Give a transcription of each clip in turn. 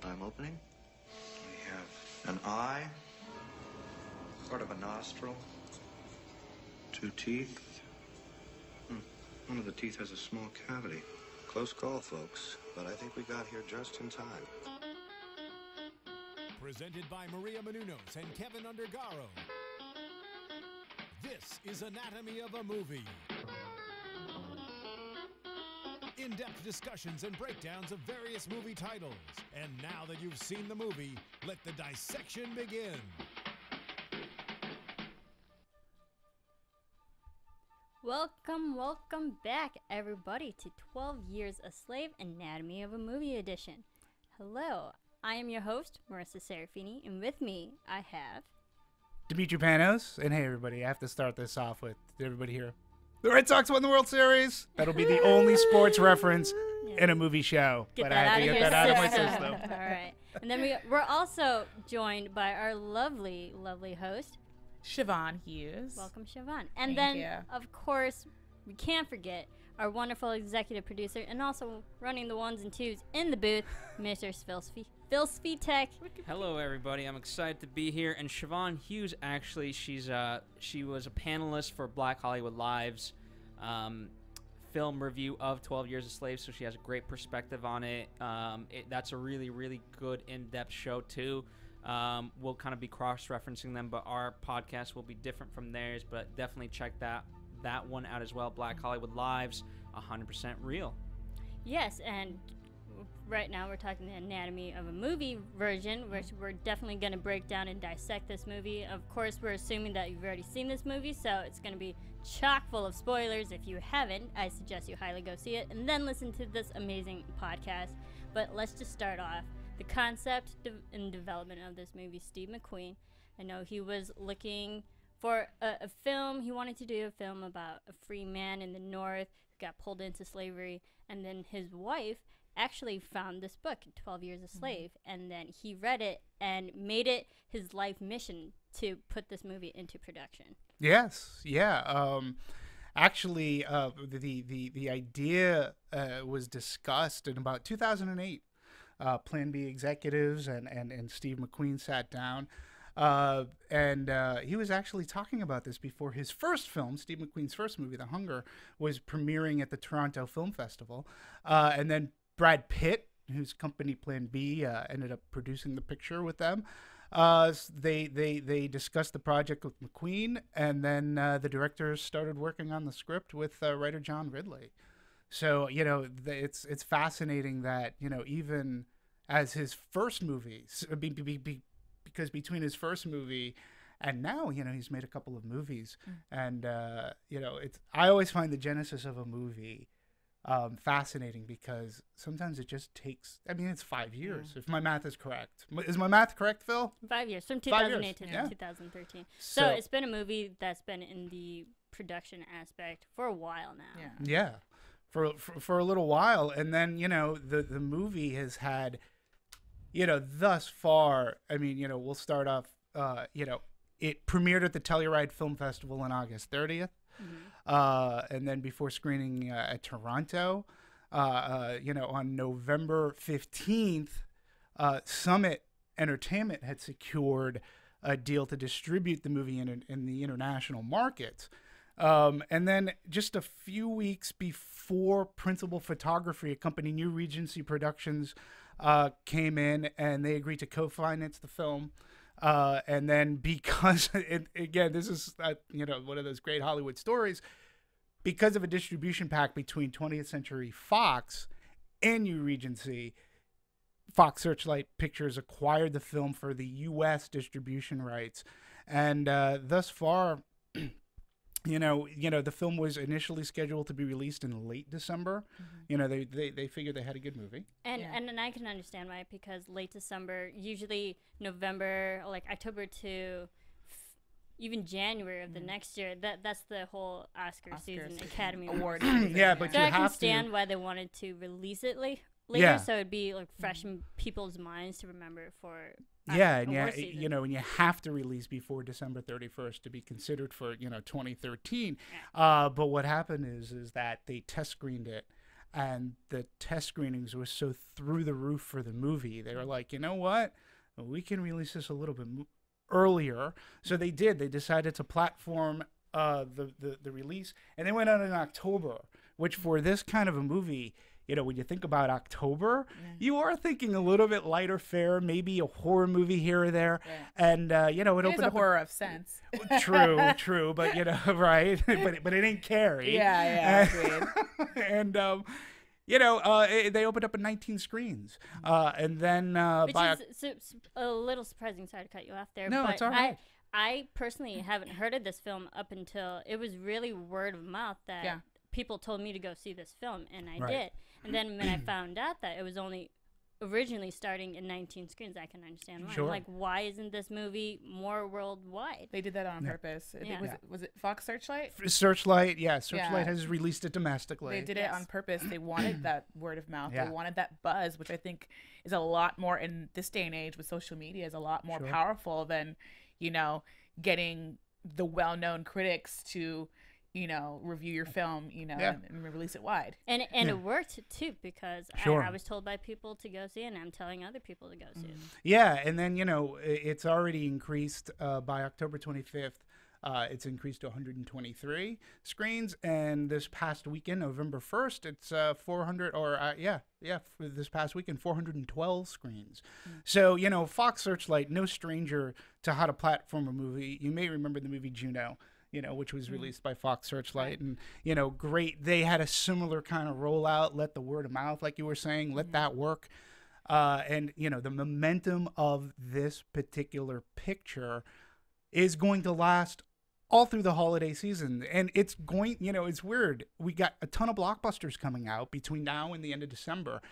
I'm opening. We have an eye, part of a nostril, 2 teeth. One of the teeth has a small cavity. Close call, folks, but I think we got here just in time. Presented by Maria Menounos and Kevin Undergaro. This is Anatomy of a Movie. In-depth discussions and breakdowns of various movie titles. And now that you've seen the movie, let the dissection begin. Welcome back, everybody, to 12 Years a Slave Anatomy of a Movie edition. Hello, I am your host, Marisa Serafini, and with me, I have... Demetri Panos, and hey, everybody, I have to start this off with everybody here. The Red Sox won the World Series. That'll be the only sports reference in a movie show. Get but that I had to get that out of my system. All right. And then we're also joined by our lovely host, Chevonne Hughes. Welcome, Chevonne. And of course, we can't forget our wonderful executive producer and also running the ones and twos in the booth, Mr. Phil Svitek. Hello, everybody. I'm excited to be here. And Chevonne Hughes, actually, she was a panelist for Black Hollywood Live's film review of 12 Years a Slave, so she has a great perspective on it. That's a really, really good in-depth show, too. We'll kind of be cross-referencing them, but our podcast will be different from theirs. But definitely check that one out as well. Black Hollywood Live's 100% real. Yes, and right now we're talking the Anatomy of a Movie version, which we're definitely going to break down and dissect this movie. Of course, we're assuming that you've already seen this movie, so it's going to be chock full of spoilers. If you haven't, I suggest you highly go see it and then listen to this amazing podcast. But let's just start off. The concept and development of this movie, Steve McQueen. I know he was looking for a film. He wanted to do a film about a free man in the North who got pulled into slavery. And then his wife actually found this book, 12 Years a Slave. And then he read it and made it his life mission to put this movie into production. Yes, yeah. Actually, the idea was discussed in about 2008. Plan B executives and Steve McQueen sat down, and he was actually talking about this before his first film, Steve McQueen's first movie, The Hunger, was premiering at the Toronto Film Festival. And then Brad Pitt, whose company Plan B ended up producing the picture with them. They discussed the project with McQueen, and then the directors started working on the script with writer John Ridley. So, it's fascinating that, even as his first movie, because between his first movie and now, he's made a couple of movies. And, I always find the genesis of a movie fascinating because sometimes it just takes, it's 5 years, if my math is correct. Is my math correct, Phil? 5 years, from 2008 to 2013. So it's been a movie that's been in the production aspect for a while now. Yeah. For a little while, and then the movie has had, thus far. We'll start off. It premiered at the Telluride Film Festival on August 30th, and then before screening at Toronto, on November 15th, Summit Entertainment had secured a deal to distribute the movie in the international markets. And then just a few weeks before Principal Photography, a company, New Regency Productions, came in and they agreed to co-finance the film. And then because, again, this is, one of those great Hollywood stories, because of a distribution pact between 20th Century Fox and New Regency, Fox Searchlight Pictures acquired the film for the U.S. distribution rights. And thus far... the film was initially scheduled to be released in late December. They figured they had a good movie. And I can understand why, because late December, usually November, like October to even January of the next year, that's the whole Oscar season, Academy Award. Yeah, but so you I can have understand why they wanted to release it later, so it'd be like fresh in people's minds to remember for and and you have to release before December 31st to be considered for 2013. But what happened is that they test screened it and the test screenings were so through the roof for the movie. They were like, you know what? We can release this a little bit earlier. So they did. They decided to platform the release, and they went out in October, which for this kind of a movie, you know, when you think about October, you are thinking a little bit lighter fare, maybe a horror movie here or there. And, you know, it opened up. a horror of sense. True. But, you know, right. but it ain't Carrie. Yeah. And, you know, they opened up at 19 screens. And then Which is a little surprising. Sorry to cut you off there. No, but it's all right. I personally haven't heard of this film up until it was really word of mouth that people told me to go see this film, and I did. And then when I found out that it was only originally starting in 19 screens, I can understand why. Sure. Like, why isn't this movie more worldwide? They did that on purpose. Was it Fox Searchlight? Searchlight has released it domestically. They did it on purpose. They wanted that word of mouth. Yeah. They wanted that buzz, which I think is a lot more in this day and age with social media, is a lot more powerful than, you know, getting the well-known critics to, you know, review your film, you know, and release it wide. And it worked too, because I was told by people to go see it, and I'm telling other people to go see it. Yeah, and then, you know, it's already increased by October 25th. It's increased to 123 screens, and this past weekend, November 1st, it's 400, for this past weekend, 412 screens. So, you know, Fox Searchlight, no stranger to how to platform a movie. You may remember the movie Juno, you know, which was released by Fox Searchlight, and, you know, great. They had a similar kind of rollout, let the word of mouth, like you were saying, let that work. And, you know, the momentum of this particular picture is going to last all through the holiday season. And it's going, you know, it's weird. We got a ton of blockbusters coming out between now and the end of December.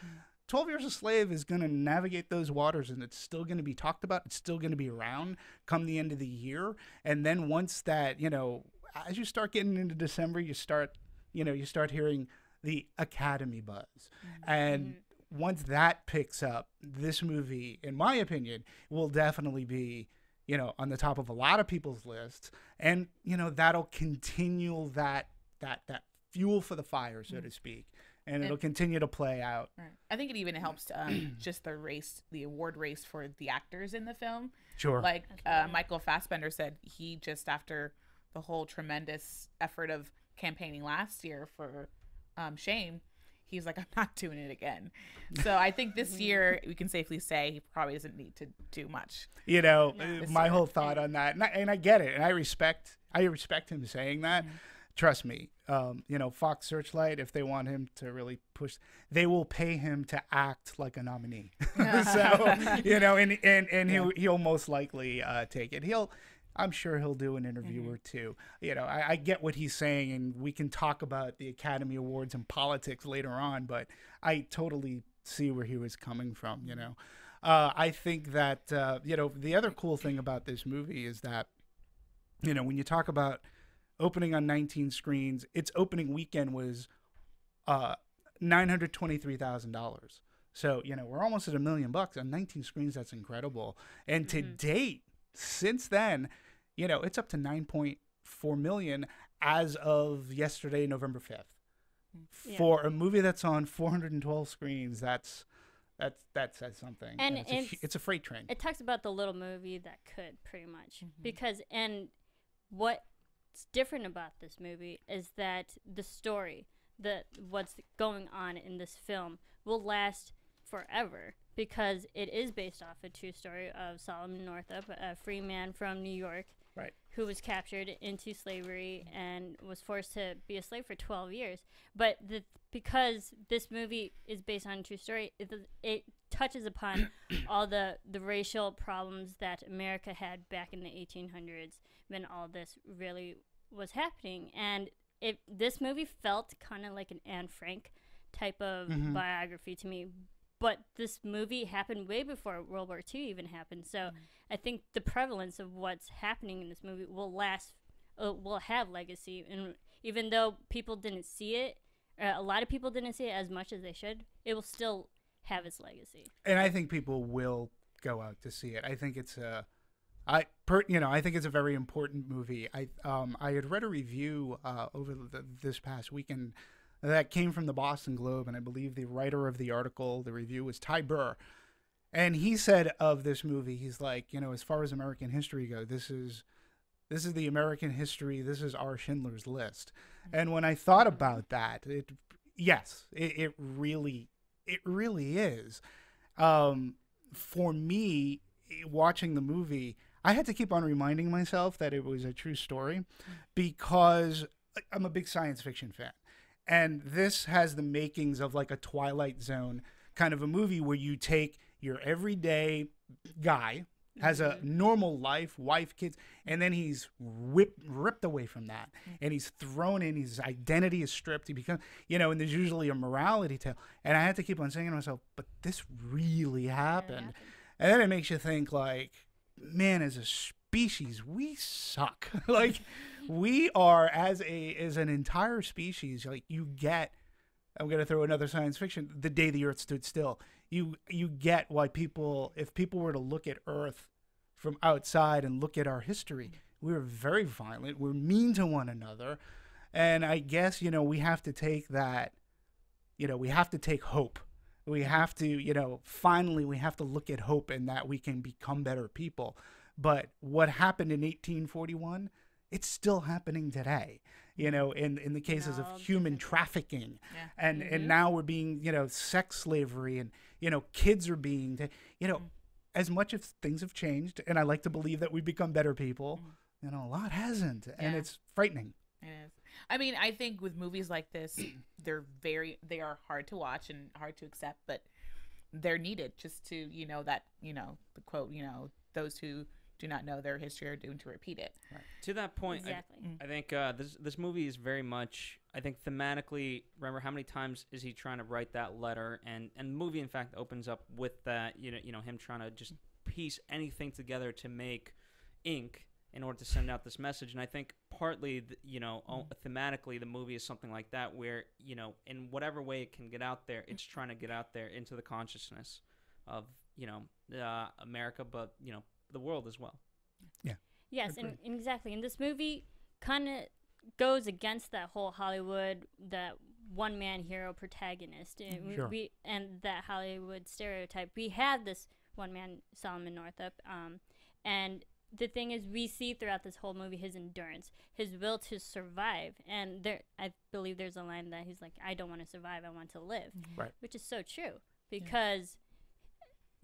12 Years a Slave is going to navigate those waters, and it's still going to be talked about. It's still going to be around come the end of the year. And then once that, you know, as you start getting into December, you start hearing the Academy buzz. And once that picks up, this movie, in my opinion, will definitely be, you know, on the top of a lot of people's lists. And, you know, that'll continue that fuel for the fire, so to speak. And it'll continue to play out. Right. I think it even helps just the award race for the actors in the film. Sure. Like Michael Fassbender said, he just, after the whole tremendous effort of campaigning last year for Shame, he's like, I'm not doing it again. So I think this year we can safely say he probably doesn't need to do much. You know, my whole thought on that, and I get it, and I respect him saying that. Trust me, you know, Fox Searchlight, if they want him to really push, they will pay him to act like a nominee. So, you know, and he'll most likely take it. I'm sure he'll do an interview or two. You know, I get what he's saying, and we can talk about the Academy Awards and politics later on, but I totally see where he was coming from, you know. I think that, you know, the other cool thing about this movie is that, you know, when you talk about opening on 19 screens, its opening weekend was $923,000. So, you know, we're almost at $1 million on 19 screens. That's incredible. And to date, since then, you know, it's up to 9.4 million as of yesterday, November 5th. For a movie that's on 412 screens, that says something. And it's a freight train. It talks about the little movie that could, pretty much. Because, and what's different about this movie is that the story, what's going on in this film will last forever, because it is based off a true story of Solomon Northup, a free man from New York, who was captured into slavery and was forced to be a slave for 12 years. But because this movie is based on a true story, it touches upon all the racial problems that America had back in the 1800s when all this really was happening. And this movie felt kind of like an Anne Frank type of biography to me. But this movie happened way before World War II even happened. So I think the prevalence of what's happening in this movie will will have legacy. And even though people didn't see it, a lot of people didn't see it as much as they should, it will still have its legacy. And I think people will go out to see it. I think it's I think it's a very important movie. I had read a review over this past weekend that came from the Boston Globe, and I believe the writer of the article, the review, was Ty Burr. And he said of this movie, he's like, as far as American history go, this is the American history. This is our Schindler's List. And when I thought about that, it really is. For me, watching the movie, I had to keep on reminding myself that it was a true story, because I'm a big science fiction fan. And this has the makings of like a Twilight Zone kind of a movie, where you take your everyday guy, has a normal life, wife, kids, and then he's ripped away from that, and he's thrown in, his identity is stripped, he becomes, and there's usually a morality tale. And I had to keep on saying to myself, but this really happened. And then it makes you think, like, man, as a species, we suck. Like, we are, as an entire species, like, I'm going to throw another science fiction, The Day the Earth Stood Still. You get why if people were to look at Earth from outside and look at our history, we're very violent. We're mean to one another. And I guess, we have to take that, we have to take hope. We have to, finally, we have to look at hope, and that we can become better people. But what happened in 1841, it's still happening today. In the cases of human trafficking, and now we're being, sex slavery, and, kids are being, as much as things have changed, and I like to believe that we've become better people, a lot hasn't, and it's frightening. It is. I mean, I think with movies like this, they are hard to watch and hard to accept, but they're needed just to, the quote, those who do not know their history are doomed to repeat it. Right. To that point, Exactly. I think this movie is very much, I think thematically, remember how many times is he trying to write that letter, and the movie in fact opens up with that, him trying to just piece anything together to make ink in order to send out this message. And I think partly, thematically, the movie is something like that, where, in whatever way it can get out there, it's trying to get out there into the consciousness of, America, but, the world as well. Yeah. Yes, and exactly. And this movie kind of goes against that whole Hollywood, that one-man hero protagonist, and Sure. and that Hollywood stereotype. We have this one-man, Solomon Northup, and the thing is, we see throughout this whole movie his endurance, his will to survive. And I believe there's a line that he's like, "I don't want to survive, I want to live," Right. which is so true, because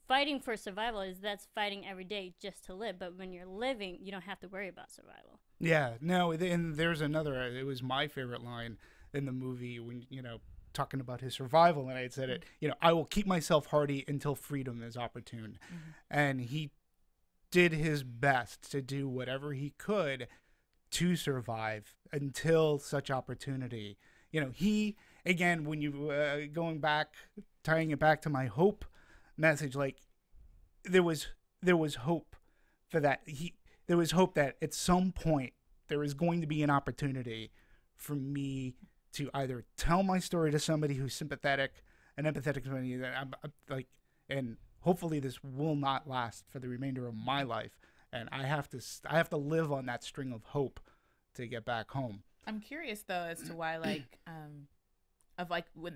fighting for survival that's fighting every day just to live. But when you're living, you don't have to worry about survival. Yeah, no, and there's another, it was my favorite line in the movie when, talking about his survival, and I had said it, I will keep myself hardy until freedom is opportune. And he did his best to do whatever he could to survive until such opportunity. He, again, when you, tying it back to my hope message, like, there was hope for that. There was hope that at some point there is going to be an opportunity for me to either tell my story to somebody who's sympathetic and empathetic to me, that I'm like, and hopefully this will not last for the remainder of my life, and I have to live on that string of hope to get back home. I'm curious though as to why, like, of like when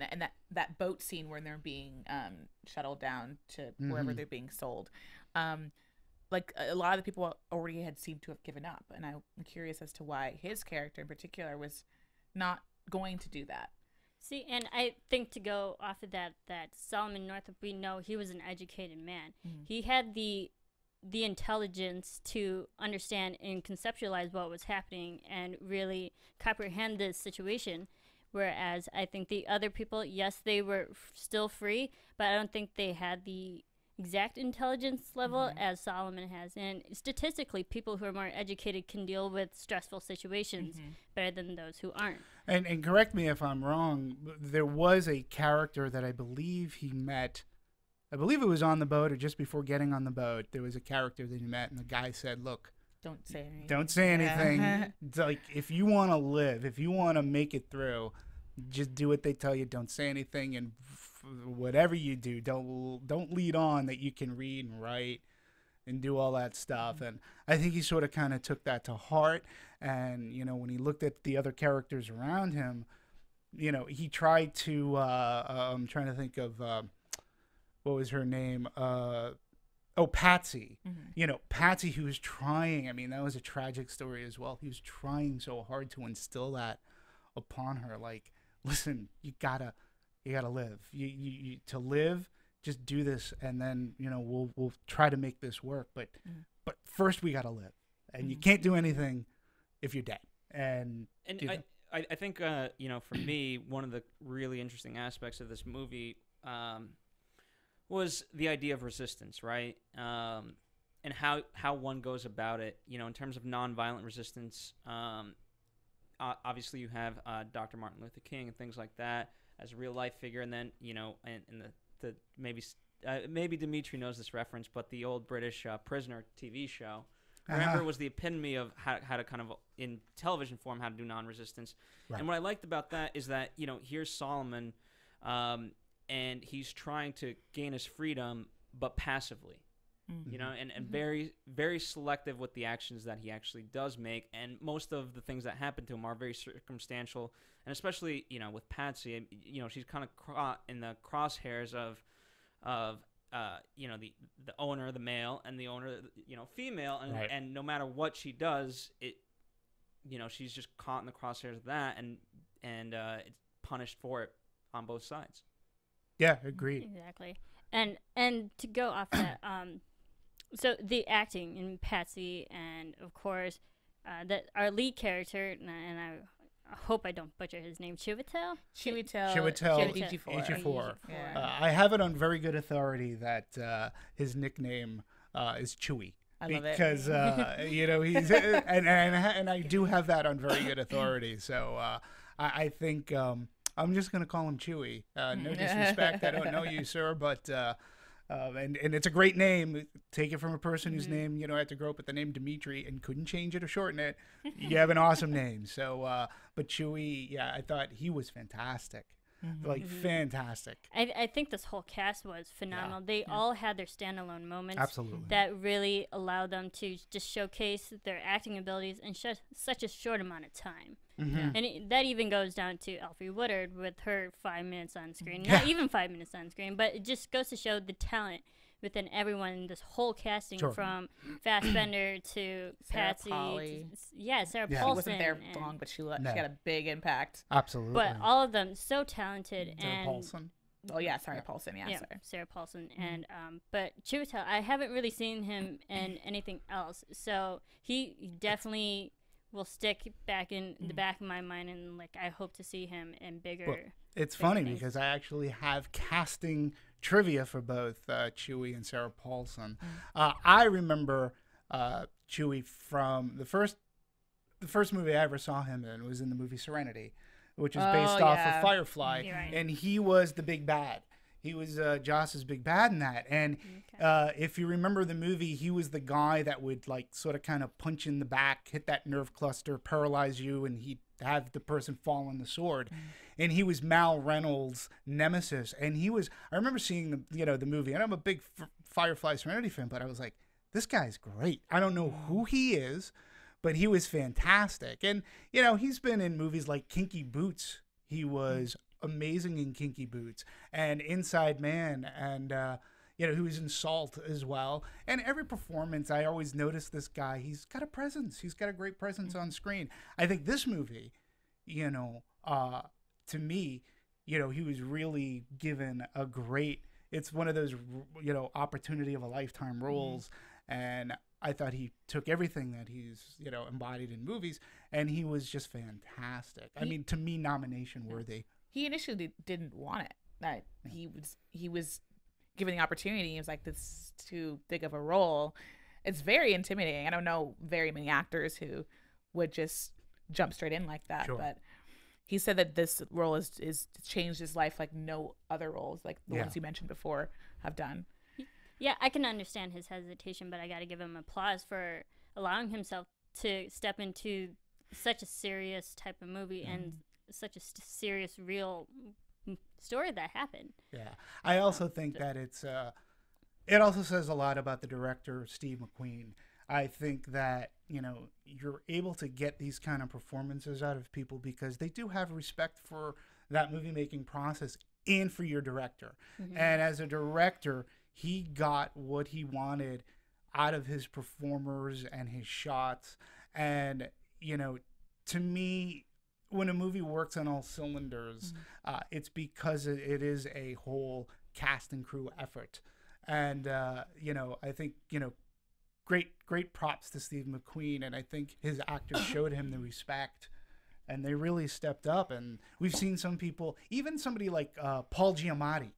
that boat scene where they're being shuttled down to wherever they're being sold, like a lot of the people already had seemed to have given up, and I'm curious as to why his character in particular was not going to do that. See, and I think, to go off of that Solomon Northup, we know he was an educated man. He had the intelligence to understand and conceptualize what was happening and really comprehend this situation. Whereas I think the other people, yes, they were still free, but I don't think they had the exact intelligence level as Solomon has. And statistically, people who are more educated can deal with stressful situations better than those who aren't. And correct me if I'm wrong, there was a character that I believe he met, I believe it was on the boat or just before getting on the boat. There was a character that he met, and the guy said, "Look, Don't say anything. Don't say anything. It's like, if you want to live, if you want to make it through, just do what they tell you. Don't say anything, and whatever you do, don't lead on that you can read and write and do all that stuff." And I think he sort of kind of took that to heart. And, when he looked at the other characters around him, you know, he tried to. I'm trying to think of what was her name. Patsy. You know, Patsy, who was trying. I mean, that was a tragic story as well. He was trying so hard to instill that upon her. Like, listen, you gotta live. You to live. Just do this, and then, you know, we'll try to make this work. But first we gotta live, and you can't do anything if you're dead. And you know. I think you know, for me, one of the really interesting aspects of this movie was the idea of resistance, right? And how one goes about it. You know, in terms of nonviolent resistance. Obviously, you have Dr. Martin Luther King and things like that as a real life figure, and then, you know, and the maybe Demetri knows this reference, but the old British Prisoner TV show, remember, was the epitome of how to kind of, in television form, how to do non-resistance. Right. And what I liked about that is that, you know, here's Solomon, and he's trying to gain his freedom, but passively. You know, and very, very selective with the actions that he actually does make. And most of the things that happen to him are very circumstantial. And especially, you know, with Patsy, you know, she's kind of caught in the crosshairs of you know, the owner, the male, and the owner, you know, female. And, and no matter what she does, you know, she's just caught in the crosshairs of that, and it's punished for it on both sides. Yeah, agreed. Exactly. And to go off that, so the acting in Patsy, and of course, that our lead character, and I hope I don't butcher his name, Chiwetel Ejiofor. Yeah. I have it on very good authority that his nickname is Chewy. I love because you know, he's and I do have that on very good authority. So I think I'm just gonna call him Chewy. No disrespect, I don't know you, sir, but. And it's a great name. Take it from a person whose name, you know, had to grow up with the name Demetri and couldn't change it or shorten it. You have an awesome name. So, but Chewy, yeah, I thought he was fantastic. Like, fantastic. I think this whole cast was phenomenal. They all had their standalone moments. Absolutely. That really allowed them to just showcase their acting abilities in such a short amount of time. And that even goes down to Alfre Woodard with her 5 minutes on screen. Not even 5 minutes on screen, but it just goes to show the talent within everyone in this whole casting, from Fassbender to Patsy. Sarah Paulson. She wasn't there long, but she had a big impact. Absolutely. But all of them so talented. Sarah Paulson. Oh yeah, sorry, Paulson. Yeah, Sarah Paulson. And but Chiwetel, I haven't really seen him in anything else, so he definitely will stick back in the back of my mind, and like I hope to see him in bigger. Well, it's funny because I actually have casting trivia for both Chewy and Sarah Paulson. I remember Chewy from the first movie I ever saw him in was in the movie Serenity, which is based off of Firefly, and he was the big bad. He was Joss's big bad in that. And if you remember the movie, he was the guy that would like sort of kind of punch in the back, hit that nerve cluster, paralyze you, and he'd have the person fall on the sword. And he was Mal Reynolds' nemesis. And I remember seeing the movie, and I'm a big Firefly Serenity fan, but I was like, this guy's great. I don't know who he is, but he was fantastic. And, you know, he's been in movies like Kinky Boots. He was amazing in Kinky Boots and Inside Man, and you know, he was in Salt as well. And every performance, I always notice this guy, he's got a presence. He's got a great presence on screen. I think this movie, you know, to me, you know, he was really given a great, it's one of those, you know, opportunity of a lifetime roles. And I thought he took everything that he's, you know, embodied in movies, and he was just fantastic. I mean, to me, nomination worthy. He initially didn't want it. That he was given the opportunity. He was like, this is too big of a role. It's very intimidating. I don't know very many actors who would just jump straight in like that. Sure. But he said that this role is changed his life like no other roles, like the ones you mentioned before, have done. Yeah, I can understand his hesitation, but I got to give him applause for allowing himself to step into such a serious type of movie and such a serious, real story that happened. Yeah, I also think that it also says a lot about the director, Steve McQueen. I think that, you know, you're able to get these kind of performances out of people because they do have respect for that movie making process and for your director. Mm-hmm. And as a director, he got what he wanted out of his performers and his shots. And, you know, to me, when a movie works on all cylinders, it's because it is a whole cast and crew effort. And, you know, I think, you know, great props to Steve McQueen. And I think his actors showed him the respect. And they really stepped up. And we've seen some people, even somebody like Paul Giamatti,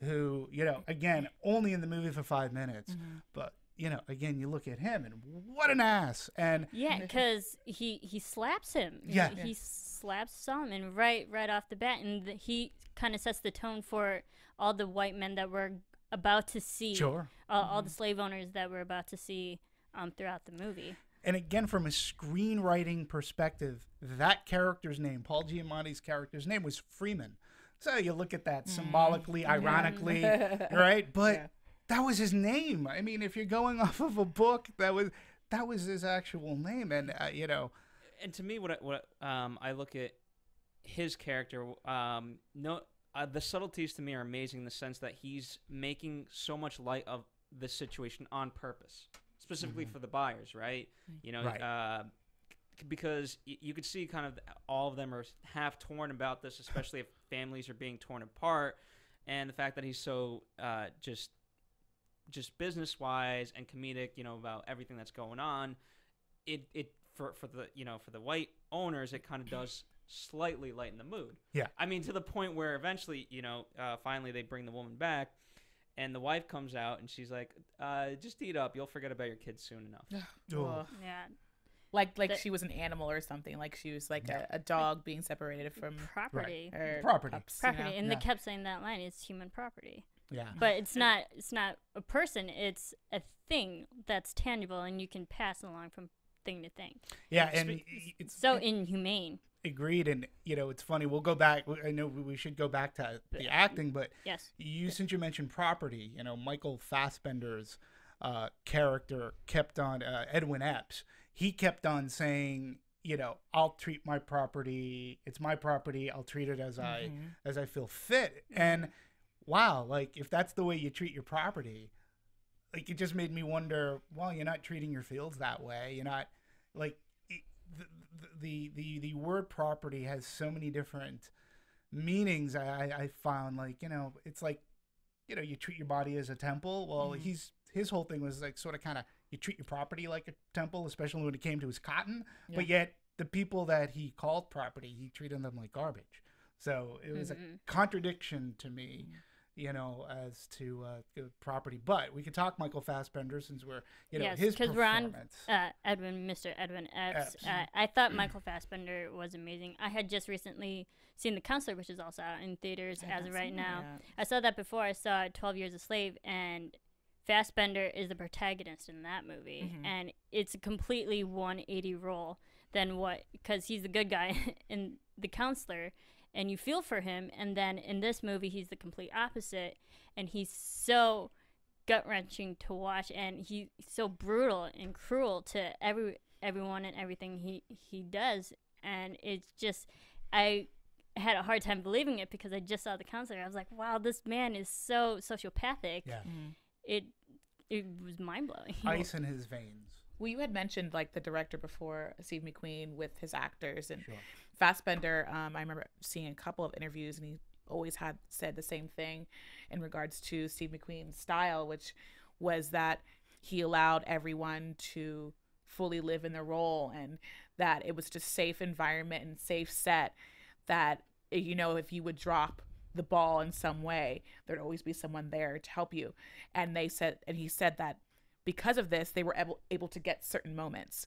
who, you know, again, only in the movie for 5 minutes. But, you know, again, you look at him and what an ass. And yeah, because he slaps him. Yeah. He slaps Solomon right off the bat. And he kind of sets the tone for all the white men that we're about to see. Sure. All the slave owners that we're about to see throughout the movie. And again, from a screenwriting perspective, that character's name, Paul Giamatti's character's name, was Freeman. So you look at that symbolically, ironically, right? But that was his name. I mean, if you're going off of a book, that was his actual name. And you know, And to me, what I look at his character, the subtleties to me are amazing in the sense that he's making so much light of the situation on purpose, specifically for the buyers, right? You know, Right. Because you could see kind of all of them are half torn about this, especially if families are being torn apart, and the fact that he's so just business wise and comedic, you know, about everything that's going on. It for the white owners, it kind of does slightly lighten the mood. Yeah. I mean, to the point where eventually, you know, finally they bring the woman back, and the wife comes out and she's like, "Just eat up. You'll forget about your kids soon enough." Oh. Yeah. Like she was an animal or something. Like she was like a dog being separated from Property. her Property. pups, you Property. know? And Yeah. they kept saying that line, it's human property. Yeah. But it's not a person, it's a thing that's tangible and you can pass along from thing to thing. Yeah, and it's So inhumane. agreed. And you know, it's funny. We'll go back. I know we should go back to the acting, but Yes. since you mentioned property, you know, Michael Fassbender's character kept on Edwin Epps. He kept on saying, you know, I'll treat my property. It's my property. I'll treat it as I feel fit. And wow, like if that's the way you treat your property, like it just made me wonder. Well, you're not treating your fields that way. You're not like the word property has so many different meanings. I found, like, you know, it's like, you know, you treat your body as a temple. Well, his whole thing was like sort of kind of you treat your property like a temple, especially when it came to his cotton. Yeah. But yet the people that he called property, he treated them like garbage. So it was a contradiction to me, you know, as to property. But we could talk Michael Fassbender since we're, you know, Yes, his because performance. we're on Mr. Edwin Epps. Epps. I thought Michael Fassbender was amazing. I had just recently seen The Counselor, which is also out in theaters as of right now. I saw that before. I saw 12 Years a Slave, and Fassbender is the protagonist in that movie. And it's a completely 180 role than because he's the good guy in The Counselor, and you feel for him. And then in this movie, he's the complete opposite, and he's so gut-wrenching to watch, and he's so brutal and cruel to everyone and everything he does. And it's just, I had a hard time believing it because I just saw The Counselor. I was like, wow, this man is so sociopathic. Yeah. It was mind-blowing. Ice in his veins. Well, you had mentioned like the director before, Steve McQueen, with his actors, and Sure. Fassbender. I remember seeing a couple of interviews, and he always had said the same thing in regards to Steve McQueen's style, which was that he allowed everyone to fully live in their role, and that it was just safe environment and safe set. That, you know, if you would drop the ball in some way, there'd always be someone there to help you. And he said that because of this, they were able to get certain moments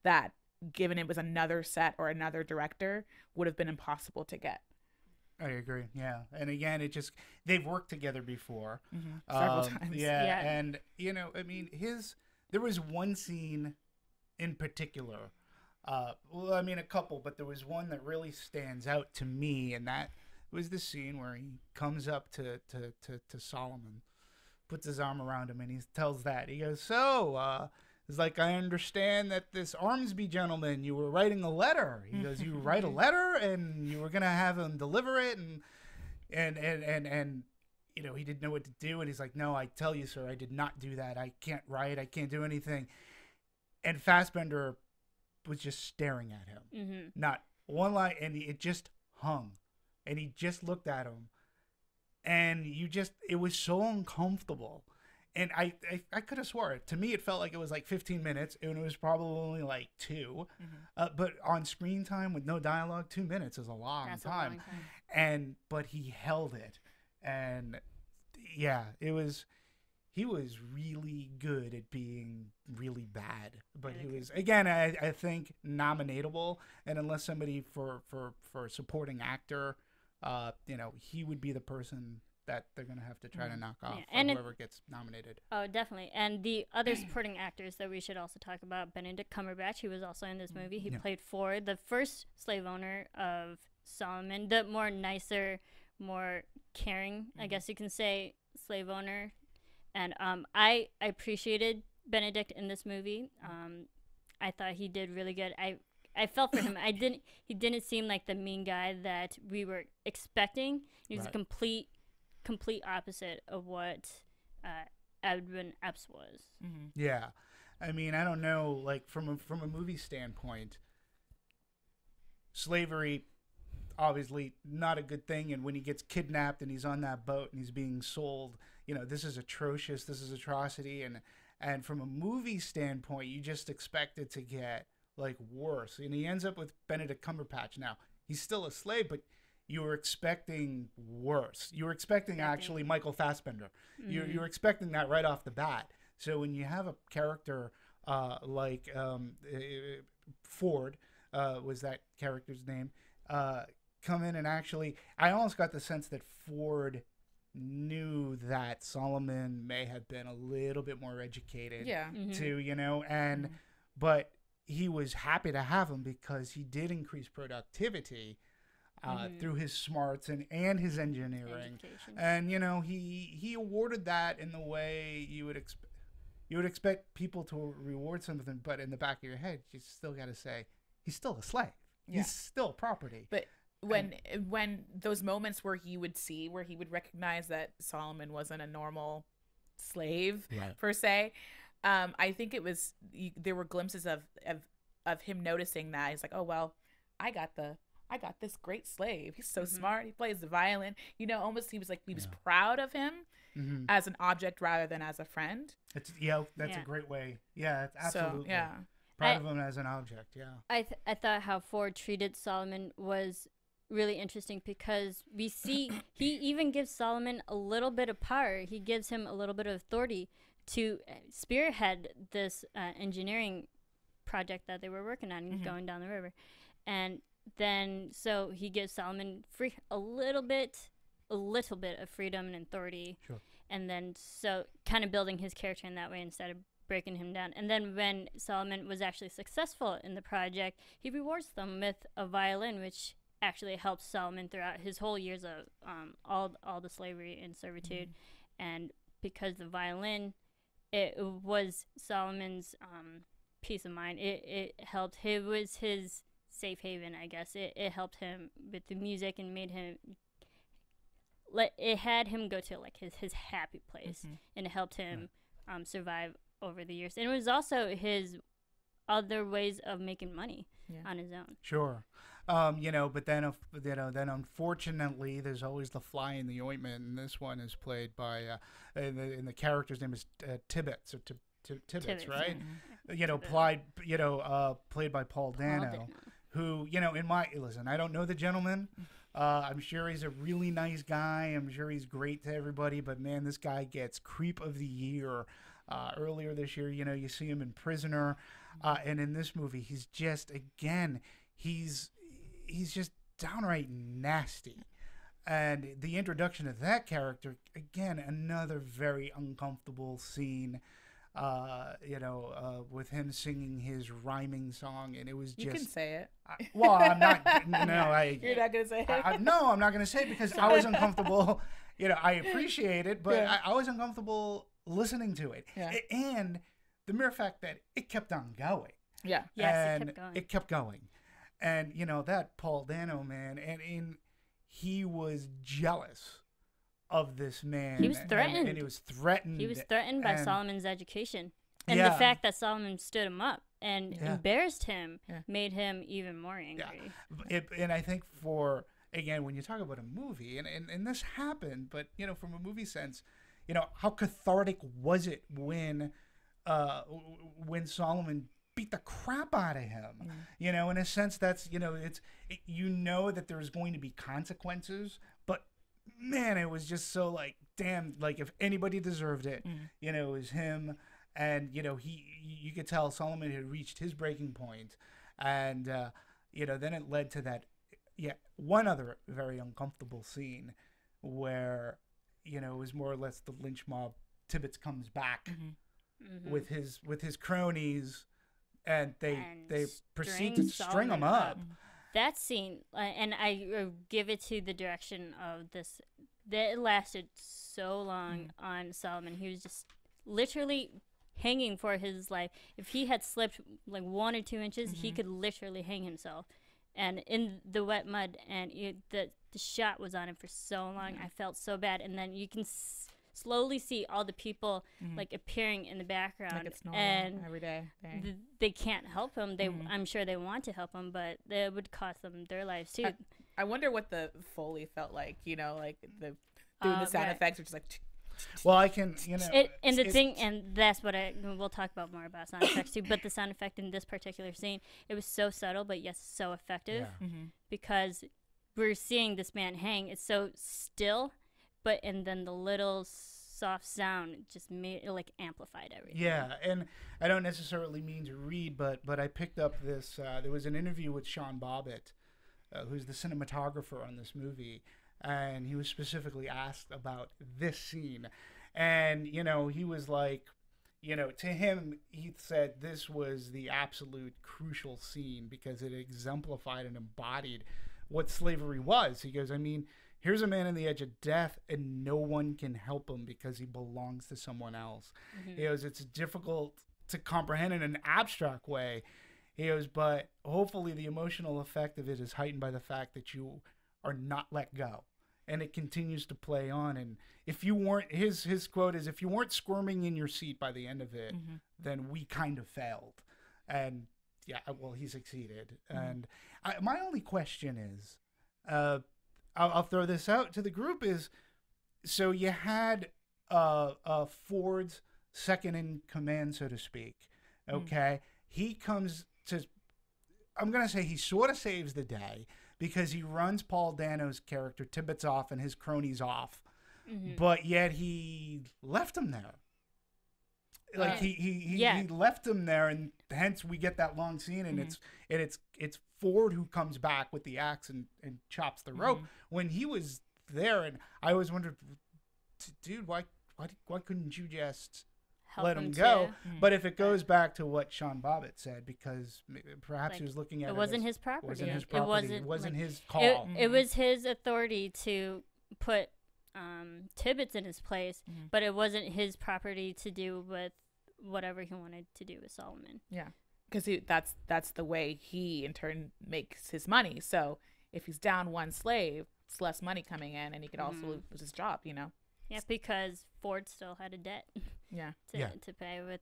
that, given it was another set or another director, would have been impossible to get. I agree. Yeah. And again, they've worked together before. Several times. Yeah. And, you know, I mean, there was one scene in particular. Well, I mean, a couple, but there was one that really stands out to me, and that was the scene where he comes up to Solomon, puts his arm around him, and he tells that. He goes, "So, He's like, I understand that this Armsby gentleman, you were writing a letter. He goes, you write a letter and you were going to have him deliver it. And you know, he didn't know what to do. And he's like, no, I tell you, sir, I did not do that. I can't write. I can't do anything. And Fassbender was just staring at him. Not one line. And it just hung. And he just looked at him. And it was so uncomfortable. And I could have swore it. To me, it felt like it was like 15 minutes. And it was probably only like 2. But on screen time with no dialogue, 2 minutes is a long time. But he held it. And yeah, he was really good at being really bad. But he was, again, I think nominatable. And unless somebody for supporting actor, you know, he would be the person that they're going to have to try to knock off whoever gets nominated. Oh, definitely. And the other supporting actors that we should also talk about, Benedict Cumberbatch, he was also in this movie. He played Ford, the first slave owner of Solomon, the more nicer, more caring, I guess you can say, slave owner. And I appreciated Benedict in this movie. I thought he did really good. I felt for him. He didn't seem like the mean guy that we were expecting. He was a complete opposite of what Edwin Epps was. Yeah. I mean, I don't know, like from a movie standpoint, slavery obviously not a good thing, and when he gets kidnapped and he's on that boat and he's being sold, you know, this is atrocious, this is atrocity, and from a movie standpoint, you just expect it to get like worse. And he ends up with Benedict Cumberbatch. Now, he's still a slave, but you were expecting worse. You were expecting actually Michael Fassbender. You were expecting that right off the bat. So when you have a character like Ford was that character's name, come in and actually, I almost got the sense that Ford knew that Solomon may have been a little bit more educated too, you know, and but he was happy to have him because he did increase productivity through his smarts and his engineering. And you know, he awarded that in the way you would expect people to reward something, but in the back of your head you still got to say he's still a slave. He's still property. But when those moments where he would recognize that Solomon wasn't a normal slave per se, I think there were glimpses of him noticing that. He's like, oh well, I got this great slave. He's so smart. He plays the violin. You know, almost he was proud of him as an object rather than as a friend. That's a great way. Yeah, it's absolutely. So, proud of him as an object. Yeah. I thought how Ford treated Solomon was really interesting because we see he even gives Solomon a little bit of power. He gives him a little bit of authority to spearhead this engineering project that they were working on going down the river. And then so he gives Solomon a little bit of freedom and authority. Sure. And then so kind of building his character in that way instead of breaking him down. And then when Solomon was actually successful in the project, he rewards them with a violin, which actually helps Solomon throughout his whole years of all the slavery and servitude. And because the violin, it was Solomon's peace of mind. It helped. It was his safe haven, I guess. It helped him with the music and made him. It had him go to like his happy place, and it helped him survive over the years. And it was also his other ways of making money on his own. Sure. You know, but then then unfortunately, there's always the fly in the ointment, and this one is played by, and the character's name is Tibbets, or Tibbets, right? Yeah. You know, played by Paul Dano, who, you know, listen, I don't know the gentleman. I'm sure he's a really nice guy. I'm sure he's great to everybody, but man, this guy gets Creep of the Year. Earlier this year, you know, you see him in Prisoner, and in this movie, he's just, again, he's just downright nasty. And the introduction of that character, again, another very uncomfortable scene, you know, with him singing his rhyming song, and it was just... You can say it. I'm not... No, You're not going to say it? No, I'm not going to say it because I was uncomfortable. You know, I appreciate it, but I was uncomfortable listening to it. Yeah. And the mere fact that it kept on going. Yeah. Yes, And it kept going. it kept going. And, you know, that Paul Dano, man, and he was jealous of this man. He was threatened. And he was threatened. He was threatened by and- Solomon's education. And Yeah. the fact that Solomon stood him up and Yeah. embarrassed him Yeah. made him even more angry. And I think again, when you talk about a movie, and this happened, but, you know, from a movie sense, you know, how cathartic was it when Solomon beat the crap out of him? You know, in a sense, that's, you know, you know that there's going to be consequences, but man, it was just so like, damn, like if anybody deserved it, you know, it was him. And, you know, you could tell Solomon had reached his breaking point. And, you know, then it led to that, one other very uncomfortable scene where, you know, it was more or less the lynch mob. Tibbets comes back with his cronies, and they proceed to string him up. That scene, and I give it to the direction of this, that it lasted so long on Solomon. He was just literally hanging for his life. If he had slipped like 1 or 2 inches, he could literally hang himself. And in the wet mud, and the shot was on him for so long. I felt so bad. And then you can slowly see all the people like appearing in the background, Like it's normal and every day. they can't help him. I'm sure they want to help him, but it would cost them their lives too. I wonder what the Foley felt like, you know, like the doing the sound right. effects, which is like. Well, I can, you know. And that's what we'll talk about more about sound effects too. But the sound effect in this particular scene, it was so subtle, but yes, so effective because we're seeing this man hang. It's so still, and then the little soft sound just made it like amplified everything. Yeah, and I don't necessarily mean to read, but I picked up this. There was an interview with Sean Bobbitt, who's the cinematographer on this movie. And he was specifically asked about this scene. And, you know, he was like, you know, to him, he said this was the absolute crucial scene because it exemplified and embodied what slavery was. He goes, I mean, here's a man on the edge of death and no one can help him because he belongs to someone else. He goes, it's difficult to comprehend in an abstract way. He goes, but hopefully the emotional effect of it is heightened by the fact that you are not let go. And it continues to play on. And if you weren't, his quote is, if you weren't squirming in your seat by the end of it, then we kind of failed. And yeah, well, he succeeded. And my only question is, I'll throw this out to the group is, so you had Ford's second in command, so to speak. Okay. He comes to, I'm going to say he sort of saves the day, because he runs Paul Dano's character, Tibbets, off and his cronies off. But yet he left him there. Like he left him there, and hence we get that long scene, and it's Ford who comes back with the axe and chops the rope when he was there. And I always wondered, dude, why couldn't you just let him go? But if it goes back to what Sean Bobbitt said, because perhaps he was looking at it wasn't his property. It wasn't his call. It was his authority to put Tibbets in his place, but it wasn't his property to do with whatever he wanted to do with Solomon. Yeah, because that's the way he in turn makes his money. So if he's down one slave, it's less money coming in, and he could also lose his job. You know. Yeah, because Ford still had a debt. To pay with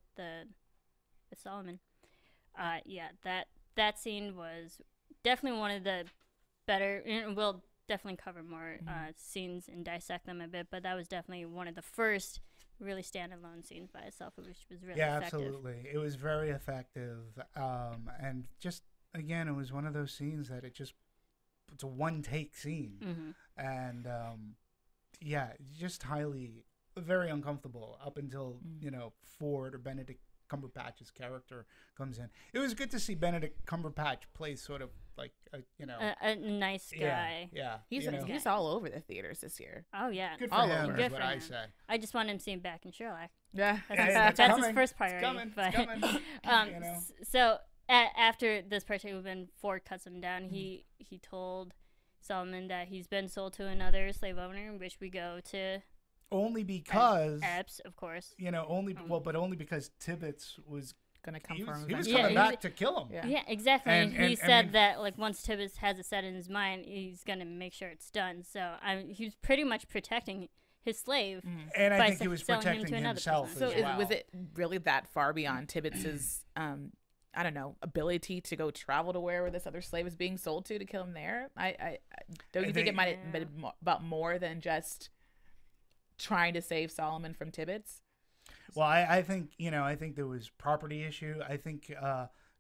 Solomon. That scene was definitely one of the better, and we'll definitely cover more scenes and dissect them a bit, but that was definitely one of the first really standalone scenes by itself, which was really effective. Absolutely. It was very effective. And just, again, it was one of those scenes that it's a one-take scene. And, just very uncomfortable up until, Ford or Benedict Cumberbatch's character comes in. It was good to see Benedict Cumberbatch play sort of like a nice guy. Yeah. He's all over the theaters this year. Oh yeah. Good for him, is what I say. I just want him to see him back in Sherlock. Yeah. That's his first priority. It's coming. So after this particular, when Ford cuts him down, he told Solomon that he's been sold to another slave owner, in which we go to only because Epps, of course. only because Tibbets was Gonna come he for was, him. he was eventually. coming Yeah, back to kill him. Yeah. Yeah, exactly. And, And- he and I said mean- that like once Tibbets has it set in his mind, he's gonna make sure it's done. So he was pretty much protecting his slave. And I by think he was selling him to protecting another himself person. as So well. was it really that far beyond Tibbets's I don't know, ability to go travel to wherever this other slave is being sold to kill him there? I don't you think it might have been about more than just trying to save Solomon from Tibbets? Well, I think I think there was property issue. I think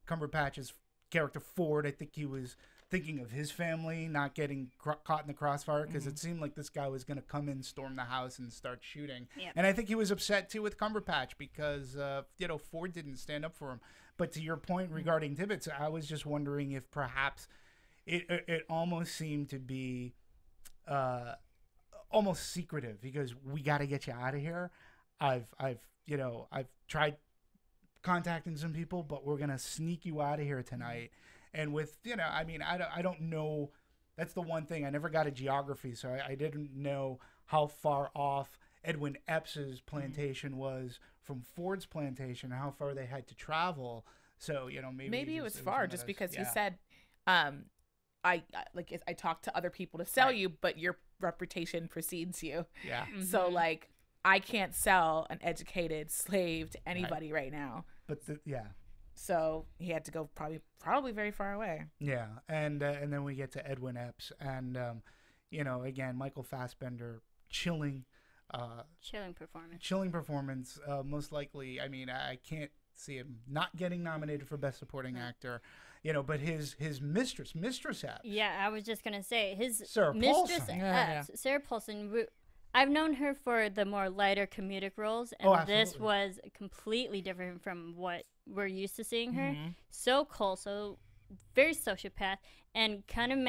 Cumberbatch's character Ford. I think he was thinking of his family not getting caught in the crossfire because it seemed like this guy was going to come in, storm the house, and start shooting. Yep. And I think he was upset too with Cumberbatch because Ford didn't stand up for him. But to your point regarding Tibbets, I was just wondering if perhaps it almost seemed to be almost secretive because we got to get you out of here. I've tried contacting some people, but we're gonna sneak you out of here tonight. And with I don't know. That's the one thing I never got a geography, so I didn't know how far off Edwin Epps's plantation was from Ford's plantation, and how far they had to travel. So maybe it was one far of just those- because he yeah. said I talked to other people to sell Right. you, but your reputation precedes you. Yeah. So like I can't sell an educated slave to anybody right now. But yeah. So he had to go probably very far away. Yeah, and then we get to Edwin Epps, and again, Michael Fassbender, chilling performance. Most likely, I can't see him not getting nominated for Best Supporting Actor, but his mistress Epps. Yeah, I was just gonna say his Sarah mistress Paulson. Epps, Sarah Paulson. I've known her for the more lighter comedic roles, and Oh, this absolutely. was completely different from what we're used to seeing her. So cold, so very sociopath, and kind of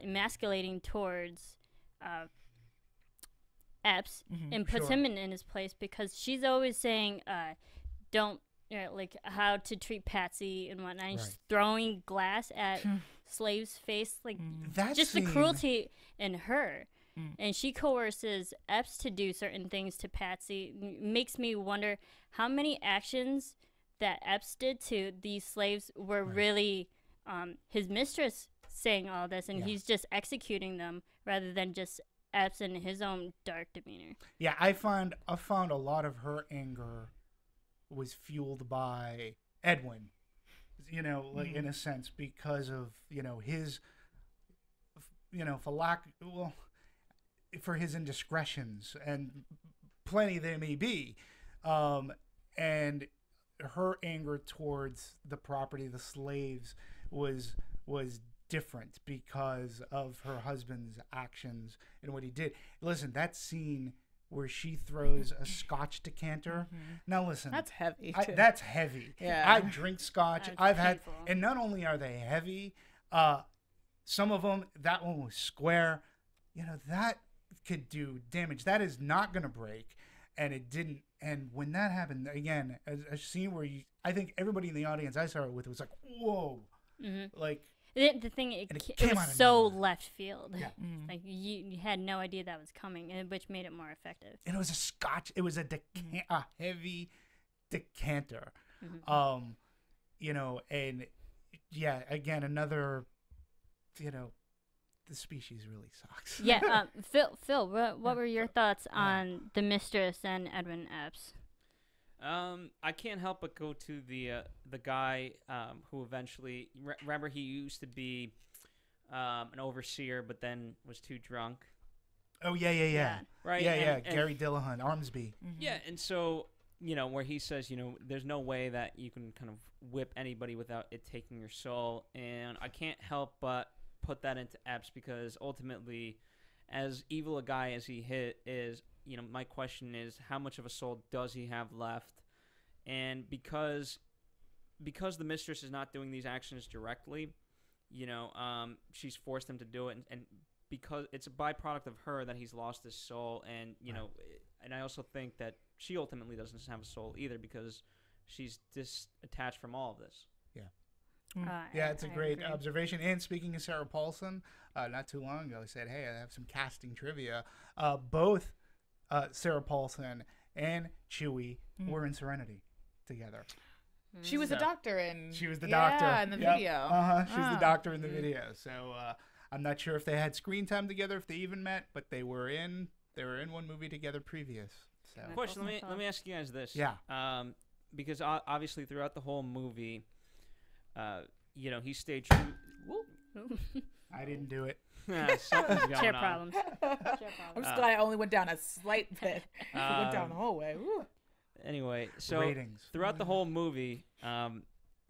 emasculating towards Epps, and puts Sure. him in his place because she's always saying, "Don't." Like how to treat Patsy and whatnot. And she's throwing glass at Slave's face, like That just scene- the cruelty in her. And she coerces Epps to do certain things to Patsy. Makes me wonder how many actions that Epps did to these slaves were really his mistress saying all this, and he's just executing them rather than just Epps in his own dark demeanor. Yeah, I found a lot of her anger was fueled by Edwin, like in a sense because of his, for his indiscretions, and plenty there may be, and her anger towards the property, the slaves, was different because of her husband's actions and what he did. Listen, that scene where she throws a scotch decanter. Now listen, That's heavy. that's heavy. Yeah. I drink scotch. That's I've had, painful. and not only are they heavy, some of them, that one was square. That could do damage. That is not going to break, and it didn't. And when that happened, again, a scene where I think everybody in the audience I saw it with was like, whoa, like. The thing, it came out was of so nowhere. left field. Yeah. Like you had no idea that was coming, and which made it more effective. And it was a scotch. It was a heavy decanter. And yeah, again, another, the species really sucks. Yeah, Phil, what were your thoughts on the mistress and Edwin Epps? I can't help but go to the guy who eventually remember he used to be an overseer, but then was too drunk. Oh yeah. Right. Yeah. And Gary Dillahunt, Armsby. yeah, and so where he says there's no way that you can kind of whip anybody without it taking your soul, and I can't help but put that into Epps because ultimately, as evil a guy as he is. My question is, how much of a soul does he have left? And because the mistress is not doing these actions directly, she's forced him to do it, and because it's a byproduct of her that he's lost his soul, and and I also think that she ultimately doesn't have a soul either because she's disattached from all of this. Yeah, it's a great agree. observation. And speaking of Sarah Paulson, not too long ago, I said, hey, I have some casting trivia. Both Sarah Paulson and Chewie were in Serenity together. She was a doctor in. She was the doctor. Yeah, in the video. She was the doctor in the video. So I'm not sure if they had screen time together, if they even met, but they were in one movie together previous. So Question. Let me ask you guys this. Yeah. Because obviously throughout the whole movie, he stayed true. I didn't do it. Something's going Chair on. problems. I'm just glad I only went down a slight bit. I went down the whole way. Woo. Anyway, so Ratings. throughout the whole movie,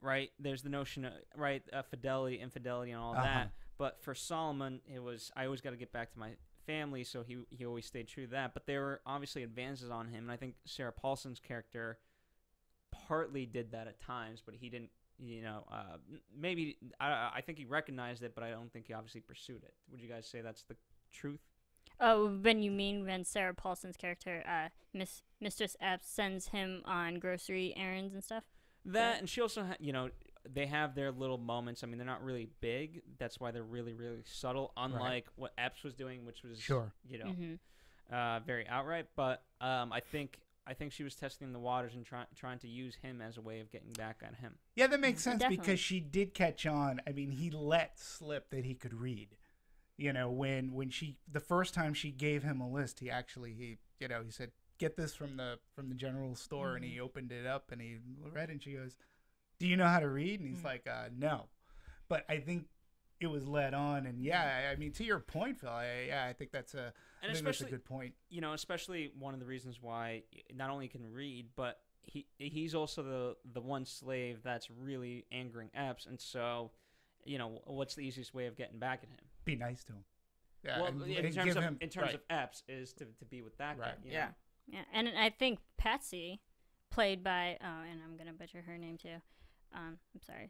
right, there's the notion of, right, fidelity, infidelity, and all that. But for Solomon, it was, I always got to get back to my family, so he always stayed true to that. But there were obviously advances on him, and I think Sarah Paulson's character partly did that at times, but he didn't, maybe, I think he recognized it, but I don't think he obviously pursued it. Would you guys say that's the truth? Oh, when Sarah Paulson's character, Mistress Epps, sends him on grocery errands and stuff? That, and she also, they have their little moments. I mean, they're not really big. That's why they're really, really subtle, unlike what Epps was doing, which was, very outright. But I think she was testing the waters and trying to use him as a way of getting back at him. Yeah, that makes sense Definitely. because she did catch on. I mean, he let slip that he could read. When the first time she gave him a list, he said, "Get this from the general store," and he opened it up and he read, and she goes, "Do you know how to read?" And he's like, "No," but I think it was led on, and I mean, to your point, Phil, I think that's a good point. Especially one of the reasons why not only can read, but he's also the one slave that's really angering Epps, and so. What's the easiest way of getting back at him? Be nice to him. Yeah, well, in terms of Epps, is to be with that guy. Yeah. Yeah, and I think Patsy, played by, and I'm going to butcher her name too. I'm sorry.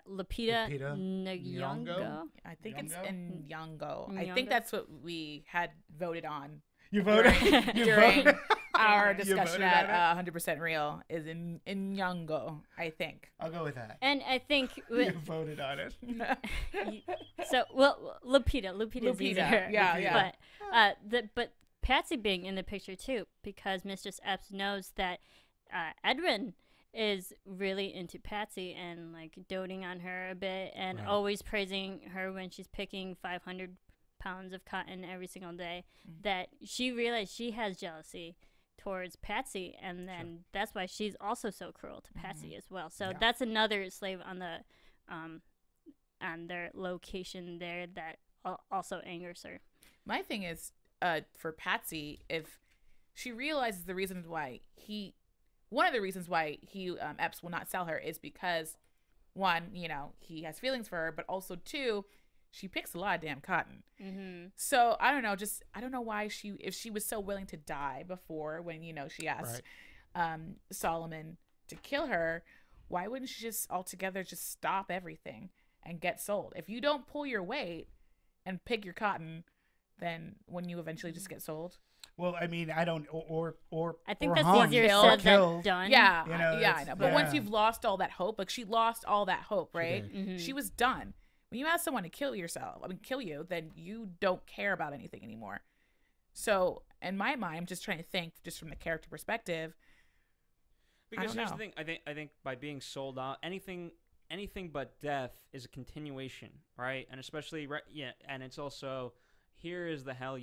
Lupita Nyong'o. I think it's Nyong'o. I think that's what we had voted on. You voted? During our discussion at 100% Real is in Nyong'o, I think. I'll go with that. And I think... You voted on it. Lupita's easier. Yeah. But Patsy being in the picture too, because Mistress Epps knows that Edwin is really into Patsy and like doting on her a bit and always praising her when she's picking 500 pounds of cotton every single day, that she realized she has jealousy towards Patsy, and then that's why she's also so cruel to Patsy as well. So that's another slave on the on their location there that also angers her. My thing is, for Patsy, if she realizes one of the reasons why Epps will not sell her is because, one, he has feelings for her, but also two, she picks a lot of damn cotton. Mm-hmm. So I don't know, I don't know why if she was so willing to die before when, she asked Solomon to kill her, why wouldn't she just altogether just stop everything and get sold? If you don't pull your weight and pick your cotton, then wouldn't you eventually just get sold? Well, I mean, I don't, or I think or that's hung, easier or said killed. than done. Yeah, I know. But once you've lost all that hope, like she lost all that hope, right? She was done. When you ask someone to kill you, then you don't care about anything anymore. So, in my mind, I'm just trying to think just from the character perspective. Because here's the thing, I think by being sold out, anything but death is a continuation, right? And especially, and it's also, here is the hell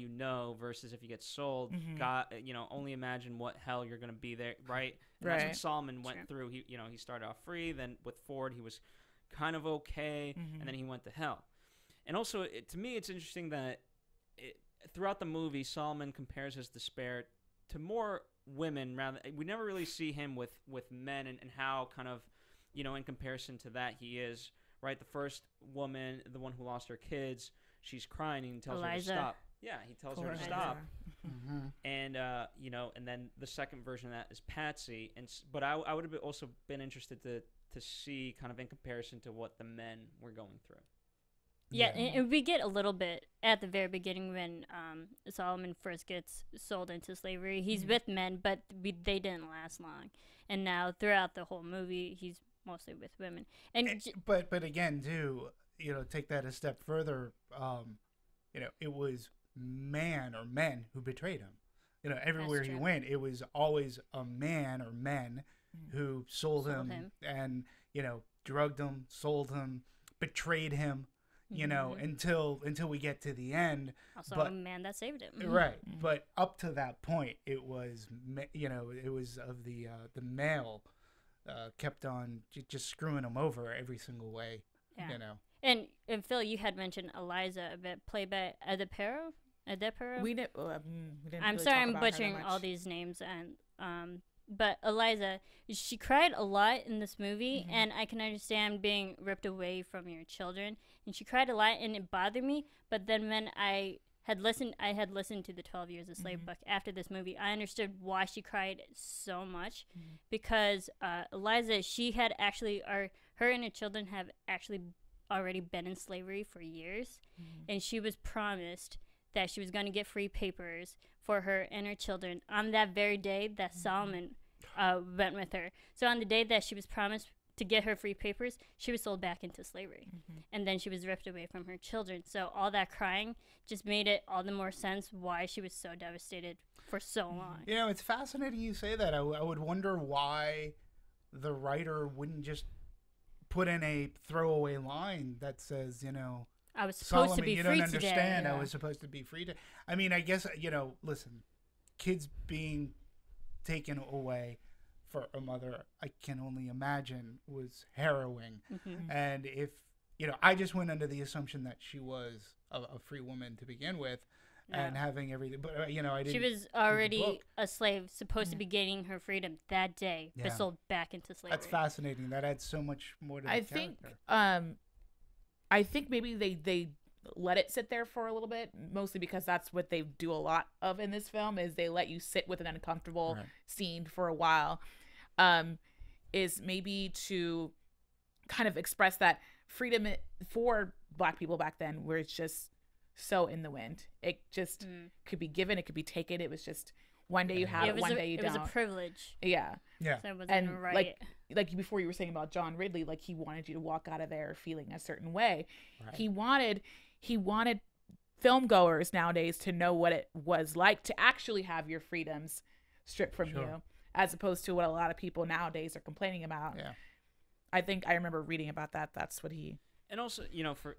versus if you get sold, God, only imagine what hell you're going to be there, right? And that's what Solomon went through. He started off free, then with Ford, he was kind of okay, and then he went to hell. And also, to me, it's interesting that throughout the movie, Solomon compares his despair to more women. Rather, we never really see him with men and how kind of, in comparison to that, he is, right? The first woman, the one who lost her kids, she's crying and he tells her to stop. Yeah, he tells her to stop. And, and then the second version of that is Patsy. But I would have also been interested to see kind of in comparison to what the men were going through. Yeah, and we get a little bit at the very beginning when Solomon first gets sold into slavery. He's with men, but they didn't last long. And now throughout the whole movie, he's mostly with women. But again, too, take that a step further. It was men who betrayed him. everywhere he true. went, it was always a man or men who sold him and, drugged him, sold him, betrayed him, until we get to the end. Also, but, a man that saved him. Right. But up to that point, it was, it was of the male kept on just screwing him over every single way, And Phil, you had mentioned Eliza a bit, played by Adepero. We didn't. I'm really sorry, talk I'm about her that butchering much. all these names, and but Eliza, she cried a lot in this movie, and I can understand being ripped away from your children, and she cried a lot, and it bothered me. But then when I had listened to the 12 Years a Slave book after this movie, I understood why she cried so much, because Eliza, she had actually, her and her children have actually already been in slavery for years, and she was promised that she was going to get free papers for her and her children on that very day that Solomon went with her. So on the day that she was promised to get her free papers, she was sold back into slavery. And then she was ripped away from her children. So all that crying just made it all the more sense why she was so devastated for so long. It's fascinating you say that. I would wonder why the writer wouldn't just put in a throwaway line that says, I was supposed Solomon, to be you free don't understand. today. I was supposed to be free to. I mean, I guess, listen, kids being taken away for a mother, I can only imagine, was harrowing. And if, I just went under the assumption that she was a free woman to begin with and having everything. But, I didn't. She was already a slave, supposed to be gaining her freedom that day, but sold back into slavery. That's fascinating. That adds so much more to the character. I think maybe they let it sit there for a little bit, mostly because that's what they do a lot of in this film, is they let you sit with an uncomfortable scene for a while, is maybe to kind of express that freedom for Black people back then, where it's just so in the wind. It just could be given, it could be taken. It was just one day you have it, one day you don't. It was a privilege. Yeah. So it wasn't right. Like before you were saying about John Ridley, like he wanted you to walk out of there feeling a certain way. Right. He wanted film goers nowadays to know what it was like to actually have your freedoms stripped from you, as opposed to what a lot of people nowadays are complaining about. Yeah. I think I remember reading about that. That's what he. And also, for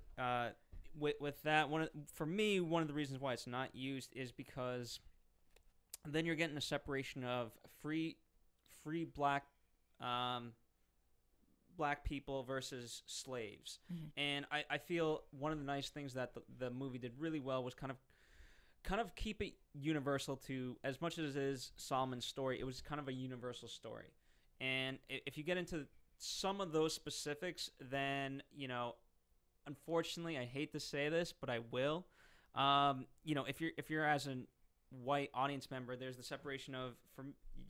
with that, for me, one of the reasons why it's not used is because then you're getting a separation of free black people versus slaves. And I feel one of the nice things that the movie did really well was kind of keep it universal to, as much as it is Solomon's story, it was kind of a universal story. And if you get into some of those specifics, then, unfortunately, I hate to say this, but I will. If you're as a white audience member, there's the separation of,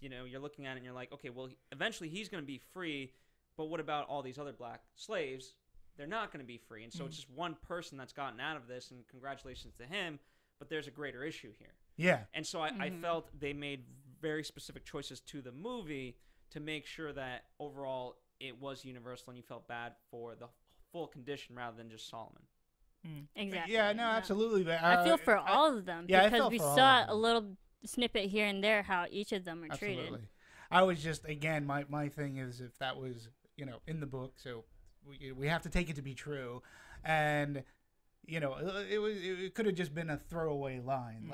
you're looking at it and you're like, okay, well, eventually he's going to be free, but what about all these other black slaves? They're not going to be free. And so it's just one person that's gotten out of this, and congratulations to him, but there's a greater issue here. Yeah. And so I felt they made very specific choices to the movie to make sure that overall it was universal and you felt bad for the full condition rather than just Solomon. Exactly. Yeah, no, absolutely. But, I feel for all of them, because we saw a little snippet here and there how each of them were treated. I was just, again, my thing is, if that was, in the book, so we have to take it to be true. And, it could have just been a throwaway line,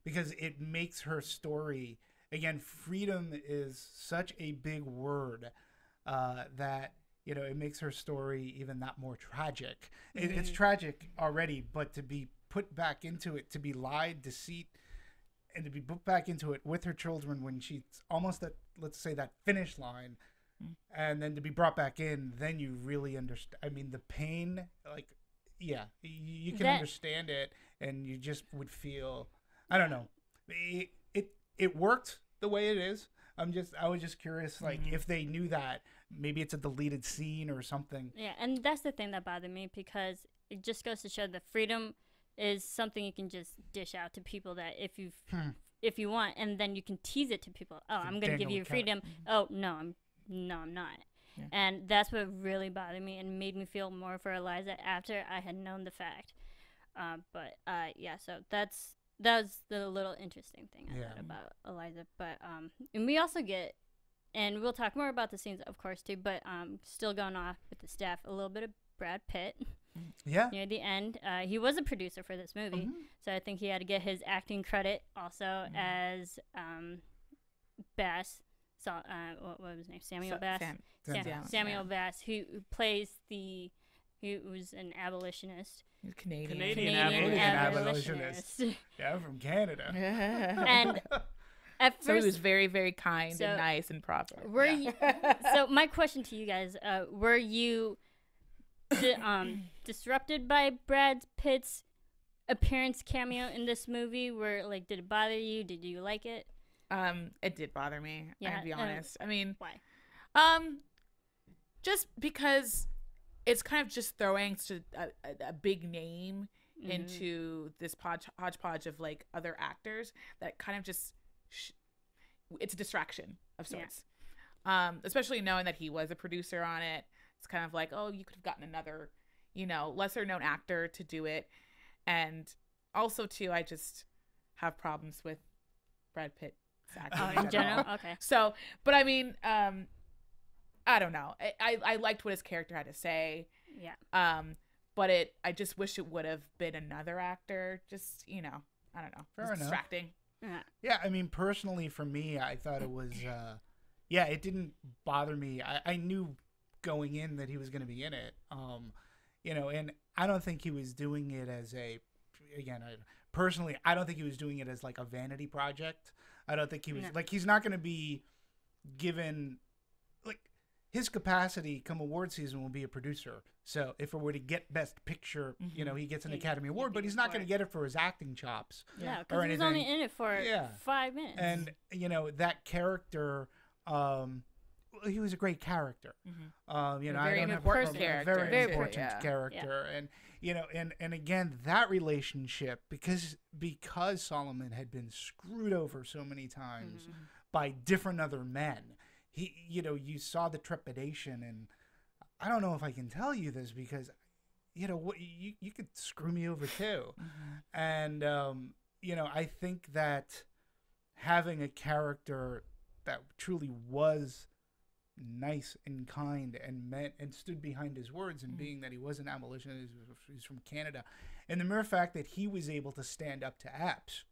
because it makes her story, again, freedom is such a big word that, it makes her story even that more tragic. It's tragic already, but to be put back into it, to be lied, deceit, and to be put back into it with her children when she's almost at, let's say, that finish line, and then to be brought back in, then you really understand. I mean, the pain, you can understand it, and you just would feel, I don't know, it worked the way it is. I was just curious, if they knew that, maybe it's a deleted scene or something. Yeah, and that's the thing that bothered me, because it just goes to show that freedom is something you can just dish out to people, that if you want, and then you can tease it to people. Oh, I'm going to give you freedom. Oh, no, I'm not. Yeah. And that's what really bothered me and made me feel more for Eliza after I had known the fact. So that was the little interesting thing I Yeah. thought about Eliza. But and we also get, and we'll talk more about the scenes, of course, too. But still going off with the staff, a little bit of Brad Pitt Yeah. near the end. He was a producer for this movie, so I think he had to get his acting credit also as Bass. So, what was his name? Samuel Bass. Samuel Bass, who plays who was an abolitionist. Canadian abolitionist. Yeah, I'm from Canada. And at first, So he was very, very kind and nice and proper. Were you? So my question to you guys: were you disrupted by Brad Pitt's appearance cameo in this movie? Did it bother you? Did you like it? It did bother me. Yeah, I'd be honest. I mean, why? Just because it's kind of just throwing a big name into this hodgepodge of like other actors that kind of just it's a distraction of sorts. Especially knowing that he was a producer on it. It's kind of like, oh, you could have gotten another, lesser known actor to do it. And also too, I just have problems with Brad Pitt acting In general? Okay. So, but I mean, I don't know. I liked what his character had to say. Yeah. But I just wish it would have been another actor. Just, I don't know. Fair It's enough. distracting. Yeah, I mean, personally for me, I thought it was, it didn't bother me. I knew going in that he was going to be in it, and I don't think he was doing it as personally, I don't think he was doing it as like a vanity project. I don't think he was, he's not going to be given, his capacity come award season will be a producer. So if it were to get Best Picture, he gets an Academy Award, but he's not going to get it for his acting chops. Yeah, because he was only in it for 5 minutes. And, that character, he was a great character. Very important character. Very important character. And, and again, that relationship, because Solomon had been screwed over so many times by different other men, you saw the trepidation, and I don't know if I can tell you this because, you could screw me over too. And, I think that having a character that truly was nice and kind and meant and stood behind his words, and being that he was an abolitionist, he's from Canada, and the mere fact that he was able to stand up to Epps,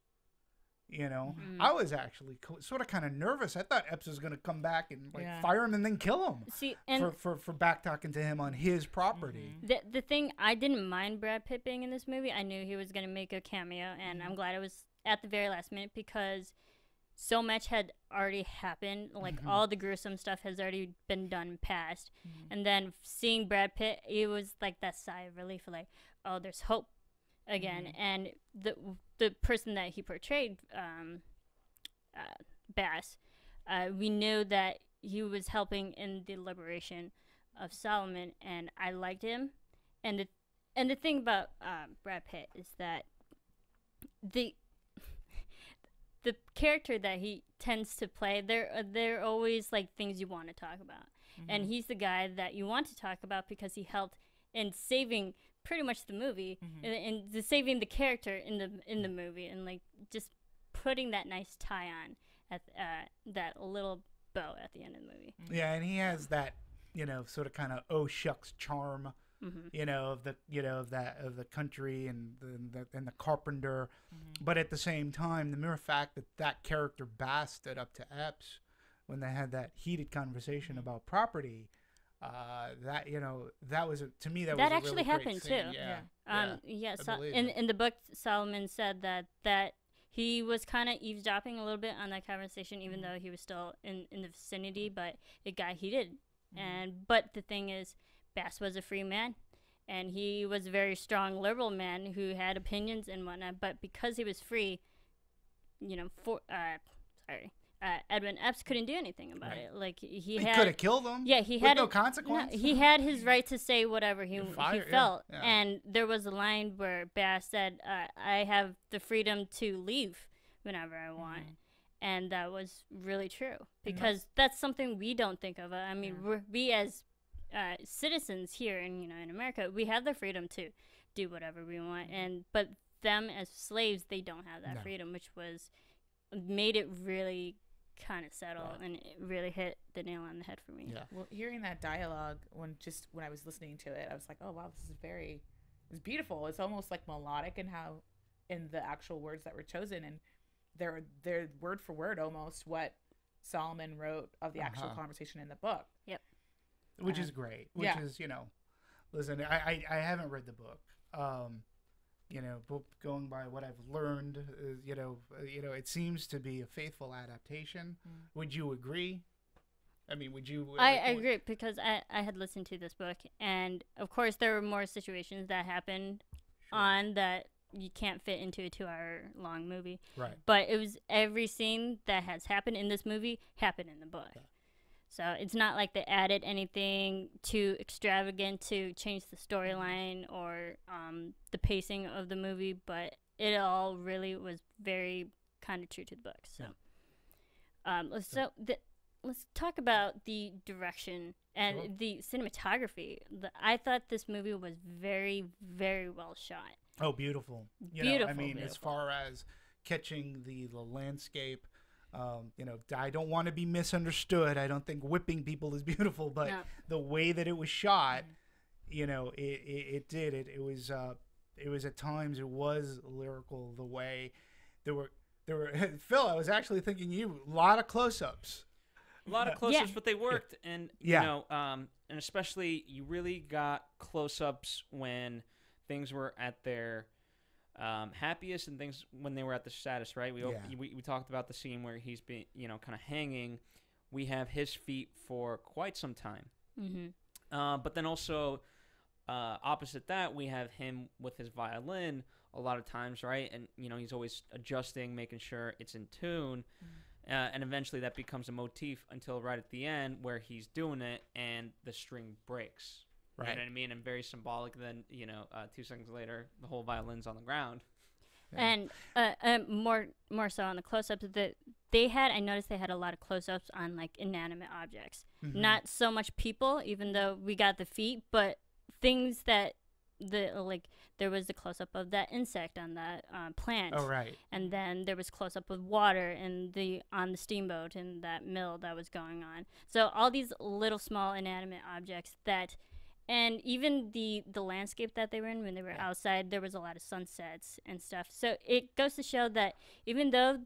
I was actually sort of kind of nervous. I thought Epps was going to come back and fire him and then kill him. See, and for back talking to him on his property. The thing, I didn't mind Brad Pitt being in this movie. I knew he was going to make a cameo, and I'm glad it was at the very last minute because so much had already happened. Like all the gruesome stuff has already been done past. And then seeing Brad Pitt, it was like that sigh of relief, like, oh, there's hope again. And the person that he portrayed, Bass, we knew that he was helping in the liberation of Solomon, and I liked him. And the thing about Brad Pitt is that the character that he tends to play, they're always like things you want to talk about. And he's the guy that you want to talk about because he helped in saving pretty much the movie and saving the character in the movie, and like just putting that nice tie on at that little bow at the end of the movie. Yeah, and he has that, sort of kind of oh shucks charm, of the country and the carpenter, but at the same time, the mere fact that character Bass stood up to Epps when they had that heated conversation about property. That was to me that was a actually really happened great too. Yeah. So in the book, Solomon said that he was kind of eavesdropping a little bit on that conversation, even though he was still in the vicinity, but it got heated. But the thing is, Bass was a free man, and he was a very strong liberal man who had opinions and whatnot. But because he was free, Edwin Epps couldn't do anything about it. Like he could have killed him. Yeah, he with had no consequence. No, he had his right to say whatever he felt. Yeah. And there was a line where Bass said, "I have the freedom to leave whenever I want." And that was really true because that's something we don't think of. I mean, we as citizens here in America, we have the freedom to do whatever we want. But them as slaves, they don't have that freedom, which made it really kind of subtle, and it really hit the nail on the head for me. Yeah. Well, hearing that dialogue when I was listening to it, I was like, oh wow, it's beautiful. It's almost like melodic in the actual words that were chosen, and they're word for word almost what Solomon wrote of the actual conversation in the book. Yep. Which is great. Which is, listen, I haven't read the book. But going by what I've learned, it seems to be a faithful adaptation. Would you agree? I mean, would you? I agree, because I had listened to this book, and of course there were more situations that happened on that you can't fit into a 2-hour-long movie. Right. But it was every scene that has happened in this movie happened in the book. Yeah. So it's not like they added anything too extravagant to change the storyline or the pacing of the movie, but it all really was very kind of true to the book. So, let's talk about the direction and the cinematography. I thought this movie was very, very well shot. Oh, beautiful. Beautiful. As far as catching the landscape, I don't want to be misunderstood. I don't think whipping people is beautiful, but the way that it was shot, it did it. It was at times, it was lyrical. The way there were Phil, I was actually thinking a lot of close-ups. A lot of close-ups, but they worked, and and especially you really got close-ups when things were at their happiest and things when they were at the saddest, right? We talked about the scene where he's been, kind of hanging. We have his feet for quite some time. But then also opposite that, we have him with his violin a lot of times, right? And, he's always adjusting, making sure it's in tune. And eventually that becomes a motif until right at the end where he's doing it and the string breaks. Right. You know what I mean? And very symbolic. Then, 2 seconds later, the whole violin's on the ground. Yeah. And more so on the close-ups that they had, I noticed they had a lot of close-ups on like inanimate objects. Not so much people, even though we got the feet, but things that there was the close-up of that insect on that plant. Oh, right. And then there was close-up of water and on the steamboat and that mill that was going on. So all these little small inanimate objects and even the landscape that they were in when they were outside, there was a lot of sunsets and stuff. So it goes to show that even though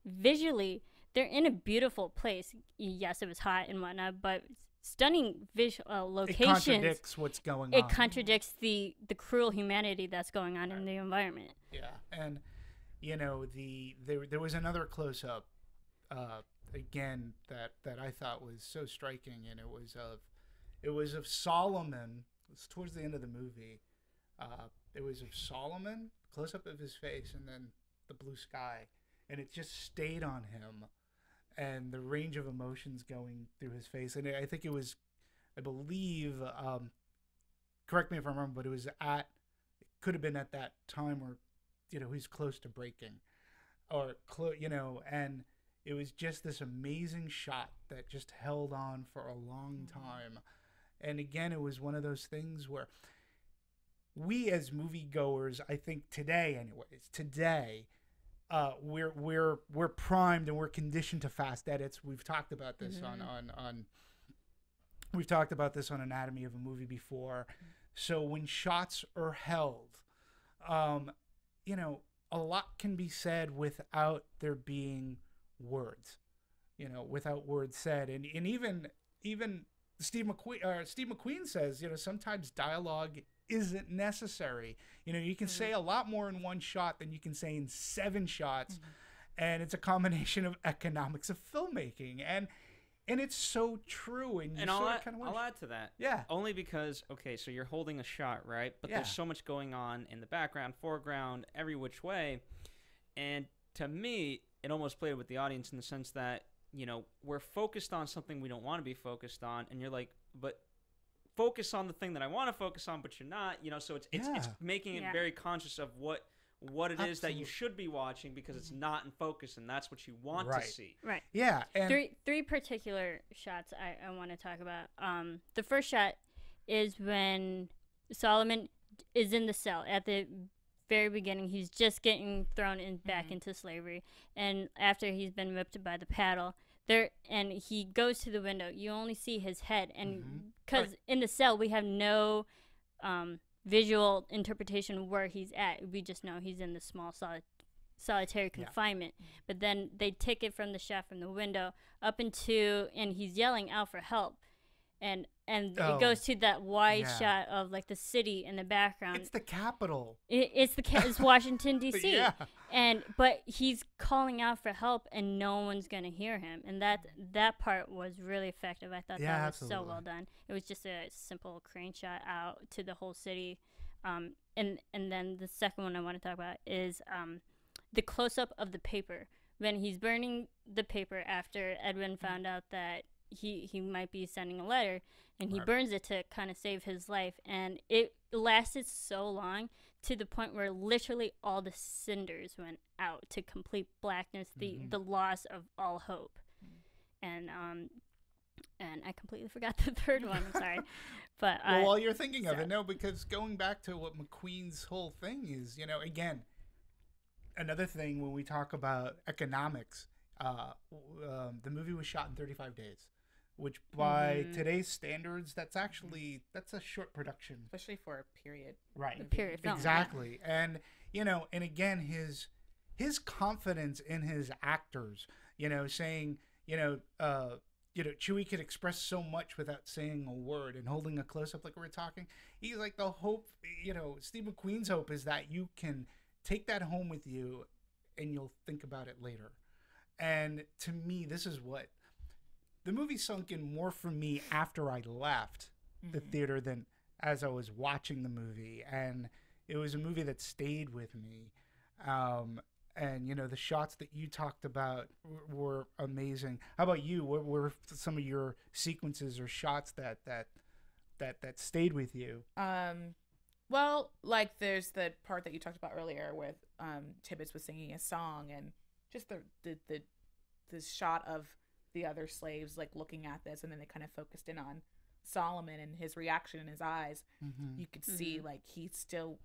visually they're in a beautiful place, yes, it was hot and whatnot, but stunning visual locations. It contradicts what's going on. It contradicts the cruel humanity that's going on in the environment. Yeah, and there was another close-up again that I thought was so striking, and it was of Solomon. It was towards the end of the movie. It was of Solomon, close-up of his face, and then the blue sky, and it just stayed on him. And the range of emotions going through his face. And I think it was, I believe, correct me if I'm wrong, but it could have been at that time where, he's close to breaking. And it was just this amazing shot that just held on for a long time. And again, it was one of those things where we as moviegoers, I think today, we're primed and we're conditioned to fast edits. We've talked about this we've talked about this on Anatomy of a Movie before. So when shots are held, a lot can be said without there being words, without words said. And even Steve McQueen says, sometimes dialogue isn't necessary. You can say a lot more in one shot than you can say in 7 shots. And it's a combination of economics of filmmaking. And it's so true. And I'll add to that. Yeah. Only because, so you're holding a shot, right? But there's so much going on in the background, foreground, every which way. And to me, it almost played with the audience in the sense that, we're focused on something we don't want to be focused on. And you're like, but focus on the thing that I want to focus on, but you're not, so it's making it very conscious of what it is that you should be watching because it's not in focus, and that's what you want to see. Right. Yeah. And three particular shots I want to talk about. The first shot is when Solomon is in the cell at the very beginning, he's just getting thrown back into slavery, and after he's been whipped by the paddle, and he goes to the window. You only see his head, and because in the cell we have no visual interpretation where he's at. We just know he's in the small solitary confinement. But then they take it from the shot from the window up into, and he's yelling out for help, and it goes to that wide shot of like the city in the background. It's the Capitol. It's Washington D.C. Yeah. But he's calling out for help, and no one's gonna hear him. And that part was really effective. I thought that was so well done. It was just a simple crane shot out to the whole city. And then the second one I want to talk about is the close up of the paper when he's burning the paper after Edwin found out that he might be sending a letter, and he burns it to kind of save his life, and it lasted so long to the point where literally all the cinders went out to complete blackness, the loss of all hope. And I completely forgot the third one. I'm sorry. But well, while you're thinking of it, no, because going back to what McQueen's whole thing is, again, another thing when we talk about economics, the movie was shot in 35 days, which by today's standards, that's a short production, especially for a period. Right. A period film. Exactly. And and again, his confidence in his actors, saying, Chewie could express so much without saying a word, and holding a close up like we were talking. He's like, the hope, Steve McQueen's hope is that you can take that home with you and you'll think about it later. And to me, this is what the movie sunk in more for me after I left the theater than as I was watching the movie. And it was a movie that stayed with me. And the shots that you talked about were amazing. How about you? What were some of your sequences or shots that stayed with you? Well, like there's the part that you talked about earlier with Tibbets was singing a song, and just the shot of the other slaves like looking at this, and then they kind of focused in on Solomon and his reaction in his eyes. You could see like he still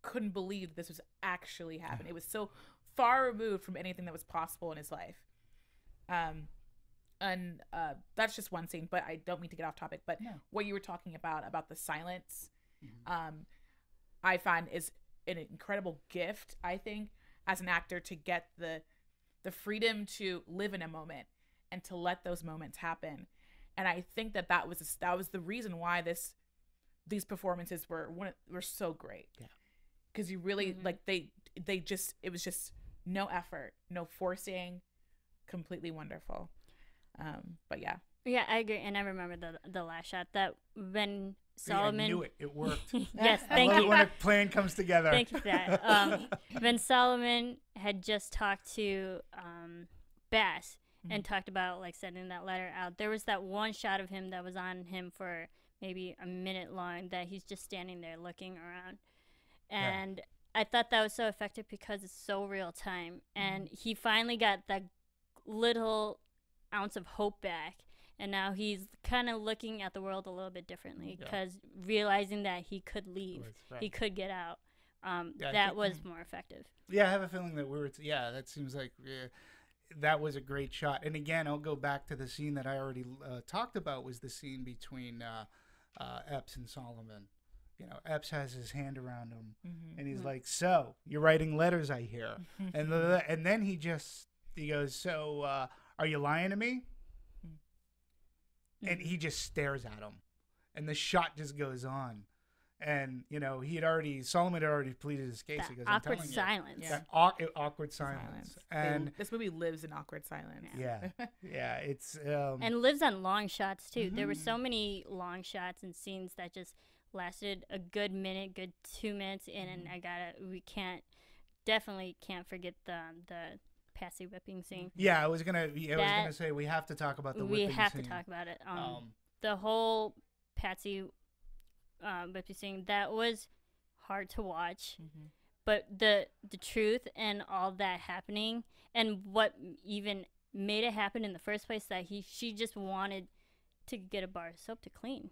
couldn't believe this was actually happening. It was so far removed from anything that was possible in his life. And that's just one scene, but I don't mean to get off topic. But what you were talking about the silence, I find is an incredible gift, I think, as an actor, to get the freedom to live in a moment and to let those moments happen. And I think that was the reason why these performances were so great. Yeah. Because you really like it was just no effort, no forcing, completely wonderful. But yeah, I agree. And I remember the last shot that when Solomon, I knew it worked. Yes, thank you. When a plan comes together. Thank you for that. When Solomon had just talked to Bass and talked about like sending that letter out, there was that one shot of him that was on him for maybe a minute long that he's just standing there looking around. And I thought that was so effective because it's so real time. And he finally got that little ounce of hope back. And now he's kind of looking at the world a little bit differently because realizing that he could leave, he could get out. That was more effective. Yeah, I have a feeling that that seems like that was a great shot. And again, I'll go back to the scene that I already talked about, was the scene between Epps and Solomon. Epps has his hand around him, and he's like, "So you're writing letters, I hear." And then he goes, "So are you lying to me?" And he just stares at him, and the shot just goes on. And Solomon had already pleaded his case. He goes, awkward silence. That awkward silence. And this movie lives in awkward silence. Yeah. It's and lives on long shots too. There were so many long shots and scenes that just lasted a good minute, good 2 minutes, and we definitely can't forget the Patsy whipping scene. Yeah, I was gonna say we have to talk about the whipping scene. We have to talk about it. The whole Patsy whipping scene, that was hard to watch, but the truth and all that happening, and what even made it happen in the first place, that she just wanted to get a bar of soap to clean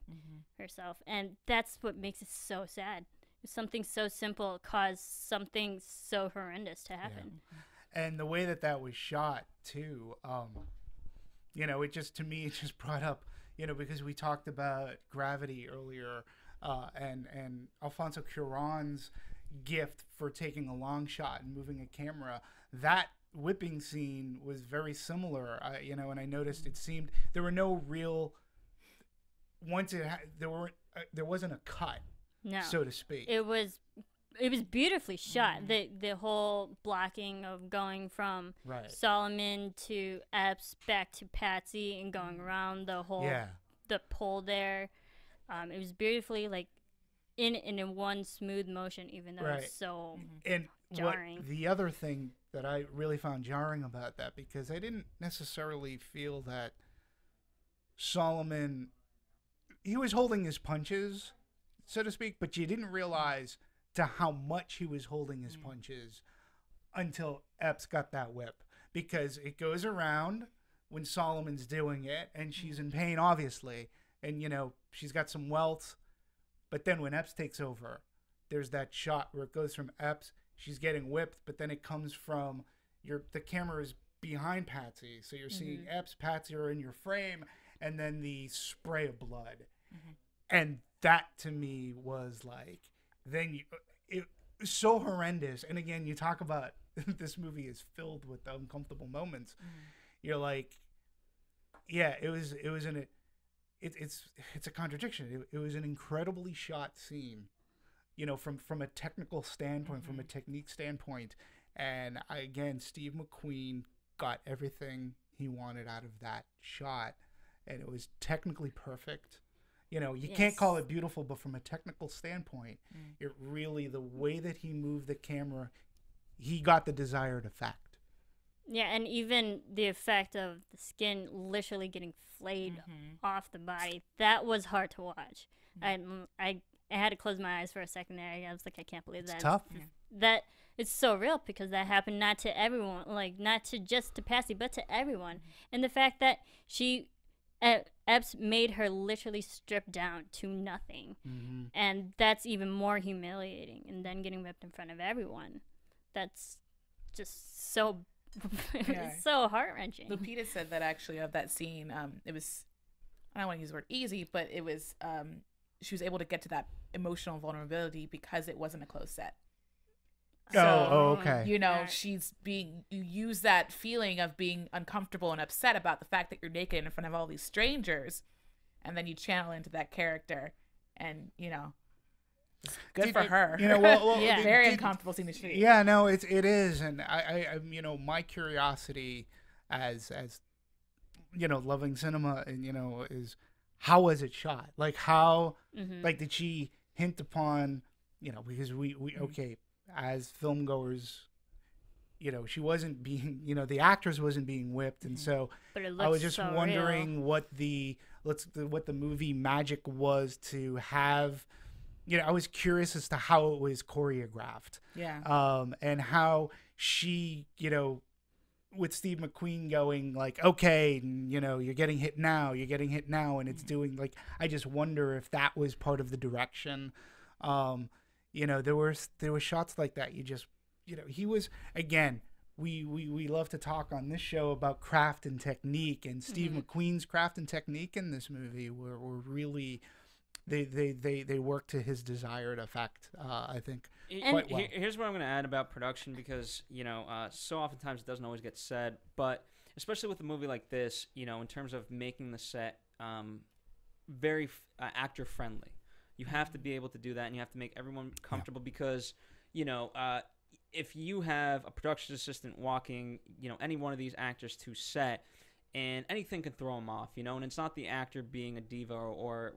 herself, and that's what makes it so sad. something so simple caused something so horrendous to happen. And the way that was shot too, you know, it just, to me, it just brought up, you know, because we talked about Gravity earlier, and Alfonso Cuarón's gift for taking a long shot and moving a camera. That whipping scene was very similar, you know, and I noticed it seemed there were no real, once it there wasn't a cut, so to speak. It was beautifully shot. The whole blocking of going from Solomon to Epps back to Patsy and going around the whole the pole there. It was beautifully like in one smooth motion, even though it was so jarring. The other thing that I really found jarring about that, because I didn't necessarily feel that Solomon, he was holding his punches, so to speak, but you didn't realize to how much he was holding his punches until Epps got that whip, because it goes around when Solomon's doing it and she's in pain, obviously, and you know she's got some welts, but then when Epps takes over, there's that shot where it goes from Epps, she's getting whipped, but then it comes from the camera is behind Patsy, so you're seeing Epps, Patsy are in your frame, and then the spray of blood, and that to me was like, then it was so horrendous. And again, you talk about this movie is filled with uncomfortable moments. You're like, yeah, it's a contradiction. It was an incredibly shot scene, you know, from a technical standpoint, from a technique standpoint. And again, Steve McQueen got everything he wanted out of that shot, and it was technically perfect. You know, you can't call it beautiful, but from a technical standpoint, it really, the way that he moved the camera, he got the desired effect. Yeah, and even the effect of the skin literally getting flayed off the body, that was hard to watch. I had to close my eyes for a second there. I was like, I can't believe that. It's tough. That it's so real, because that happened not to everyone, like not to just to Patsy, but to everyone. And the fact that Epps made her literally strip down to nothing, and that's even more humiliating. And then getting whipped in front of everyone, that's just so so heart-wrenching. Lupita said that actually of that scene, it was, I don't want to use the word easy, but it was she was able to get to that emotional vulnerability because it wasn't a closed set. So, okay. You know, you use that feeling of being uncomfortable and upset about the fact that you're naked in front of all these strangers, and then you channel into that character, and, you know, good for her. You know, very uncomfortable scene to shoot. Yeah, no, it is. And I you know, my curiosity as, you know, loving cinema, and, you know, is how was it shot? Like how, like did she hint upon, you know, because we okay, as film goers, you know, she wasn't being, you know, the actress wasn't being whipped, and so I was just wondering real. what the movie magic was to have. You know, I was curious as to how it was choreographed. Yeah. And how she, you know, with Steve McQueen going like, okay, you know, you're getting hit now, and it's doing like, I just wonder if that was part of the direction. You know, there were shots like that. You just, you know, he was, again, we love to talk on this show about craft and technique, and Steve McQueen's craft and technique in this movie were really, they worked to his desired effect, I think, quite well. Here's what I'm going to add about production, because, you know, so oftentimes it doesn't always get said, but especially with a movie like this, you know, in terms of making the set very actor friendly. You have to be able to do that, and you have to make everyone comfortable, because, you know, if you have a production assistant walking, you know, any one of these actors to set, and anything can throw them off, you know, and it's not the actor being a diva or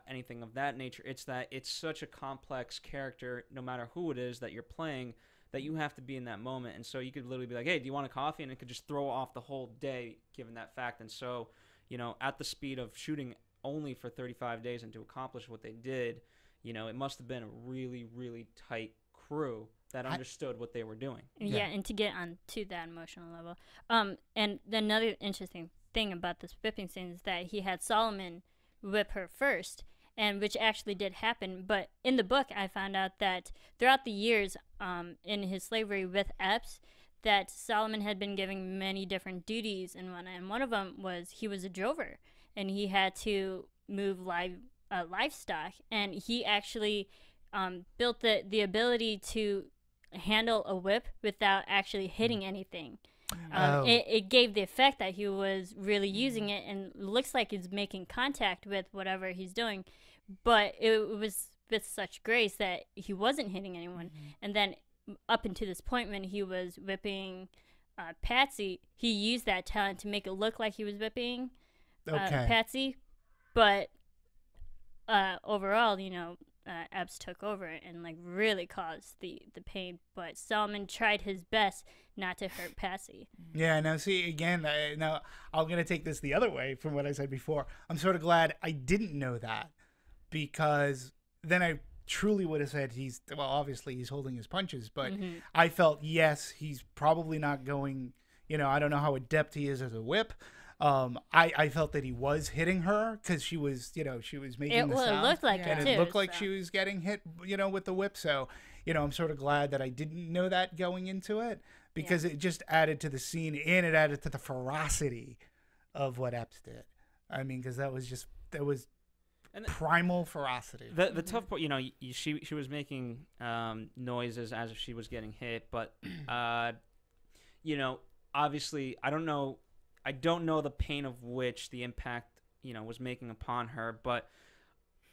anything of that nature. It's that it's such a complex character, no matter who it is that you're playing, that you have to be in that moment. And so you could literally be like, hey, do you want a coffee? And it could just throw off the whole day, given that fact. And so, you know, at the speed of shooting only for 35 days and to accomplish what they did, you know, it must have been a really, really tight crew that understood what they were doing. Yeah, and to get on to that emotional level. And another interesting thing about this whipping scene is that he had Solomon whip her first, and which actually did happen. But in the book, I found out that throughout the years in his slavery with Epps, that Solomon had been given many different duties, and one of them was he was a drover, and he had to move livestock, and he actually built the ability to handle a whip without actually hitting anything. It gave the effect that he was really using it, and looks like he's making contact with whatever he's doing, but it was with such grace that he wasn't hitting anyone. And then up until this point when he was whipping Patsy, he used that talent to make it look like he was whipping Patsy, but overall, Epps took over and like really caused the pain, but Solomon tried his best not to hurt Patsy. Yeah, now see, again, now I'm going to take this the other way from what I said before. I'm sort of glad I didn't know that, because then I truly would have said obviously he's holding his punches, but I felt, yes, he's probably not going, I don't know how adept he is as a whip. I felt that he was hitting her because she was making the sound. It looked like and it it looked like so. she was getting hit, with the whip. So, I'm sort of glad that I didn't know that going into it, because it just added to the scene, and it added to the ferocity of what Epps did. I mean, because that was primal ferocity. The tough part, she was making noises as if she was getting hit, but obviously I don't know the pain of which the impact was making upon her, but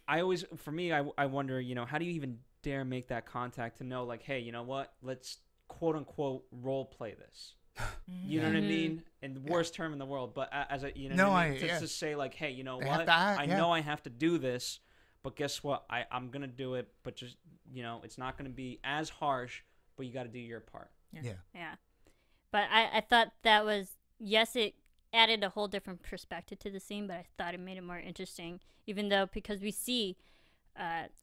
I wonder, how do you even dare make that contact to know, like, hey, you know what, let's quote unquote role play this. You know what I mean? In the worst term in the world, but as a to say like, hey, you know what? I know I have to do this, but guess what? I'm gonna do it, but just it's not gonna be as harsh, but you got to do your part. Yeah. But I thought that was, yes, it added a whole different perspective to the scene, but I thought it made it more interesting, even though because we see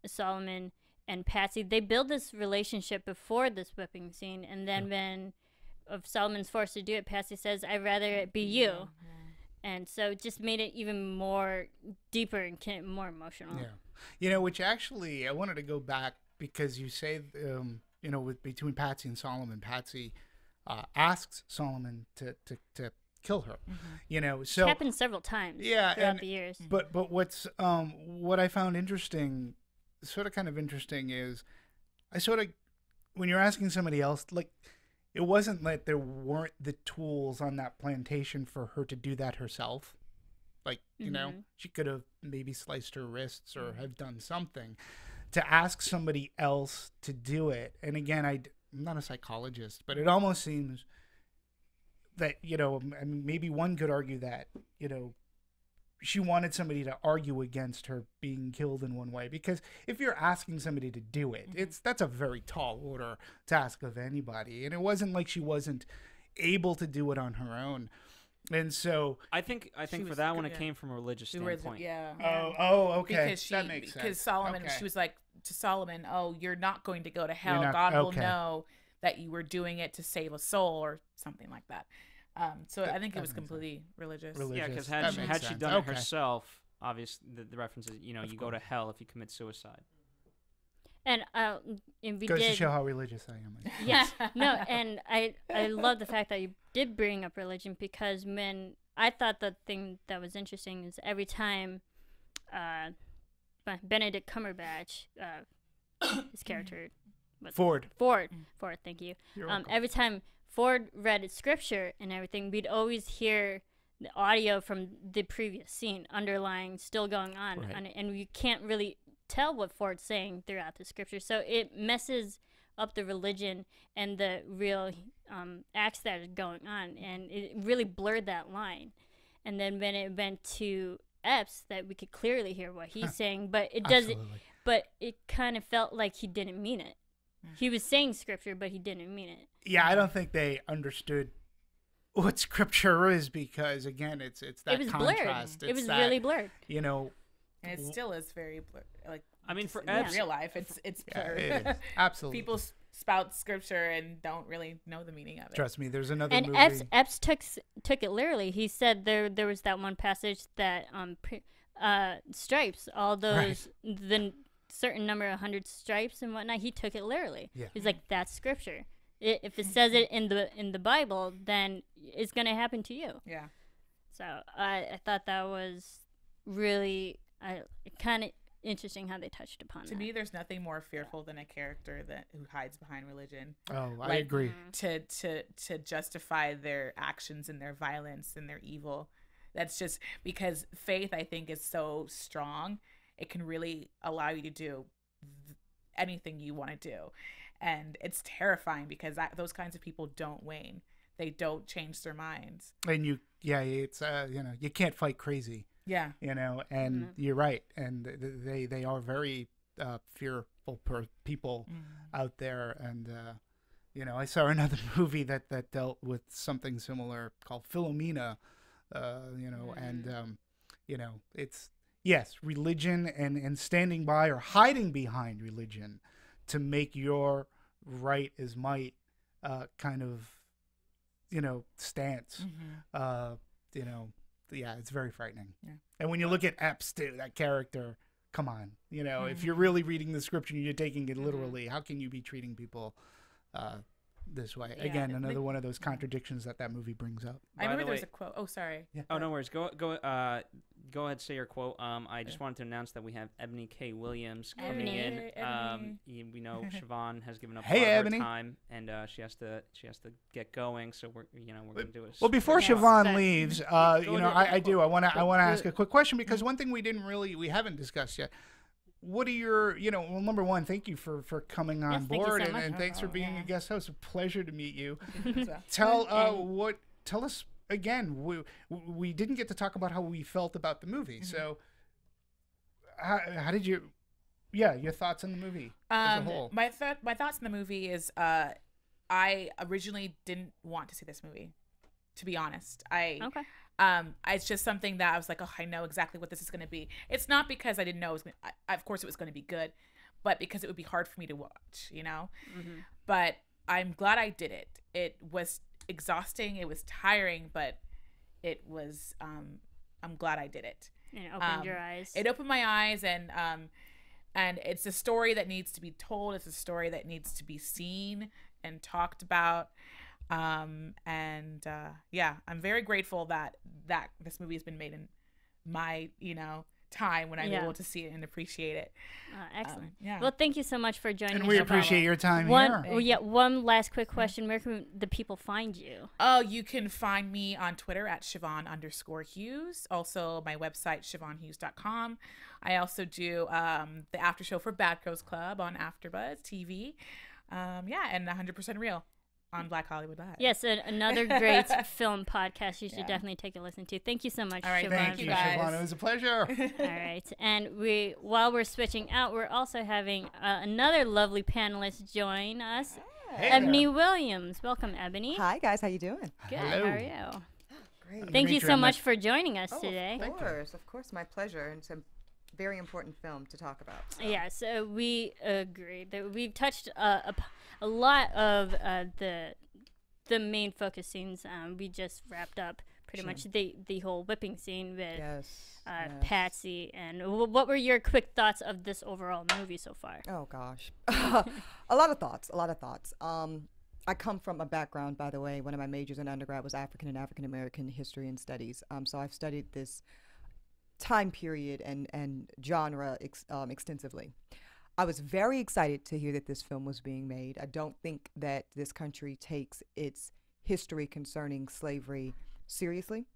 Solomon and Patsy, they build this relationship before this whipping scene, and then when Solomon's forced to do it, Patsy says, "I'd rather it be you." And so it just made it even more deeper and more emotional. Yeah. Which actually I wanted to go back, because you say, between Patsy and Solomon, Patsy asks Solomon to kill her. So it happened several times throughout the years. But what's what I found interesting, kind of interesting, is when you're asking somebody else, like, it wasn't like there weren't the tools on that plantation for her to do that herself. Like, she could have maybe sliced her wrists or have done something. To ask somebody else to do it, and again, I'm not a psychologist, but it almost seems that, maybe one could argue that, she wanted somebody to argue against her being killed in one way, because if you're asking somebody to do it, that's a very tall order to ask of anybody, and it wasn't like she wasn't able to do it on her own. And so I think for that one, it came from a religious standpoint. Okay. Because that makes sense. Because Solomon, she was like to Solomon, "Oh, you're not going to go to hell. God will know that you were doing it to save a soul," or something like that. So I think it was completely religious. Yeah, because had she done it herself, obviously the reference is, you go to hell if you commit suicide. And we goes did to show how religious I am. Yes, no, and I love the fact that you did bring up religion, because when I thought the thing that was interesting is every time Benedict Cumberbatch, his character, Ford, thank you. You're welcome. Every time Ford read scripture and everything, we'd always hear the audio from the previous scene underlying, still going on, and you can't really tell what Ford's saying throughout the scripture. So it messes up the religion and the real acts that are going on, and it really blurred that line. And then when it went to Epps, that we could clearly hear what he's saying, but it doesn't. Absolutely. But it kind of felt like he didn't mean it. He was saying scripture, but he didn't mean it. Yeah, I don't think they understood what scripture is, because again, it's that it was contrast. Blurred. It was really blurred. And it still is very blurred. Like, I mean, for in real life, it's blurred. It is. Absolutely. People spout scripture and don't really know the meaning of it. Trust me, there's another and movie. Epps took it literally. He said there was that one passage that stripes, all those the certain number of 100 stripes and whatnot. He took it literally. Yeah. He's like, that's scripture. If it says it in the Bible, then it's gonna happen to you. Yeah. So I thought that was really kind of interesting how they touched upon To that. me, there's nothing more fearful than a character who hides behind religion. Oh, I Like, agree. To justify their actions and their violence and their evil. That's just because faith, I think, is so strong. It can really allow you to do anything you want to do. And it's terrifying because those kinds of people don't wane. They don't change their minds. And it's you can't fight crazy. Yeah. And you're right. And they are very fearful people out there. And I saw another movie that dealt with something similar called Philomena. It's religion and standing by or hiding behind religion to make your right as might kind of stance. It's very frightening. Yeah. And when you look at Epps too, that character, come on, if you're really reading the scripture and you're taking it literally, how can you be treating people this way? Yeah, Again, another one of those contradictions that movie brings up. I remember there was a quote. Oh, sorry. Yeah. Oh, no worries. Go ahead, say your quote. I just wanted to announce that we have Eboni K. Williams coming in. We know Chevonne has given up a lot of Eboni. her time, and she has to get going. So we're gonna do it. Well, before Chevonne leaves, I want to ask a quick question because one thing we haven't discussed yet. What are your, number one, thank you for coming on board thank you so much. and thanks for being a guest host. A pleasure to meet you. So- Tell us again. We didn't get to talk about how we felt about the movie. So, how did you? Yeah, your thoughts on the movie as a whole. My thoughts on the movie is, I originally didn't want to see this movie, to be honest. Okay. It's just something that I was like, oh, I know exactly what this is going to be. It's not because I didn't know it was going to, of course it was going to be good, but because it would be hard for me to watch, But I'm glad I did it. It was exhausting. It was tiring, but it was, I'm glad I did it. And it opened your eyes. It opened my eyes, and it's a story that needs to be told. It's a story that needs to be seen and talked about. I'm very grateful that this movie has been made in my time when I'm able to see it and appreciate it. Excellent. Well, thank you so much for joining us. And we appreciate your time here. One last quick question. Where can the people find you? Oh, you can find me on Twitter at Chevonne_Hughes. Also, my website, ChevonneHughes.com. I also do the after show for Bad Girls Club on AfterBuzz TV. And 100% Real on Black Hollywood Live. Yes, another great film podcast you should definitely take a listen to. Thank you so much, All right, Chevonne. thank you, guys. Chevonne. It was a pleasure. All right, and while we're switching out, we're also having another lovely panelist join us, Eboni Williams. Welcome, Eboni. Hi, guys. How you doing? Good. Hello. How are you? Great. Thank you Demetri, so much for joining us Oh, today. Of course, my pleasure. And it's a very important film to talk about. So. Yeah, so we agree that we've touched a lot of the main focus scenes. We just wrapped up pretty much the whole whipping scene with Patsy. And what were your quick thoughts of this overall movie so far? Oh gosh, a lot of thoughts. I come from a background, by the way. One of my majors in undergrad was African and African American history and studies. So I've studied this time period and genre extensively. I was very excited to hear that this film was being made. I don't think that this country takes its history concerning slavery seriously,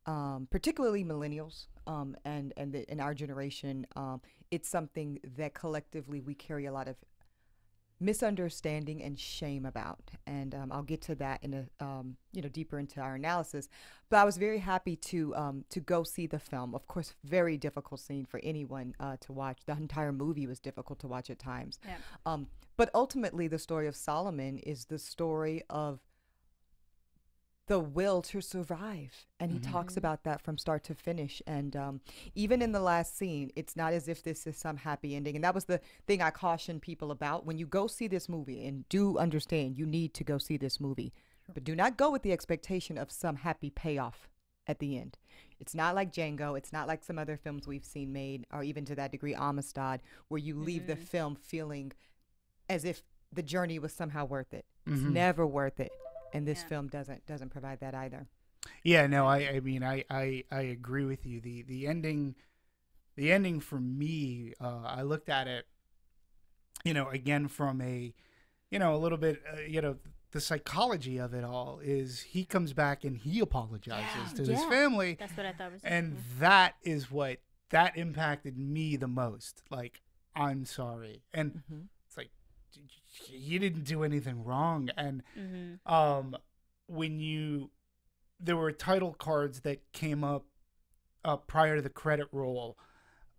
particularly millennials and in our generation. It's something that collectively we carry a lot of misunderstanding and shame about, and I'll get to that in a deeper into our analysis. But I was very happy to go see the film. Of course, very difficult scene for anyone to watch. The entire movie was difficult to watch at times. Yeah. But ultimately, the story of Solomon is the story of the will to survive, and he talks about that from start to finish. And even in the last scene, it's not as if this is some happy ending. And that was the thing I caution people about. When you go see this movie, and do understand you need to go see this movie, but do not go with the expectation of some happy payoff. at the end. It's not like Django. It's not like some other films we've seen made, or even to that degree, Amistad, where you leave the film feeling as if the journey was somehow worth it. It's never worth it, and this film doesn't provide that either. Yeah, no, I mean, I agree with you. The ending for me, I looked at it, again from a little bit, the psychology of it all is he comes back and he apologizes to his family. That's what I thought was. And that is what that impacted me the most. Like, I'm sorry. And it's like, you didn't do anything wrong. And when there were title cards that came up prior to the credit roll,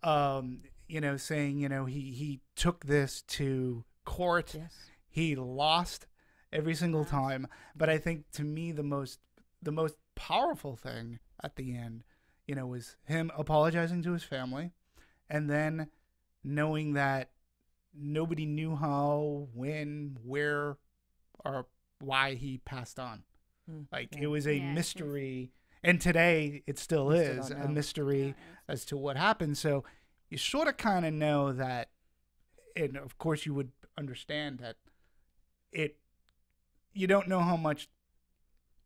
saying, he took this to court. Yes. He lost every single time. But I think to me, the most powerful thing at the end, was him apologizing to his family and then knowing that nobody knew how, when, where, or why he passed on. Like, it was a mystery. And today it still is a mystery as to what happened. So you sort of kind of know that, and of course you would understand that you don't know how much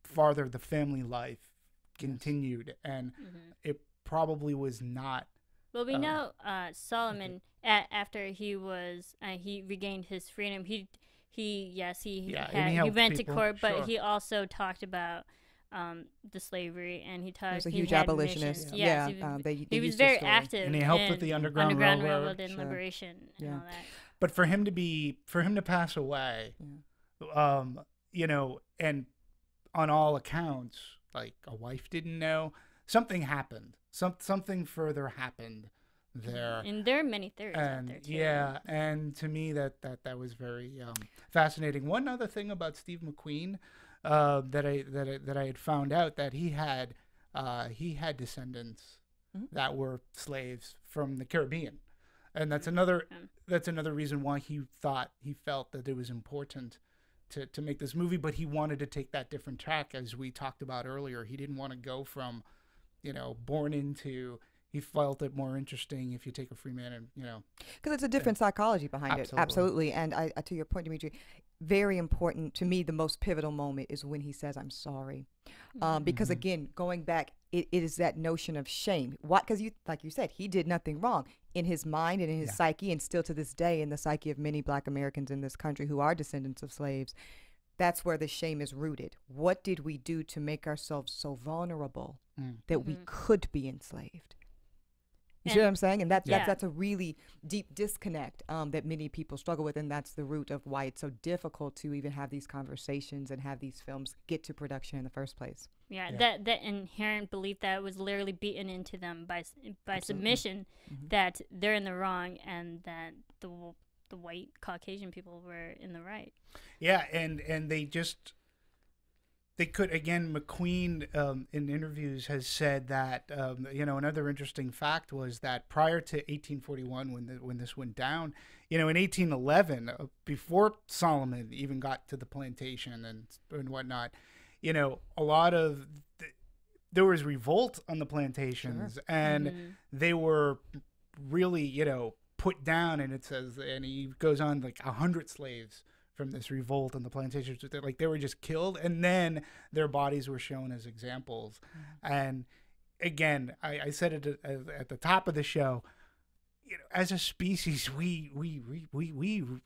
farther the family life continued, and it probably was not. Well, we know Solomon, after he regained his freedom, he went to court, but he also talked about the slavery, and he talked. He was a huge abolitionist. Yes, he was very active, and he helped with the Underground Railroad and liberation and all that. But for him to pass away, and on all accounts, like, a wife didn't know, something happened. Something further happened there. And there are many theories out there too. Yeah, and to me that was very fascinating. One other thing about Steve McQueen that I had found out, that he had descendants that were slaves from the Caribbean. And that's another reason why he felt that it was important to make this movie, but he wanted to take that different track, as we talked about earlier. He didn't want to go from, born into. He felt it more interesting if you take a free man and, because it's a different psychology behind it. Absolutely. And I, to your point, Demetri, very important to me, the most pivotal moment is when he says, "I'm sorry." Because again, going back, it is that notion of shame. Why? Because like you said, he did nothing wrong in his mind and in his psyche, and still to this day in the psyche of many Black Americans in this country who are descendants of slaves. That's where the shame is rooted. What did we do to make ourselves so vulnerable that we could be enslaved? You see what I'm saying? And that's a really deep disconnect that many people struggle with, and that's the root of why it's so difficult to even have these conversations and have these films get to production in the first place. Yeah. That inherent belief that was literally beaten into them by submission, that they're in the wrong and that the white Caucasian people were in the right. Yeah, and they could, again, McQueen in interviews has said that, another interesting fact was that prior to 1841, when this went down, in 1811, before Solomon even got to the plantation and whatnot, a lot of, there was revolt on the plantations, and they were really, put down, and it says, and he goes on, like 100 slaves from this revolt on the plantations, like they were just killed, and then their bodies were shown as examples. And again, I said it at the top of the show, as a species, we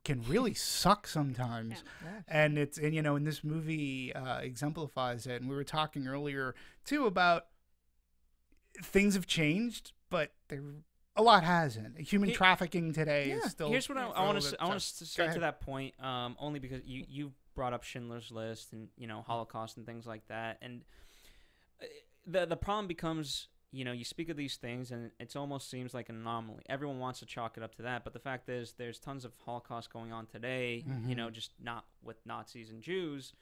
can really suck sometimes. And and this movie exemplifies it. And we were talking earlier too about things have changed, but a lot hasn't. Human trafficking today is still. Here's what I want to say to that point, only because you brought up Schindler's List and Holocaust and things like that, and the problem becomes, you speak of these things and it almost seems like an anomaly. Everyone wants to chalk it up to that, but the fact is there's tons of Holocaust going on today. Just not with Nazis and Jews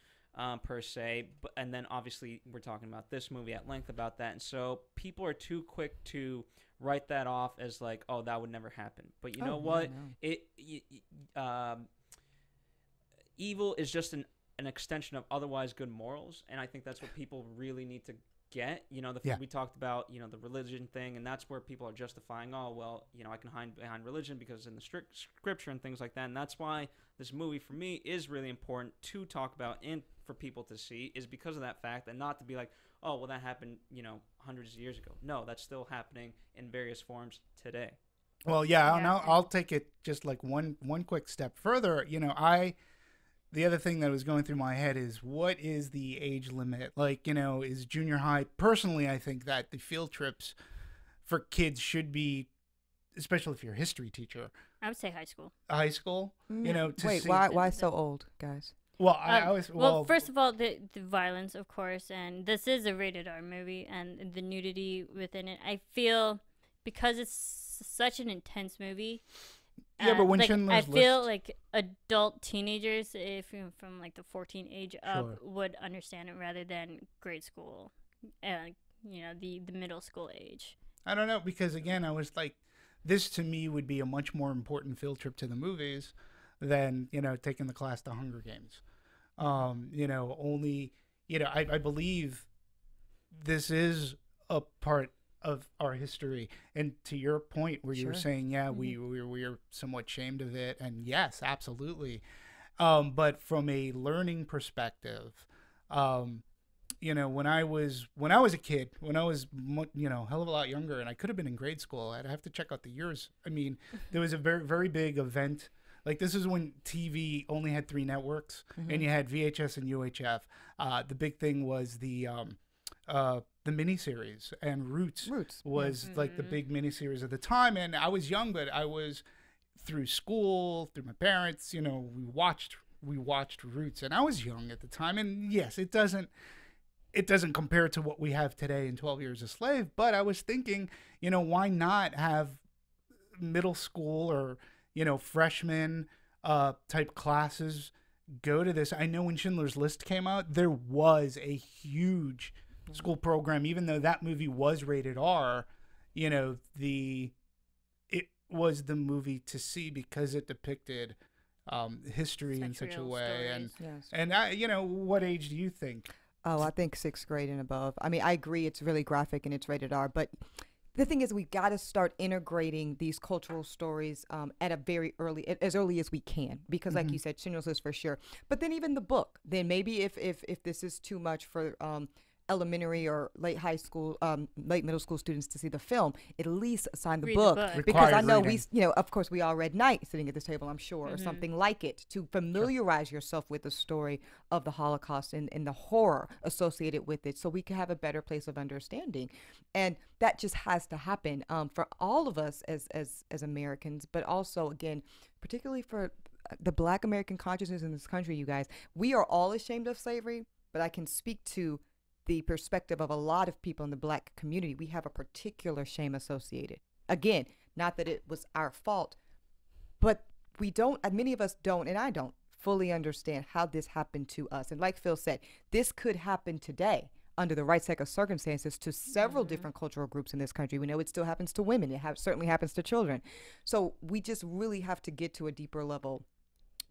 per se, and then obviously we're talking about this movie at length about that, and so people are too quick to write that off as like, oh, that would never happen. But you know what? No. Evil is just an extension of otherwise good morals, and I think that's what people really need to get. You know, Yeah. we talked about, you know, the religion thing, and that's where people are justifying, oh, well, you know, I can hide behind religion because in the strict scripture and things like that. And that's why this movie, for me, is really important to talk about and for people to see, is because of that fact, and not to be like, oh, well, that happened, you know, hundreds of years ago. No, that's still happening in various forms today. Well, yeah, Yeah. I'll take it just like one quick step further. You know, the other thing that was going through my head is, what is the age limit? Like, you know, is junior high? Personally, I think that the field trips for kids should be, especially if you're a history teacher, I would say high school. high school. You know, to Wait, see. why so old, guys? Well, I was well, first of all, the violence, of course, and this is a rated R movie, and the nudity within it. I feel because it's such an intense movie. Yeah, but when like, Schindler's I feel List- like adult teenagers, if you're from like the 14 age up, Sure. would understand it rather than grade school, you know, the middle school age. I don't know, because again, I was like, this to me would be a much more important field trip to the movies than, you know, taking the class to Hunger Games. You know, only, you know, I believe this is a part of our history. And to your point where you were Sure. saying, yeah, we're somewhat ashamed of it. And yes, absolutely. But from a learning perspective, you know, when I was a kid, when I was, you know, a hell of a lot younger, and I could have been in grade school, I'd have to check out the years. I mean, there was a very, very big event. Like, this is when TV only had 3 networks, and you had VHS and UHF. The big thing was the miniseries, and Roots was like the big miniseries of the time. And I was young, but I was through school, through my parents. You know, we watched Roots, and I was young at the time. And yes, it doesn't compare to what we have today in 12 Years a Slave. But I was thinking, you know, why not have middle school or, you know, freshman type classes go to this? I know when Schindler's List came out, there was a huge school program, even though that movie was rated R. You know, it was the movie to see because it depicted history in such a real way. stories. Yes. And I, you know, what age do you think? Oh, I think 6th grade and above. I mean, I agree it's really graphic and it's rated R, but the thing is, we got to start integrating these cultural stories at a very as early as we can, because, like you said, Schindler's List for sure. But then even the book. Then maybe if this is too much for elementary or late middle school students to see the film, at least assign the Read the book, book. because I Required know reading. you know, of course, we all read Night sitting at this table, I'm sure, or something like it, to familiarize yourself with the story of the Holocaust and the horror associated with it, so we can have a better place of understanding. And that just has to happen for all of us as Americans, but also, again, particularly for the Black American consciousness in this country. You guys, we are all ashamed of slavery, but I can speak to the perspective of a lot of people in the Black community. We have a particular shame associated. Again, not that it was our fault, but we don't, many of us don't, and I don't fully understand how this happened to us. And like Phil said, this could happen today under the right set of circumstances to several different cultural groups in this country. We know it still happens to women. It certainly happens to children. So we just really have to get to a deeper level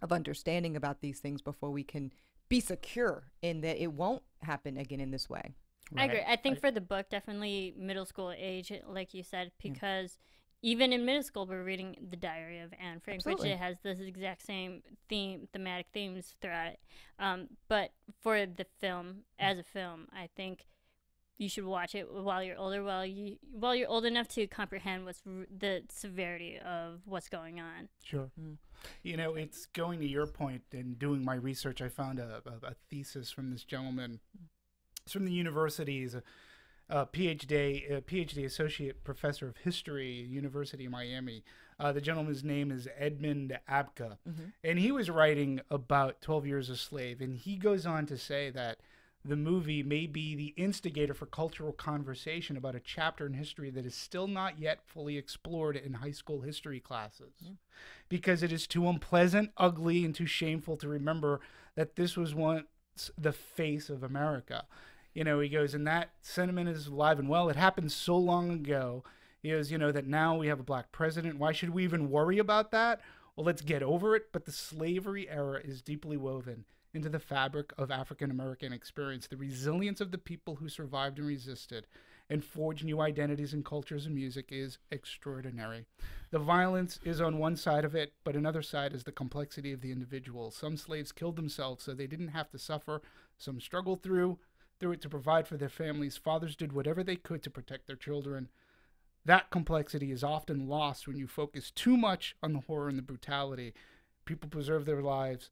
of understanding about these things before we can be secure in that it won't happen again in this way. I agree. I think for the book, definitely middle school age, like you said, because even in middle school, we're reading The Diary of Anne Frank, Absolutely. which it has this exact same thematic themes throughout it. But for the film, as a film, I think you should watch it while you're older, while you're old enough to comprehend the severity of what's going on. Sure. You know, it's going to your point. In doing my research, I found a thesis from this gentleman. It's from the university. He's a PhD associate professor of history, University of Miami. The gentleman's name is Edmund Abka, and he was writing about 12 Years a Slave, and he goes on to say that the movie may be the instigator for cultural conversation about a chapter in history that is still not yet fully explored in high school history classes, because it is too unpleasant, ugly, and too shameful to remember that this was once the face of America. You know, he goes, and that sentiment is alive and well. It happened so long ago. He goes, you know, that now we have a Black president. Why should we even worry about that? Well, let's get over it. But the slavery era is deeply woven into the fabric of African American experience. The resilience of the people who survived and resisted and forged new identities and cultures and music is extraordinary. The violence is on one side of it, but another side is the complexity of the individual. Some slaves killed themselves so they didn't have to suffer. Some struggled through it to provide for their families. Fathers did whatever they could to protect their children. That complexity is often lost when you focus too much on the horror and the brutality. People preserve their lives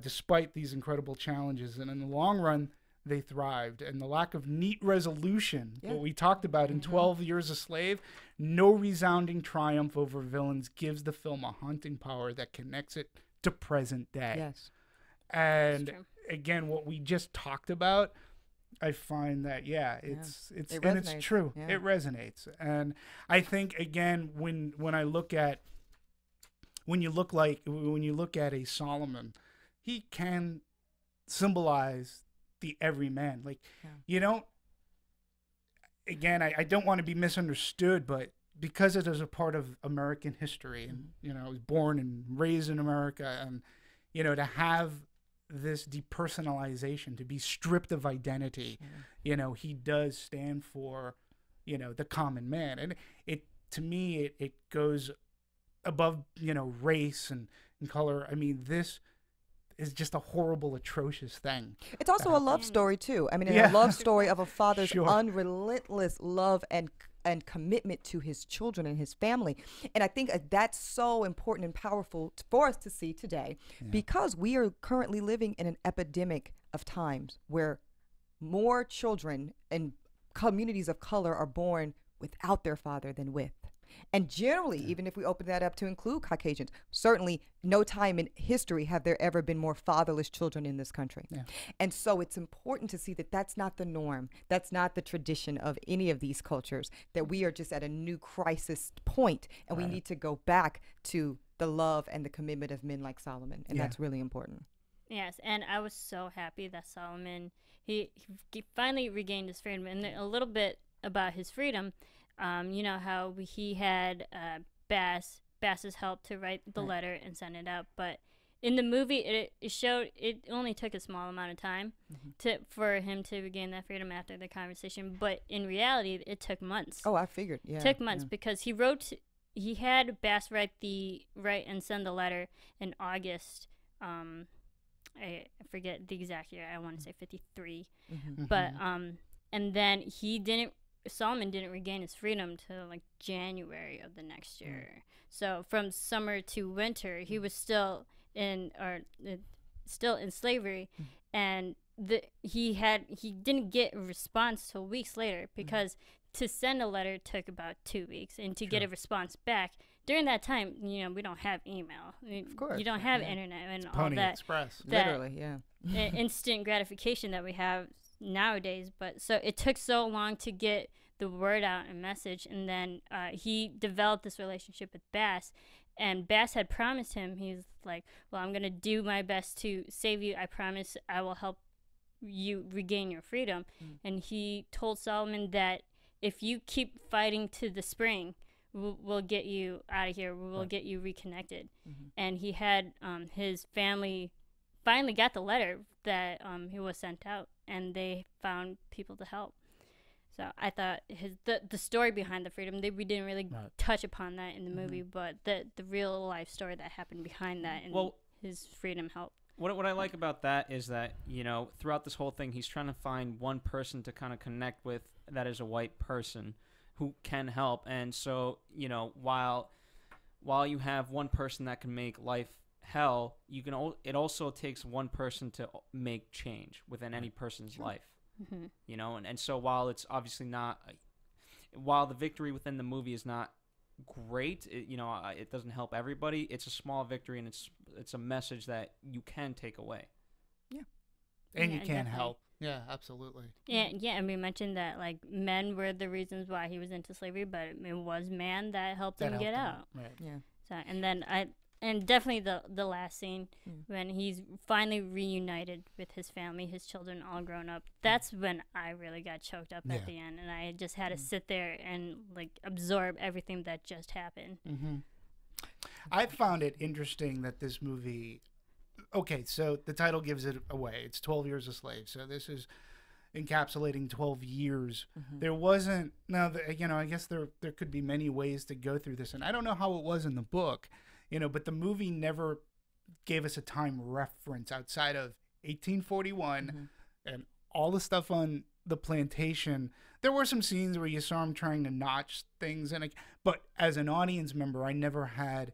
despite these incredible challenges, and in the long run, they thrived. And the lack of neat resolution, what we talked about in 12 Years a Slave, no resounding triumph over villains gives the film a haunting power that connects it to present day. Yes. And again, what we just talked about, I find that it's and it's true. Yeah. It resonates. And I think again when you look at a Solomon, he can symbolize the everyman. Like you don't, again, I don't want to be misunderstood, but because it is a part of American history, and I was born and raised in America, and to have this depersonalization, to be stripped of identity, he does stand for the common man. And it, to me, it goes above race and color. I mean, this is just a horrible, atrocious thing. It's also a love story too. I mean, a love story of a father's Sure. unrelentless love and commitment to his children and his family. And I think that's so important and powerful for us to see today, because we are currently living in an epidemic of times where more children and communities of color are born without their father than with. And generally, even if we open that up to include Caucasians, certainly no time in history have there ever been more fatherless children in this country. Yeah. And so it's important to see that that's not the norm. That's not the tradition of any of these cultures, that we are just at a new crisis point, and we need to go back to the love and the commitment of men like Solomon. And that's really important. Yes, and I was so happy that Solomon, he finally regained his freedom. And a little bit about his freedom, you know how he had Bass's help to write the letter and send it out, but in the movie it showed it only took a small amount of time for him to regain that freedom after the conversation, but in reality it took months. Oh, I figured. Yeah, it took months because he had Bass write and send the letter in August. I forget the exact year. I want to say 53, but and then Solomon didn't regain his freedom till like January of the next year. So from summer to winter, he was still in slavery, and he didn't get a response till weeks later, because to send a letter took about 2 weeks, and to get a response back during that time, we don't have email. Of course, you don't have internet and all Pony that. Express. Literally, instant gratification that we have nowadays. But so it took so long to get the word out and message, and then he developed this relationship with Bass, and Bass had promised him, he's like, well, I'm gonna do my best to save you. I promise I will help you regain your freedom. And he told Solomon that if you keep fighting to the spring, we'll get you out of here. We'll get you reconnected. And he had his family finally got the letter that he was sent out, and they found people to help. So I thought the story behind the freedom, we didn't really touch upon that in the movie, but the real life story that happened behind that, and his freedom helped. What I like about that is that, throughout this whole thing, he's trying to find one person to kind of connect with that is a white person who can help. And so, while you have one person that can make life hell, it also takes one person to make change within any person's life. And so while it's obviously while the victory within the movie is not great, it doesn't help everybody. It's a small victory, and it's a message that you can take away. And you can help. Yeah, absolutely. And we mentioned that like men were the reasons why he was into slavery, but it was man that helped him get out. Right. Yeah. So and definitely the last scene when he's finally reunited with his family, his children all grown up. That's when I really got choked up at the end, and I just had to sit there and like absorb everything that just happened. I found it interesting that this movie okay, so the title gives it away. It's 12 Years a Slave. So this is encapsulating 12 years. There wasn't, I guess there could be many ways to go through this. And I don't know how it was in the book, but the movie never gave us a time reference outside of 1841 and all the stuff on the plantation. There were some scenes where you saw him trying to notch things, but as an audience member, I never had.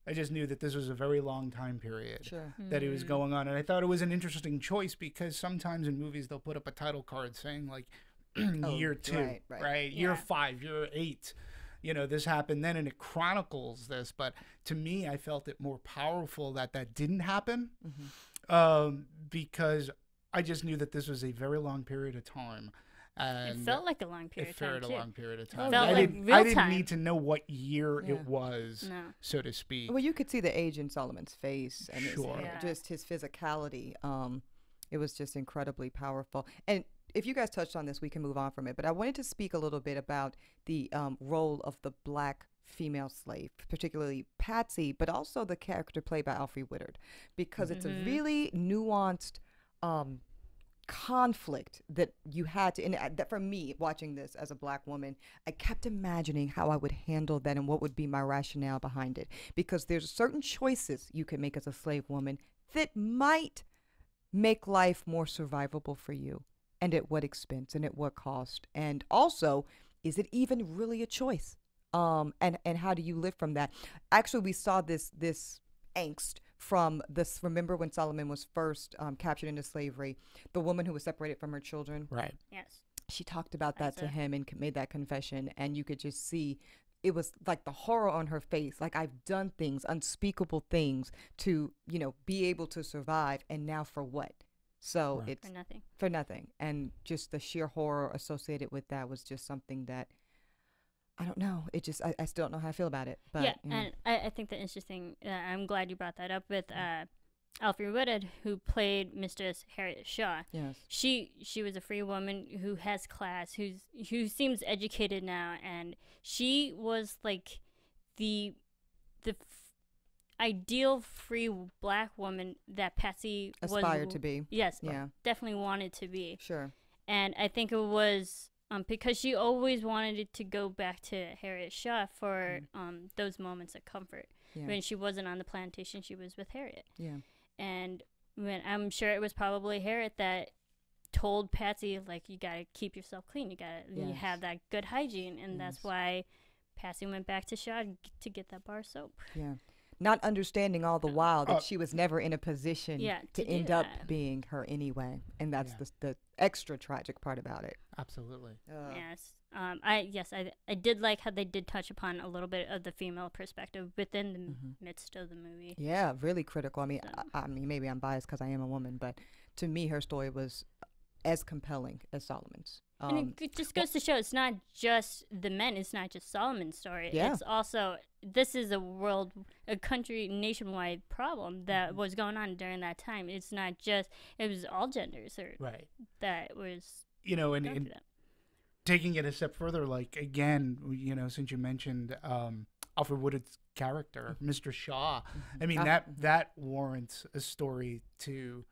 I just knew that this was a very long time period that it was going on, and I thought it was an interesting choice because sometimes in movies they'll put up a title card saying like year 2, right? Year 5, year 8. This happened then, and it chronicles this. But to me, I felt it more powerful that didn't happen, because I just knew that this was a very long period of time. And it felt like a long period of time. It felt a long period of time. It felt I like real I didn't time. need to know what year it was, so to speak. Well, you could see the age in Solomon's face and Sure. just his physicality. It was just incredibly powerful. And if you guys touched on this, we can move on from it. But I wanted to speak a little bit about the role of the black female slave, particularly Patsy, but also the character played by Alfre Woodard, because it's a really nuanced conflict that you had to, and that for me, watching this as a black woman, I kept imagining how I would handle that and what would be my rationale behind it, because there's certain choices you can make as a slave woman that might make life more survivable for you, and at what expense and at what cost, and also, is it even really a choice? And how do you live from that? Actually, we saw this angst from this. Remember when Solomon was first captured into slavery, the woman who was separated from her children? Right. Yes. She talked about that to him and made that confession, and you could just see it was like the horror on her face. Like, I've done things, unspeakable things to, be able to survive, and now for what? So it's For nothing. For nothing. And just the sheer horror associated with that was just something that, I don't know. It just, I still don't know how I feel about it. But and I think the interesting, I'm glad you brought that up with Alfre Woodard, who played Mistress Harriet Shaw. Yes. She was a free woman who has class, who seems educated now, and she was like the ideal free black woman that Patsy aspired to be. Yes. Yeah. Definitely wanted to be. Sure. And I think it was because she always wanted it to go back to Harriet Shaw for those moments of comfort. Yeah. When she wasn't on the plantation, she was with Harriet. Yeah. And when I'm sure it was probably Harriet that told Patsy, like, you gotta keep yourself clean. You have that good hygiene, and that's why Patsy went back to Shaw to get that bar soap. Yeah. Not understanding all the while that she was never in a position to do end up that. being her anyway, and that's the extra tragic part about it. Absolutely. Yes. I did like how they did touch upon a little bit of the female perspective within the midst of the movie. Yeah, really critical. I mean, I mean, maybe I'm biased because I am a woman, but to me, her story was as compelling as Solomon's. And it just goes to show it's not just the men. It's not just Solomon's story. Yeah. It's also, this is a country, nationwide problem that was going on during that time. It's not just, it was all genders that was going through that. Taking it a step further, like, again, since you mentioned Alfre Woodard's character, Mr. Shaw, I mean, that warrants a story to,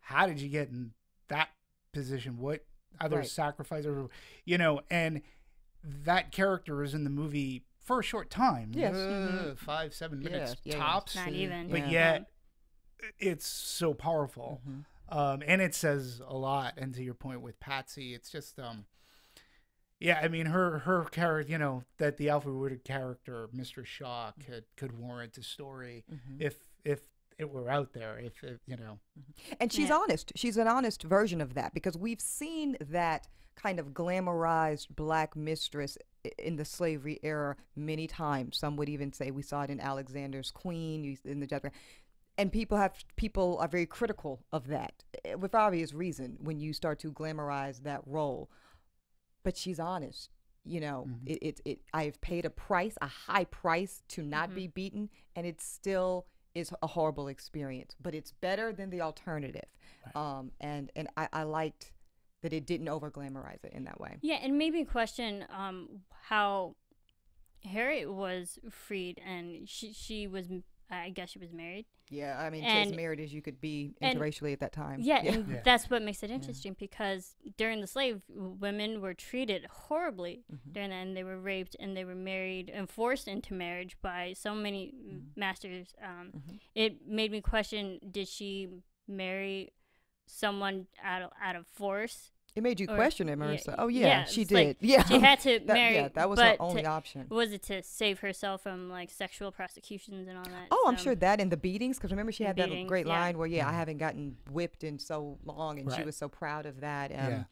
how did you get in that position? What other sacrifices, and that character is in the movie for a short time. Yes. 5-7 minutes tops. Not even. But yet, it's so powerful. And it says a lot. And to your point with Patsy, it's just, I mean, her character, that the Alfre Woodard character, Mr. Shaw, could warrant a story if it were out there, And she's honest. She's an honest version of that, because we've seen that kind of glamorized black mistress in the slavery era many times. Some would even say we saw it in Alexander's Queen, in the Judgment. And people are very critical of that, with obvious reason, when you start to glamorize that role. But she's honest. I've paid a high price to not be beaten, and it still is a horrible experience, but it's better than the alternative. Right. And I liked that it didn't over glamorize it in that way. Yeah, and maybe question how Harriet was freed, and she was I guess she was married. Yeah, I mean, And- as married as you could be and- interracially at that time. Yeah, and Yeah. that's what makes it interesting because during the slave, women were treated horribly during that, and they were raped and they were married and forced into marriage by so many masters. It made me question: did she marry someone out of force? It made you Or- question it, yeah, Marissa. Oh yeah, yeah, she it's did. like Yeah, she had to that, marry. Yeah, that was her but only to- option. Was it to save herself from like sexual prosecutions and all that? Oh, I'm So- sure that and the beatings, because remember she The had that beatings, great yeah. line where I haven't gotten whipped in so long, and she Right. was so proud of that. Yeah.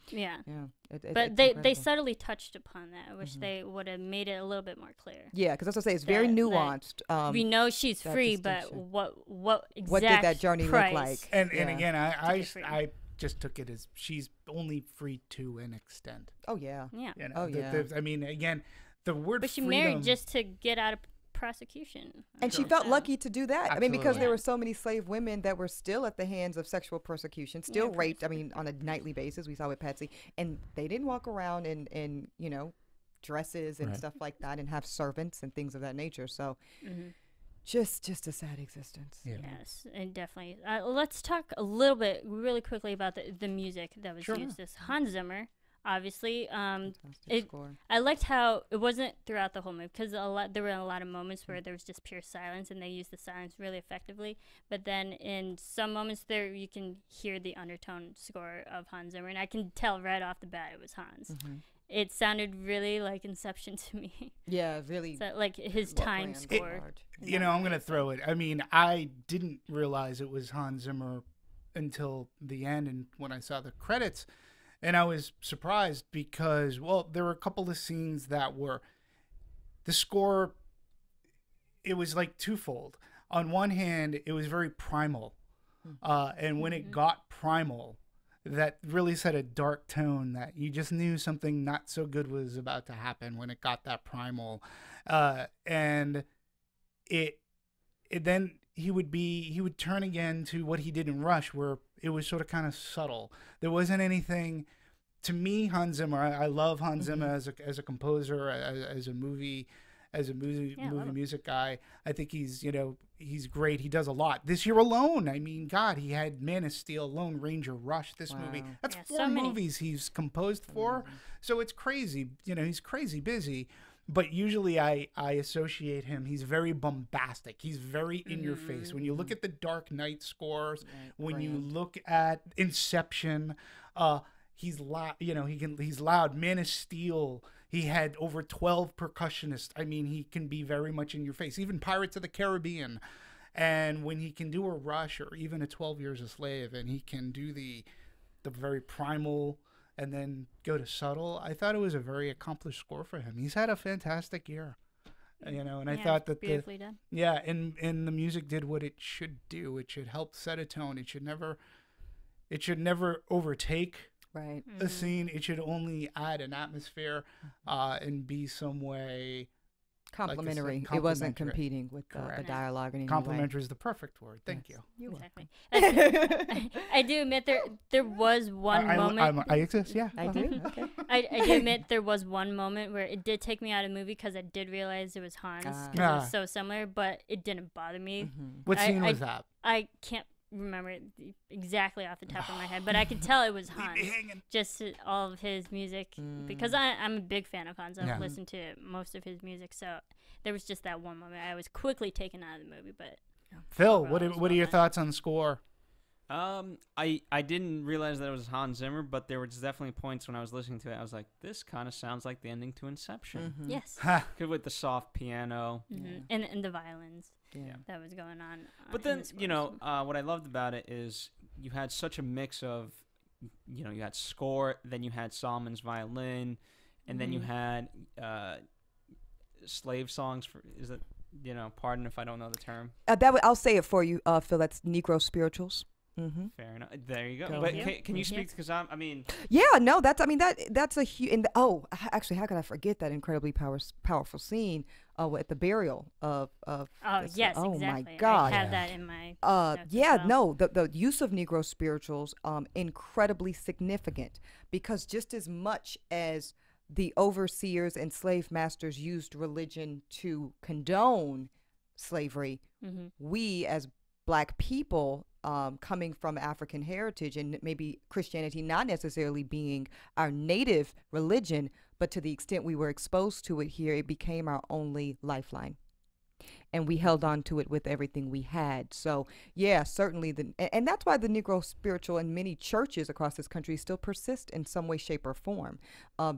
Yeah. But But they subtly touched upon that. I wish they would have made it a little bit more clear. Yeah, because that's what I say. It's very that- nuanced. We know she's that free, but distinction. what exact What did that journey look price? like? And Yeah. again, get free. I just took it as she's only free to an extent. Oh yeah. Yeah, You know, Oh, yeah. I mean, again, the word but she freedom. married just to get out of prosecution. And she So- felt lucky to do that. I mean, because Absolutely. there were so many slave women that were still at the hands of sexual persecution, still Yeah, raped. I mean, on a nightly basis. We saw with Patsy, and they didn't walk around in dresses and Right. stuff like that, and have servants and things of that nature. So, Mhm. just a sad existence. Yeah. Yes, and definitely. Let's talk a little bit, really quickly, about the music that was Sure. used. This Hans Zimmer, obviously. Fantastic It- score. I liked how it wasn't throughout the whole movie because there were a lot of moments where there was just pure silence, and they used the silence really effectively. But then in some moments there, you can hear the undertone score of Hans Zimmer, and I can tell right off the bat it was Hans. Mm-hmm. It sounded really like Inception to me. Yeah, really. So, like his well time planned, score. large. You know, I'm going to throw it. I mean, I didn't realize it was Hans Zimmer until the end and when I saw the credits. And I was surprised because, well, there were a couple of scenes that were the score, it was like twofold. On one hand, it was very primal. And when it got primal, that really set a dark tone that you just knew something not so good was about to happen when it got that primal. And it then he would turn again to what he did in Rush, where it was sort of kind of subtle. There wasn't anything. To me, Hans Zimmer, I love Hans Zimmer as a composer, as a movie music guy. I think he's great. He does a lot. This year alone, I mean, God, he had Man of Steel, Lone Ranger, Rush. This movie, that's Yeah, 4 so many. movies he's composed for. So it's crazy. He's crazy busy. But usually I associate him. He's very bombastic. He's very in your face. When you look at the Dark Knight scores, when you look at Inception, he's loud. He's loud. Man of Steel. He had over 12 percussionists. I mean, he can be very much in your face. Even Pirates of the Caribbean. And when he can do a Rush or even a 12 Years a Slave, and he can do the very primal and then go to subtle, I thought it was a very accomplished score for him. He's had a fantastic year, and I Yeah, thought that beautifully done. and the music did what it should do. It should help set a tone. It should never overtake Right. Mm-hmm. a scene. It should only add an atmosphere, and be some way. Complimentary. Like I said, It wasn't complimentary. competing with the Correct. dialogue in any way. Complimentary is the perfect word. Thank you. You Exactly. I do admit there was one moment. I exist. Yeah. I do. Okay. I do admit there was one moment where it did take me out of the movie because I did realize it was Hans because it Ah. was so similar, but it didn't bother me. What I- scene I- was that? I can't remember it exactly off the top of my head, but I could tell it was Hans. Just all of his music because I'm a big fan of Hans. I've Yeah. listened to most of his music, so there was just that one moment I was quickly taken out of the movie. But Phil, overall, what it was are well your done. thoughts on the score? I didn't realize that it was Hans Zimmer, but there was definitely points when I was listening to it, I was like, this kind of sounds like the ending to Inception. yes, Good with the soft piano. and the violins Yeah. that was going on. But in then, the scores. what I loved about it is you had such a mix of, you had score, then you had Solomon's violin, and then you had slave songs is it, pardon if I don't know the term. I'll say it for you, Phil. That's Negro spirituals. Mm-hmm. Fair enough. There you go. Thank But you. can you Thank you. speak, because Yeah, no, that's a huge. Actually, how could I forget that incredibly powerful scene at the burial of Oh this- yes, oh exactly. my God. I have that in my. notes as Yeah, well. no, the use of Negro spirituals incredibly significant, because just as much as the overseers and slave masters used religion to condone slavery, Mm-hmm. we as Black people, coming from African heritage and maybe Christianity not necessarily being our native religion, but to the extent we were exposed to it here, it became our only lifeline. And we held on to it with everything we had. So, yeah, certainly. And that's why the Negro spiritual in many churches across this country still persist in some way, shape, or form,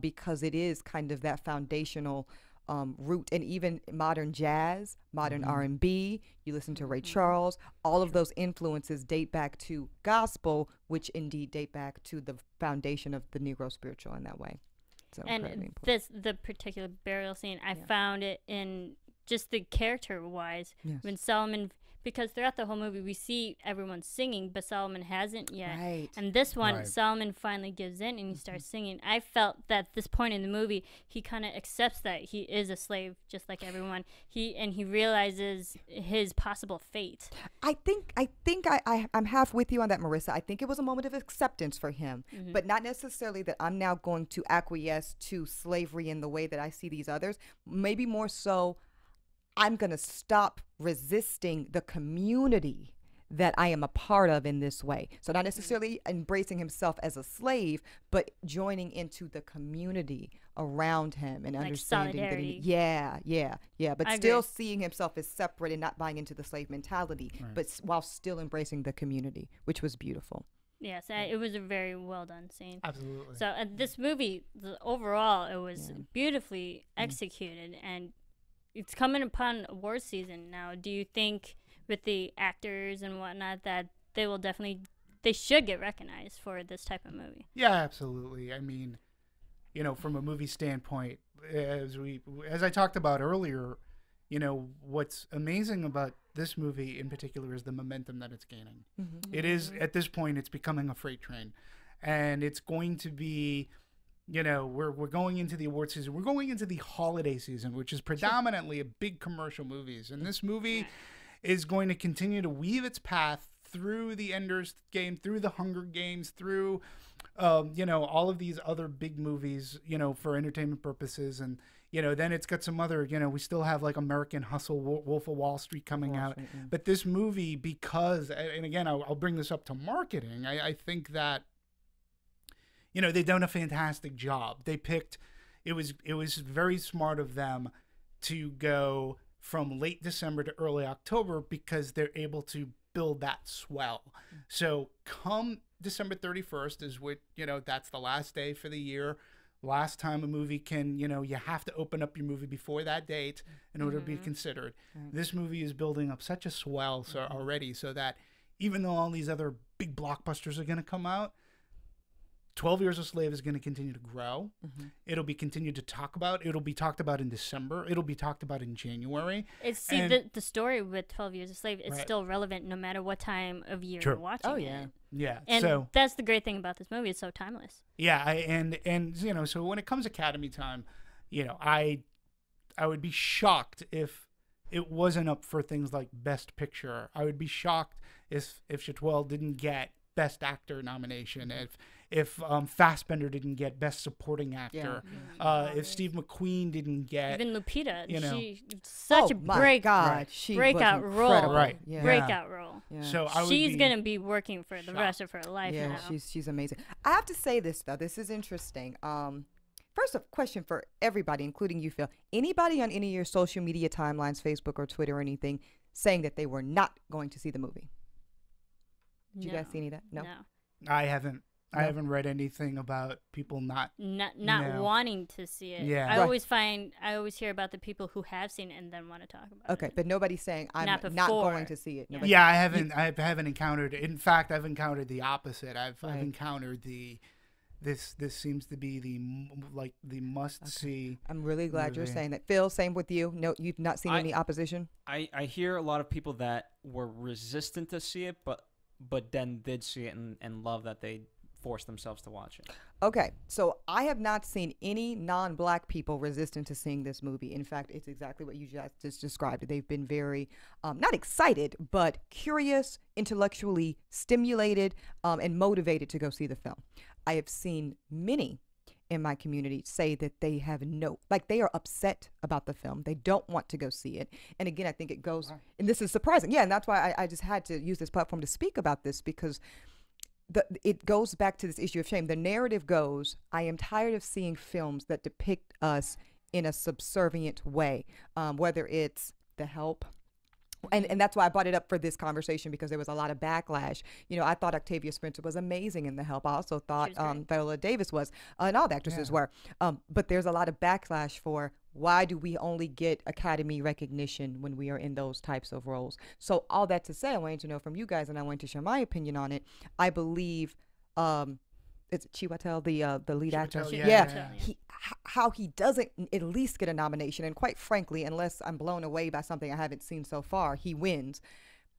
because it is kind of that foundational root. And even modern jazz, modern R&B, you listen to Ray Charles, all of those influences date back to gospel, which indeed date back to the foundation of the Negro spiritual in that way. So And the particular burial scene, I found it in just the character-wise, when Solomon, because throughout the whole movie we see everyone singing, but Solomon hasn't yet. Right. And this one, Solomon finally gives in and he starts singing. I felt that at this point in the movie, he kind of accepts that he is a slave, just like everyone. He realizes his possible fate. I'm half with you on that, Marissa. I think it was a moment of acceptance for him, but not necessarily that I'm now going to acquiesce to slavery in the way that I see these others. Maybe more so, I'm going to stop resisting the community that I am a part of in this way. So not necessarily embracing himself as a slave, but joining into the community around him and like understanding solidarity. that but I still agree. seeing himself as separate and not buying into the slave mentality, but while still embracing the community, which was beautiful. Yes, it was a very well done scene. Absolutely. So this movie, overall, it was beautifully executed, and it's coming upon award season now. Do you think with the actors and whatnot that they should get recognized for this type of movie? Yeah, absolutely. I mean, from a movie standpoint, as I talked about earlier, what's amazing about this movie in particular is the momentum that it's gaining. It is, at this point, it's becoming a freight train, and it's going to be, we're going into the award season. We're going into the holiday season, which is predominantly a big commercial movies. And this movie is going to continue to weave its path through the Ender's Game, through the Hunger Games, through, all of these other big movies, for entertainment purposes. And, then it's got some other, we still have like American Hustle, Wolf of Wall Street coming out. But this movie, because, and again, I'll bring this up to marketing, I think that, they've done a fantastic job. They picked, it was very smart of them to go from late December to early October because they're able to build that swell. So come December 31st is what, that's the last day for the year. Last time a movie can, you have to open up your movie before that date in order to be considered. This movie is building up such a swell already, so that even though all these other big blockbusters are going to come out, 12 Years a Slave is going to continue to grow. It'll be continued to talk about. It'll be talked about in December. It'll be talked about in January. The story with 12 Years a Slave is still relevant no matter what time of year you're watching it. Yeah. And so that's the great thing about this movie. It's so timeless. Yeah, and so when it comes Academy time, I would be shocked if it wasn't up for things like Best Picture. I would be shocked if Chatwell didn't get Best Actor nomination, if Fassbender didn't get Best Supporting Actor, if Steve McQueen didn't get, even Lupita, she such a breakout role, breakout role. So she's gonna be working for the rest of her life now. She's amazing. I have to say this though, this is interesting. First, a question for everybody, including you, Phil. Anybody on any of your social media timelines, Facebook or Twitter or anything, saying that they were not going to see the movie? Did you guys see any of that? No. I haven't. I haven't read anything about people not wanting to see it. Yeah. I always hear about the people who have seen it and then want to talk about it. Okay, but nobody's saying I'm not going to see it. Yeah. Nobody, I haven't encountered. In fact, I've encountered the opposite. I've encountered the. This seems to be the must see. I'm really glad you're saying that. Phil, same with you. No, you've not seen any opposition. I hear a lot of people that were resistant to see it, but then did see it and love that they forced themselves to watch it. Okay, so I have not seen any non-Black people resistant to seeing this movie. In fact, it's exactly what you just described. They've been very, not excited, but curious, intellectually stimulated, and motivated to go see the film. I have seen many in my community say that they have they are upset about the film. They don't want to go see it. And again, I think it goes, and this is surprising. Yeah, and that's why I just had to use this platform to speak about this, because it goes back to this issue of shame. The narrative goes, I am tired of seeing films that depict us in a subservient way, whether it's The Help. And that's why I brought it up for this conversation, because there was a lot of backlash. You know, I thought Octavia Spencer was amazing in The Help. I also thought Viola Davis was, and all the actresses were. But there's a lot of backlash for, why do we only get Academy recognition when we are in those types of roles? So all that to say, I wanted to know from you guys, and I wanted to share my opinion on it. I believe it's Chiwetel, the lead actor. How he doesn't at least get a nomination, and quite frankly, unless I'm blown away by something I haven't seen so far, he wins.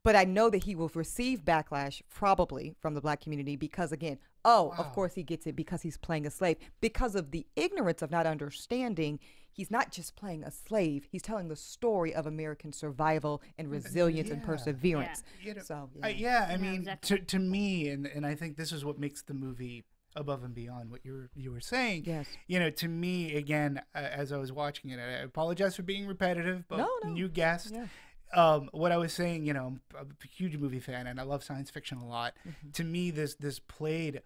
But I know that he will receive backlash probably from the Black community, because again, of course he gets it because he's playing a slave, because of the ignorance of not understanding. He's not just playing a slave, he's telling the story of American survival and resilience and perseverance. You know, So I mean, exactly. to me, and I think this is what makes the movie above and beyond what you were saying. Yes. You know, to me, again, as I was watching it, I apologize for being repetitive, but you guessed. Yeah. What I was saying, you know, I'm a huge movie fan and I love science fiction a lot. To me, this played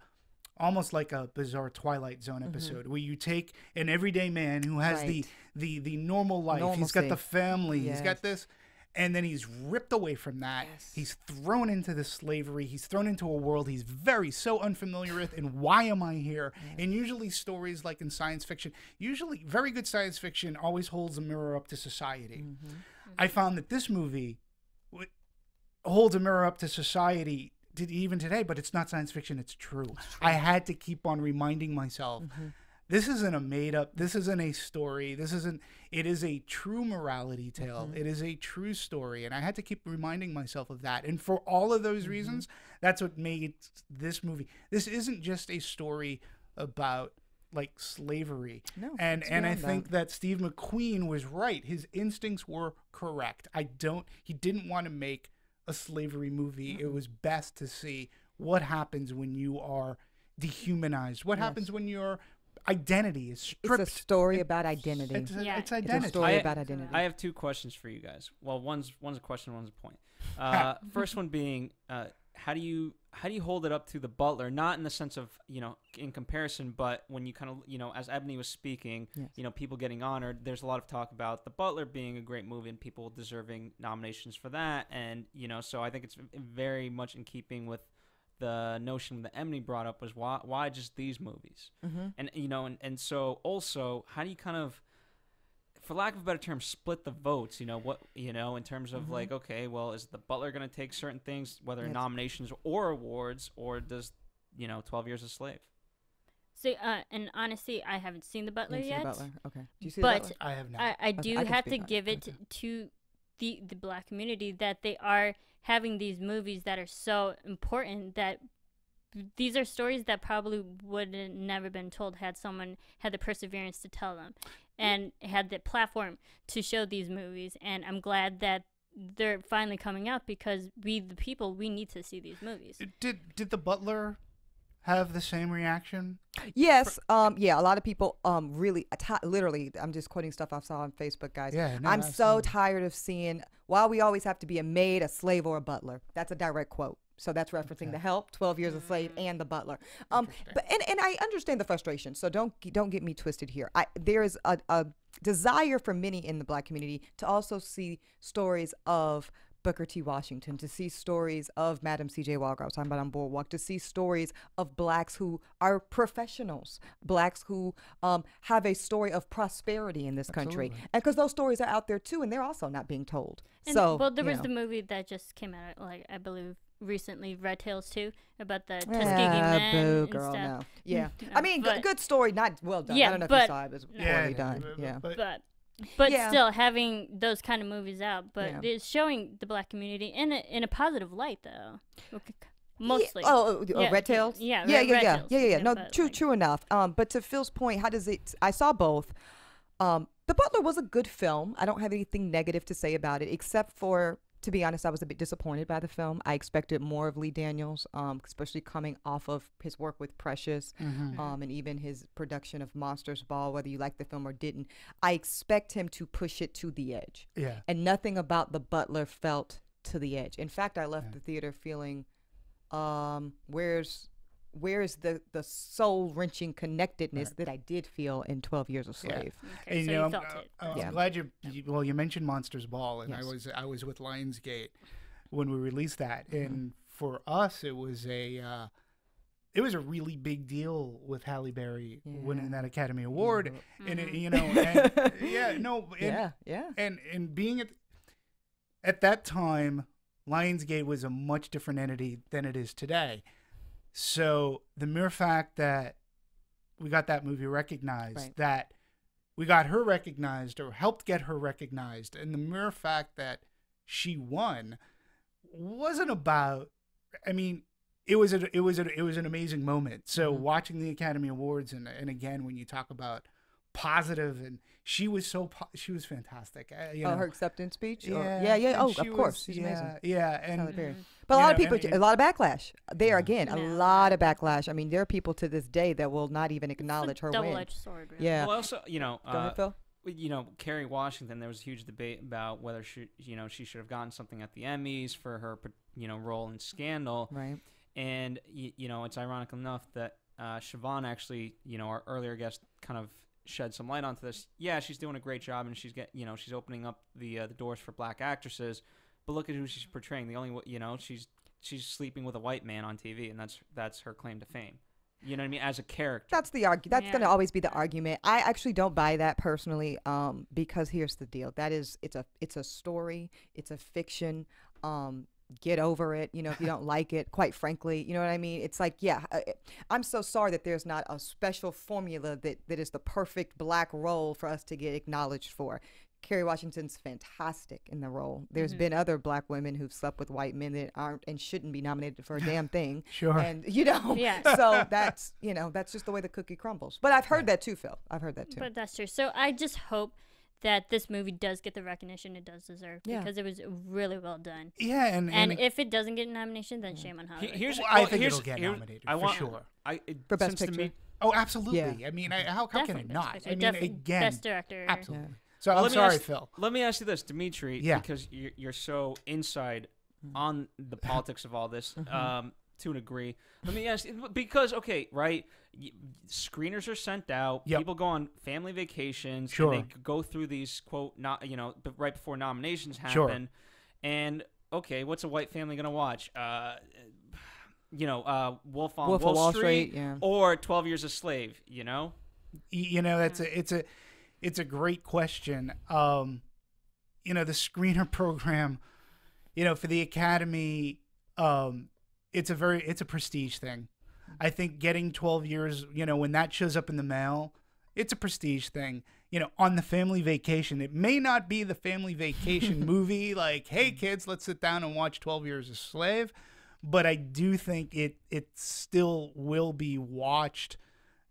almost like a bizarre Twilight Zone episode, where you take an everyday man who has the normal life. Normalcy. He's got the family. He's got this. And then he's ripped away from that. Yes. He's thrown into the slavery. He's thrown into a world he's so unfamiliar with. And why am I here? Yes. And usually stories like in science fiction, usually very good science fiction always holds a mirror up to society. I found that this movie holds a mirror up to society even today, but it's not science fiction. It's true. I had to keep on reminding myself, this isn't a made up, this isn't a story, it is a true morality tale. It is a true story. And I had to keep reminding myself of that. And for all of those reasons, that's what made this movie. This isn't just a story about like slavery. No, and I think that Steve McQueen was right. His instincts were correct. He didn't want to make a slavery movie. It was best to see what happens when you are dehumanized. What happens when your identity is stripped. It's a story about identity. It's identity. It's a story about identity. I have two questions for you guys. Well, one's a question, one's a point. First one being, how do you hold it up to The Butler? Not in the sense of, you know, in comparison, but when you kind of, you know, as Ebony was speaking, you know, people getting honored, there's a lot of talk about The Butler being a great movie and people deserving nominations for that. And, you know, so I think it's very much in keeping with the notion that Emily brought up was why just these movies? And, you know, and so also, how do you kind of, for lack of a better term, split the votes, you know, what, you know, in terms of like, okay, well, is The Butler going to take certain things, whether nominations or awards, or does, you know, 12 Years a Slave? So, and honestly, I haven't seen The Butler yet. The Butler? Okay. Do you see but The Butler? I have not. I do have to give it to the Black community that they are having these movies that are so important, that these are stories that probably would have never been told had someone had the perseverance to tell them and had the platform to show these movies. And I'm glad that they're finally coming out, because we, the people, we need to see these movies. Did The Butler have the same reaction? Yes. Yeah, a lot of people really, literally, I'm just quoting stuff I saw on Facebook, guys. Yeah, no, I'm so tired of seeing, why we always have to be a maid, a slave, or a butler. That's a direct quote. So that's referencing The Help, 12 Years a Slave, and The Butler. But I understand the frustration. So don't get me twisted here. There is a desire for many in the Black community to also see stories of Booker T. Washington, to see stories of Madam C.J. Walker. I was talking about on Boardwalk, to see stories of Blacks who are professionals, Blacks who have a story of prosperity in this country. And because those stories are out there too, and they're also not being told. And so, well, there was the movie that just came out, like, I believe, recently, Red Tails 2, about the Tuskegee men boo, and girl, stuff. no. Yeah. No, I mean, good story, not well done. Yeah, I don't know if but, you saw it. It was poorly done. Yeah. But still, having those kind of movies out, but it's showing the Black community in a positive light, though. Mostly. Red Tails? Yeah. No, true enough. But to Phil's point, how does it? I saw both. The Butler was a good film. I don't have anything negative to say about it, except for to be honest, I was a bit disappointed by the film. I expected more of Lee Daniels, especially coming off of his work with Precious, and even his production of Monsters Ball, whether you liked the film or didn't. I expect him to push it to the edge. Yeah. And nothing about The Butler felt to the edge. In fact, I left the theater feeling, where's the soul-wrenching connectedness that I did feel in 12 Years a Slave? Okay, And, so you you know, felt it. I'm glad you mentioned Monsters Ball, and Yes. I was with Lionsgate when we released that, and for us it was a really big deal with Halle Berry winning that Academy Award, and it, you know, and and being at that time, Lionsgate was a much different entity than it is today. So the mere fact that we got that movie recognized, that we got her recognized or helped get her recognized, and the mere fact that she won wasn't about. I mean, it was an amazing moment. So watching the Academy Awards and again when you talk about positive, and she was fantastic. You know. Her acceptance speech? Yeah. Oh, She of course. was- She's amazing. Yeah, Halle and Berry. But a lot of people, and- a lot of backlash. There again, a Yeah. lot of backlash. I mean, there are people to this day that will not even acknowledge her win. Double-edged sword. Really. Yeah. Well, also, you know, Go ahead, Phil. you know, Kerry Washington, there was a huge debate about whether she should have gotten something at the Emmys for her, role in Scandal. Right. And, you know, it's ironic enough that Chevonne actually, our earlier guest kind of shed some light onto this. Yeah, she's doing a great job, and she's opening up the doors for black actresses. But look at who she's portraying. The only, she's sleeping with a white man on TV, and that's her claim to fame. You know what I mean? As a character. That's the That's going to always be the argument. I actually don't buy that personally, because here's the deal. It's a story. It's a fiction. Get over it. If you don't like it, quite frankly, you know what I mean? It's like, I'm so sorry that there's not a special formula that is the perfect black role for us to get acknowledged for. Kerry Washington's fantastic in the role. There's been other black women who've slept with white men that aren't and shouldn't be nominated for a damn thing. Sure. And so that's just the way the cookie crumbles. But I've heard that too, Phil. I've heard that too. But that's true. So I just hope that this movie does get the recognition it does deserve, because it was really well done. Yeah, and if it doesn't get a nomination, then shame on Hollywood. I think it'll get nominated for sure. For Best Picture. Oh, absolutely. Yeah. I mean, how can Definitely it not? Best I mean, Picture. again, Best Director. absolutely. Yeah. So Well, I'm sorry, Phil. Let me ask you this, Demetri, Yeah. because you're so inside on the politics of all this, to a degree. Let me ask you, because, screeners are sent out, Yep. people go on family vacations, Sure. and they go through these, quote, right before nominations happen, Sure. and, what's a white family going to watch? Wolf on Wolf of Wall Wall Street, Street, yeah. or 12 Years a Slave, It's a great question. The screener program, for the Academy, it's a prestige thing. I think getting 12 years, when that shows up in the mail, it's a prestige thing. On the family vacation, it may not be the family vacation movie like, hey kids, let's sit down and watch 12 Years a Slave, but I do think it still will be watched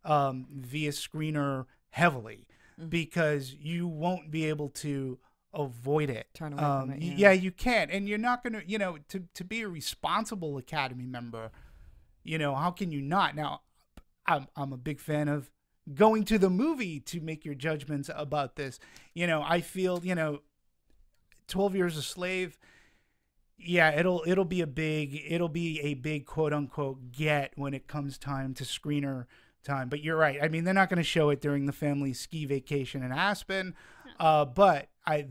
via screener heavily, because you won't be able to avoid it. Turn away from it, yeah, you can't, and you're not gonna, to be a responsible Academy member, how can you not? Now, I'm a big fan of going to the movie to make your judgments about this. I feel 12 Years a Slave. Yeah, it'll be a big quote unquote get when it comes time to screener time. But you're right. I mean, they're not going to show it during the family ski vacation in Aspen, but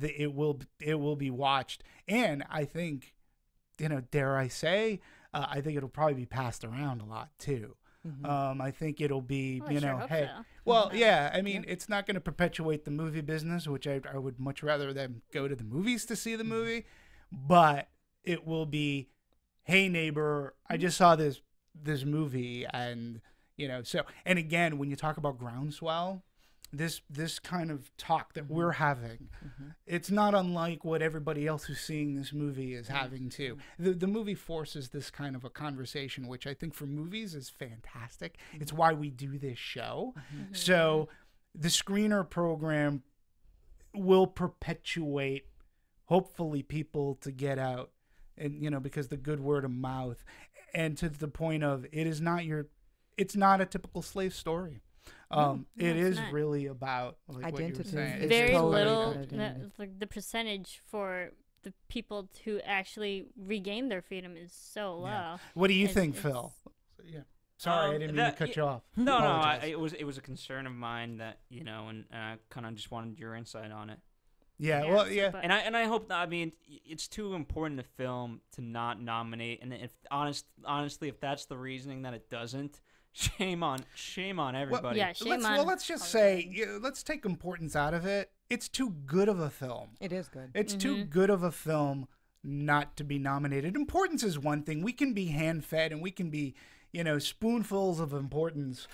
it will be watched, and I think, dare I say, I think it'll probably be passed around a lot too. I think it'll be, Well, I sure hope hey, so. well, yeah. I mean, it's not going to perpetuate the movie business, which I would much rather them go to the movies to see the movie, but it will be, hey neighbor, I just saw this movie, and so, and again, when you talk about groundswell, this kind of talk that we're having, it's not unlike what everybody else who's seeing this movie is having too. The movie forces this kind of a conversation, which I think for movies is fantastic. It's why we do this show. So the screener program will perpetuate hopefully people to get out, and because the good word of mouth, and to the point of it's not a typical slave story. It is not. really about like what you were Identity. saying. It's Very totally little, about identity. like the percentage for the people who actually regain their freedom is so low. Yeah. What do you think, it's- Phil? Yeah. Sorry, I didn't mean to cut you off. No, Apologize. it was a concern of mine that and I kind of just wanted your insight on it. Yeah, Yeah, well, so- yeah. but- And I hope that, I mean, it's too important a film to not nominate. And if honestly, if that's the reasoning that it doesn't, shame on everybody. yeah, shame on let's just say, let's take importance out of it. It's too good of a film. It is good. It's too good of a film not to be nominated. Importance is one thing. We can be hand-fed and we can be, spoonfuls of importance.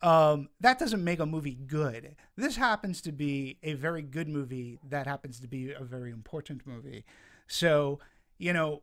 That doesn't make a movie good. This happens to be a very good movie that happens to be a very important movie. So,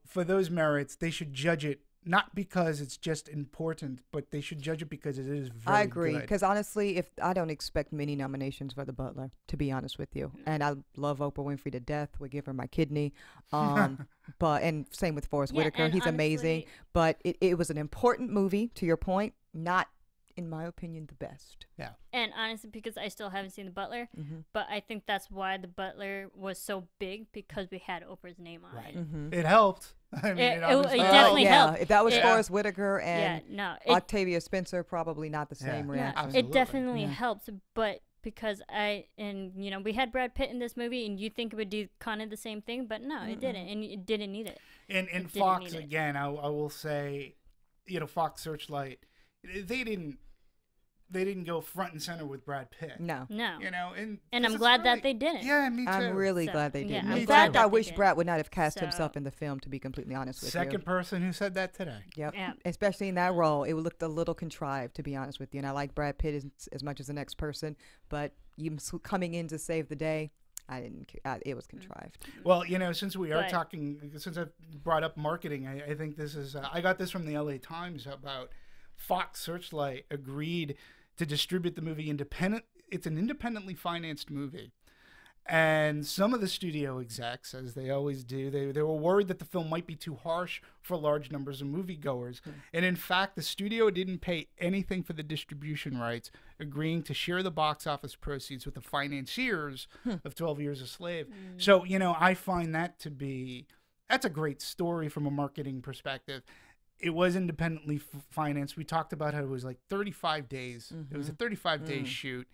for those merits, they should judge it not because it's just important, but they should judge it because it is very I agree. good. Because honestly, if I don't expect many nominations for The Butler, to be honest with you, and I love Oprah Winfrey to death. Would give her my kidney. And same with Forrest Yeah, Whitaker. and He's amazing. honestly- But it was an important movie. To your point, not in my opinion the best. Yeah. And honestly, because I still haven't seen The Butler, Mm-hmm. but I think that's why The Butler was so big, because we had Oprah's name on Right. it. Mm-hmm. It helped. I mean, It obviously helped. definitely yeah. helped. If that was It- Forrest Whitaker Yeah, and no, Octavia Spencer, probably not the Yeah. same Yeah, reaction. absolutely. it definitely Yeah. helps, but because we had Brad Pitt in this movie, and you think it would do kind of the same thing, but no, it didn't, and it didn't need it. And didn't Fox, need it. again, I will say, Fox Searchlight, they didn't go front and center with Brad Pitt. No. No, And and this I'm is glad that really- they didn't. Yeah, me too. I'm really So, glad they yeah, didn't. I'm In glad fact, that I they wish didn't. Brad would not have cast So- himself in the film, to be completely honest with you. Second person who said that today. Yep. Yeah. Especially in that role, it looked a little contrived, to be honest with you. And I like Brad Pitt as much as the next person, but coming in to save the day, I didn't. It was contrived. Well, since we are But- talking, since I've brought up marketing, I think this is, I got this from the LA Times about Fox Searchlight agreed to distribute the movie independent. It's an independently financed movie. And some of the studio execs, as they always do, they were worried that the film might be too harsh for large numbers of moviegoers. And in fact, the studio didn't pay anything for the distribution rights, agreeing to share the box office proceeds with the financiers of 12 Years a Slave. So, I find that to be, that's a great story from a marketing perspective. It was independently financed. We talked about how it was like 35 days. It was a 35-day shoot.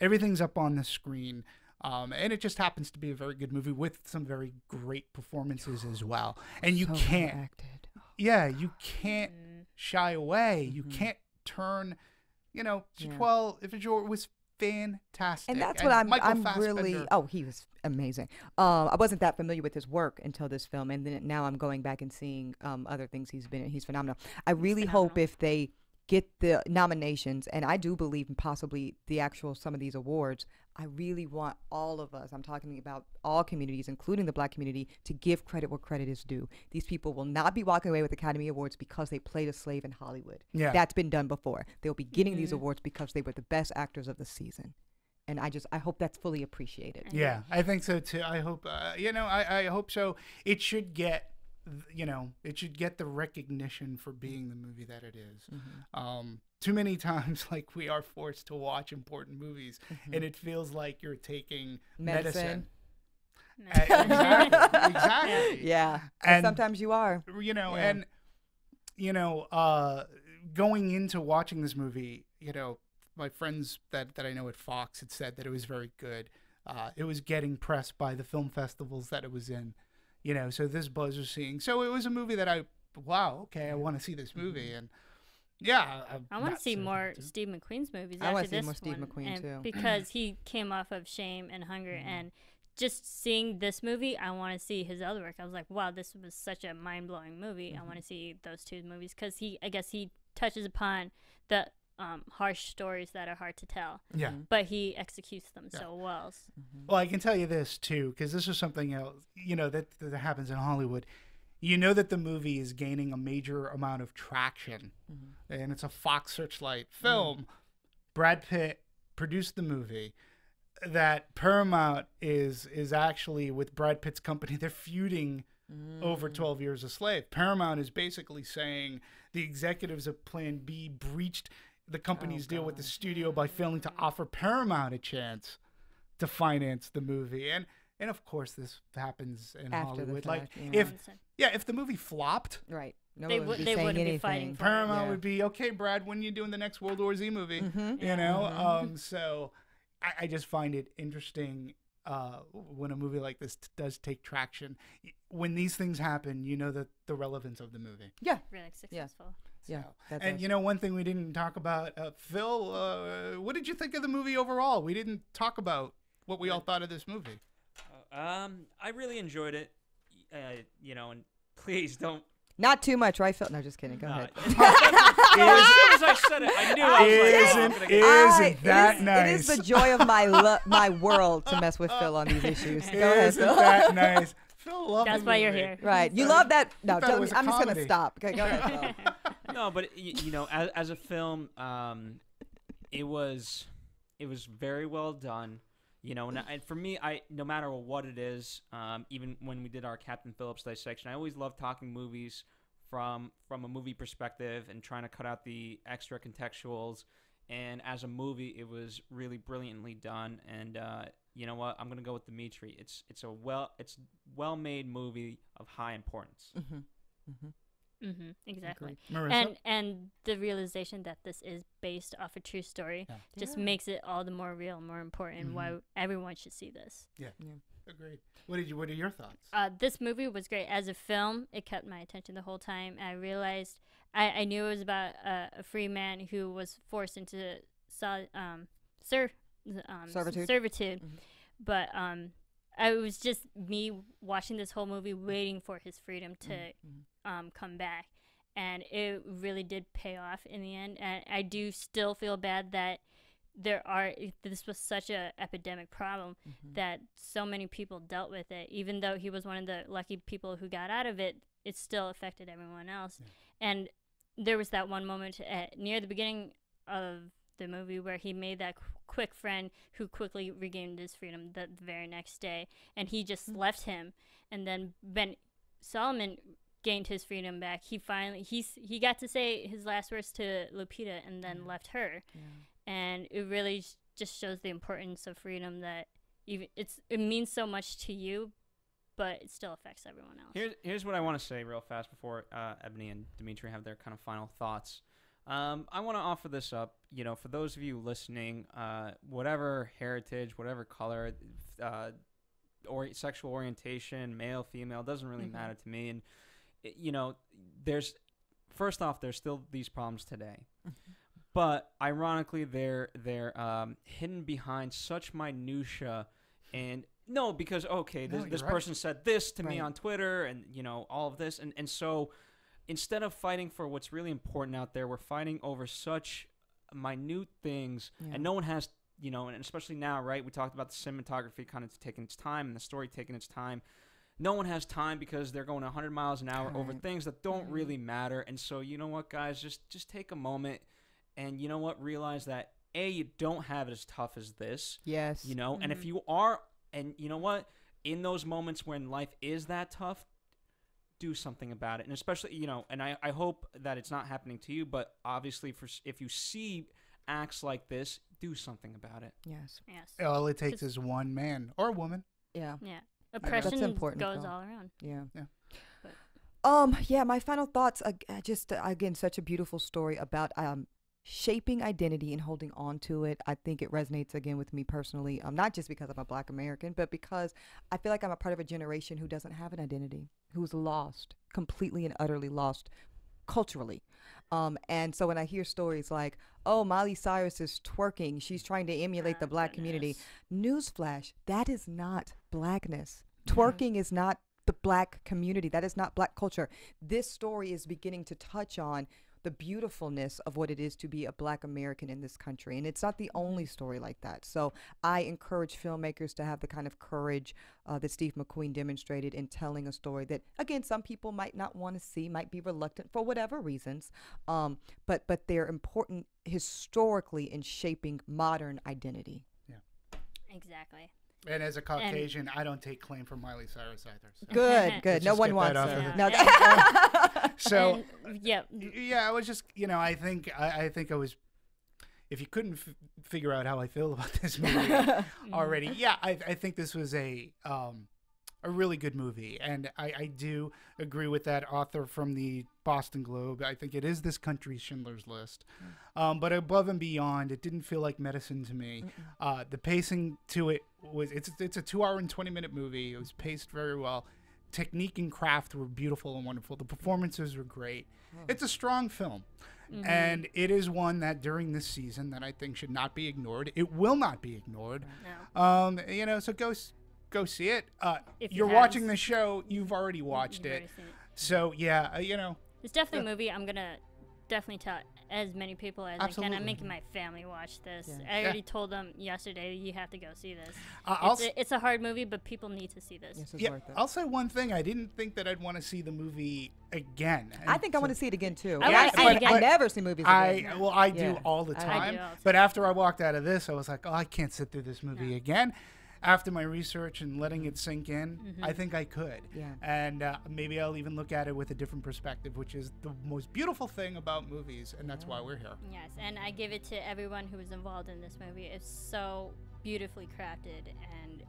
Everything's up on the screen. And it just happens to be a very good movie with some very great performances as well. And you So can't, well acted. you can't shy away. You can't turn, Chitwell, if it was fantastic. And that's what I'm Michael really. Fassbender- Oh, he was amazing. I wasn't that familiar with his work until this film, and then now I'm going back and seeing other things he's been in. He's phenomenal. I really hope if they get the nominations, and I do believe in possibly some of these awards, I really want all of us, I'm talking about all communities, including the Black community, to give credit where credit is due. These people will not be walking away with Academy Awards because they played a slave in Hollywood. Yeah. That's been done before. They'll be getting these awards because they were the best actors of the season. And I hope that's fully appreciated. Yeah, I think so too. I hope, I hope so. It should get, the recognition for being the movie that it is. Too many times, we are forced to watch important movies, and it feels like you're taking medicine. Exactly. Yeah. And sometimes you are. And going into watching this movie, my friends that I know at Fox had said that it was very good. It was getting pressed by the film festivals that it was in, so this buzz was seeing. So it was a movie that I want to see this movie. And yeah, I want to see more Steve McQueen's movies I wanna after see this more Steve one, McQueen, and too. because he came off of Shame and Hunger, and just seeing this movie, I want to see his other work. I was like, wow, this was such a mind-blowing movie. I want to see those two movies because I guess he touches upon the harsh stories that are hard to tell. Yeah. But he executes them so well. Well, I can tell you this too, because this is something else, that happens in Hollywood. That the movie is gaining a major amount of traction, and it's a Fox Searchlight film. Brad Pitt produced the movie. that Paramount is actually with Brad Pitt's company. They're feuding over 12 Years a Slave. Paramount is basically saying the executives of Plan B breached the company's deal with the studio by failing to offer Paramount a chance to finance the movie. And of course this happens in After Hollywood. the Like fact, if the movie flopped, right. No They one would- be they saying wouldn't be anything. fighting for Paramount Yeah. would be, okay, Brad, when are you doing the next World War Z movie? Mm-hmm. You know? So I just find it interesting when a movie like this does take traction. When these things happen, you know that the relevance of the movie. Yeah. Really successful. Yeah. That And does. you know, one thing we didn't talk about, Phil, what did you think of the movie overall? We didn't talk about what we all thought of this movie. I really enjoyed it. You know, and please don't. Not too much, right, Phil? No, just kidding. Go ahead. As soon as I said it, I knew I was like, oh, I'm gonna get Isn't that It nice? is the joy of my world to mess with Phil on these issues. Go ahead, Isn't Phil. that nice? Phil loved That's the why you're movie. here. Right. You love that. No, thought it tell me, was a I'm just going comedy. to stop. Okay, go ahead, Phil. No, but you know, as a film, it was very well done. You know, and for me, no matter what it is, even when we did our Captain Phillips dissection, I always love talking movies from a movie perspective and trying to cut out the extra contextuals. And as a movie, it was really brilliantly done. And you know what? I'm gonna go with Demetri. It's well-made movie of high importance. Exactly. Marisa? And the realization that this is based off a true story just makes it all the more real, more important. Why everyone should see this. Yeah. Agreed. What are your thoughts? This movie was great as a film. It kept my attention the whole time. I realized I knew it was about a free man who was forced into servitude. But it was just me watching this whole movie, waiting for his freedom to come back, and it really did pay off in the end. And I do still feel bad that this was such a epidemic problem that so many people dealt with it. Even though he was one of the lucky people who got out of it, it still affected everyone else. And there was that one moment near the beginning of the movie where he made that quick friend who quickly regained his freedom the very next day, and he just left him. And then Ben Solomon gained his freedom back. He got to say his last words to Lupita and then left her. And it really just shows the importance of freedom, that it means so much to you, but it still affects everyone else. Here's what I want to say real fast before Ebony and Demetri have their kind of final thoughts. I want to offer this up, you know, for those of you listening, whatever heritage, whatever color, or sexual orientation, male, female, doesn't really matter to me. And, you know, there's still these problems today. But ironically, they're hidden behind such minutia, and because this person said this to me on Twitter, and you know all of this, and so instead of fighting for what's really important out there, we're fighting over such minute things, and no one has, you know, and especially now, right? We talked about the cinematography kind of taking its time and the story taking its time. No one has time because they're going 100 miles an hour over things that don't really matter, and so you know what, guys, just take a moment. And you know what? Realize that you don't have it as tough as this. Yes. You know, and if you are, and you know what? In those moments when life is that tough, do something about it. And especially, you know, and I hope that it's not happening to you, but obviously, if you see acts like this, do something about it. Yes. All it takes is one man or woman. Yeah. Yeah. Oppression important, goes Phil. all around. Yeah. My final thoughts. Just again, such a beautiful story about shaping identity and holding on to it. I think it resonates again with me personally, not just because I'm a Black American, but because I feel like I'm a part of a generation who doesn't have an identity, who's lost, completely and utterly lost culturally. And so when I hear stories like, oh, Miley Cyrus is twerking, she's trying to emulate the Black community. Newsflash, that is not Blackness. Twerking is not the Black community. That is not Black culture. This story is beginning to touch on the beautifulness of what it is to be a Black American in this country. And it's not the only story like that. So I encourage filmmakers to have the kind of courage that Steve McQueen demonstrated in telling a story that, again, some people might not want to see, might be reluctant for whatever reasons, but they're important historically in shaping modern identity. Exactly. And as a Caucasian, I don't take claim for Miley Cyrus either. So. Good. Let's No just one get wants that her. off of No, So yeah, yeah, I was just, I think I was. If you couldn't figure out how I feel about this movie already, yeah, I think this was a really good movie, and I do agree with that author from the Boston Globe. I think it is this country's Schindler's List, but above and beyond, it didn't feel like medicine to me. The pacing to it was it's a 2-hour and 20-minute movie. It was paced very well. Technique and craft were beautiful and wonderful. The performances were great. It's a strong film. And it is one that during this season that I think should not be ignored. It will not be ignored. No. So go see it. If You're you watching haven't- the show, you've already watched You've it. already seen it. So yeah, It's definitely a movie I'm gonna definitely tell as many people as I can. Absolutely. I'm making my family watch this. Yeah. I already told them yesterday, you have to go see this. I'll It's a hard movie, but people need to see this. Yes, it's yeah, worth it. I'll say one thing. I didn't think that I'd want to see the movie again. I think I want to see it again too. I wanna see it again. I never see movies again. I do Yeah. all the I do time. all the time. But after I walked out of this, I was like, oh, I can't sit through this movie again. After my research and letting it sink in, I think I could. Yeah. And maybe I'll even look at it with a different perspective, which is the most beautiful thing about movies, and that's why we're here. Yes, and I give it to everyone who was involved in this movie. It's so beautifully crafted and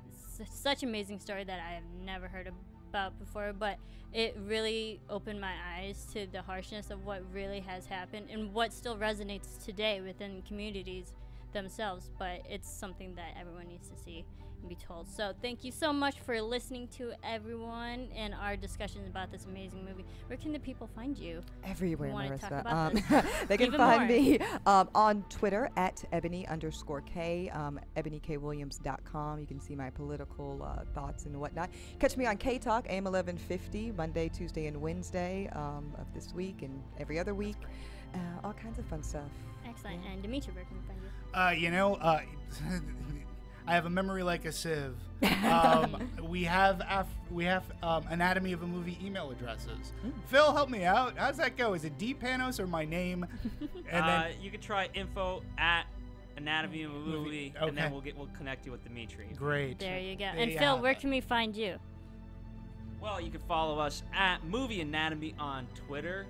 such an amazing story that I have never heard about before, but it really opened my eyes to the harshness of what really has happened and what still resonates today within communities themselves, but it's something that everyone needs to see and be told. So thank you so much for listening to everyone and our discussions about this amazing movie. Where can the people find you? Everywhere, You wanna talk Marissa. about this? They can Even find more. me on Twitter at Eboni_K, EboniKWilliams.com. You can see my political thoughts and whatnot. Catch me on K Talk, AM 1150, Monday, Tuesday, and Wednesday of this week and every other week. All kinds of fun stuff. Excellent. And Demetri, where can we find you? I have a memory like a sieve. We have Anatomy of a Movie email addresses. Phil, help me out. How's that go? Is it D Panos or my name? And then You could try info@Anatomy of a Movie, and then Okay. we'll connect you with Demetri. great. There you go. There And you Phil, have where it. can we find you? Well, you can follow us at Movie Anatomy on Twitter.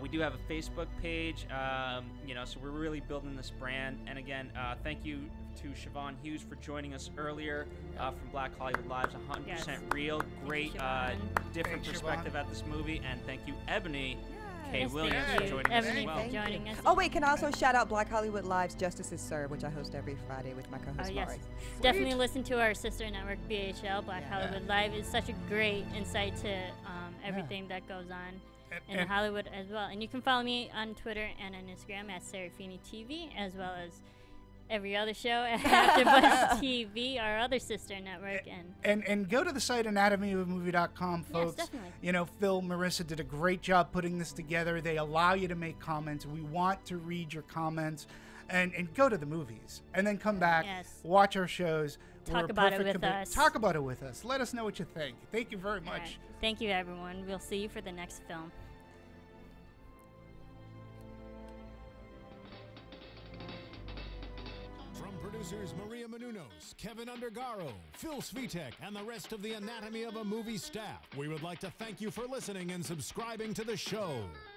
We do have a Facebook page, so we're really building this brand. And again, thank you to Chevonne Hughes for joining us earlier from Black Hollywood Live's 100% Yes. Real. Great, Chevonne. different Thanks, perspective at this movie. And thank you, Ebony K. Yes, Williams, thank for you, joining us as Ebony, well. for joining us. Oh, wait, can I also shout out Black Hollywood Live's Justices Served, which I host every Friday with my co-host, Oh, yes. Mari. Definitely listen to our sister network, BHL, Black Hollywood Live. Is such a great insight to everything that goes on in And- Hollywood as well. And you can follow me on Twitter and on Instagram at Serafini TV, as well as every other show at AfterBuzz TV, our other sister network. And go to the site anatomyofmovie.com, folks. definitely. Phil, Marissa did a great job putting this together. They allow you to make comments. We want to read your comments. And go to the movies. And then come back, Yes. watch our shows. Talk We're a about it perfect with us. Talk about it with us. Let us know what you think. Thank you very All much. right. Thank you, everyone. We'll see you for the next film. From producers Maria Menounos, Kevin Undergaro, Phil Svitek, and the rest of the Anatomy of a Movie staff, we would like to thank you for listening and subscribing to the show.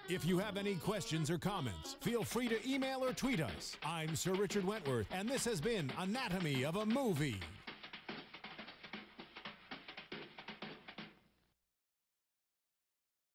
If you have any questions or comments, feel free to email or tweet us. I'm Sir Richard Wentworth, and this has been Anatomy of a Movie.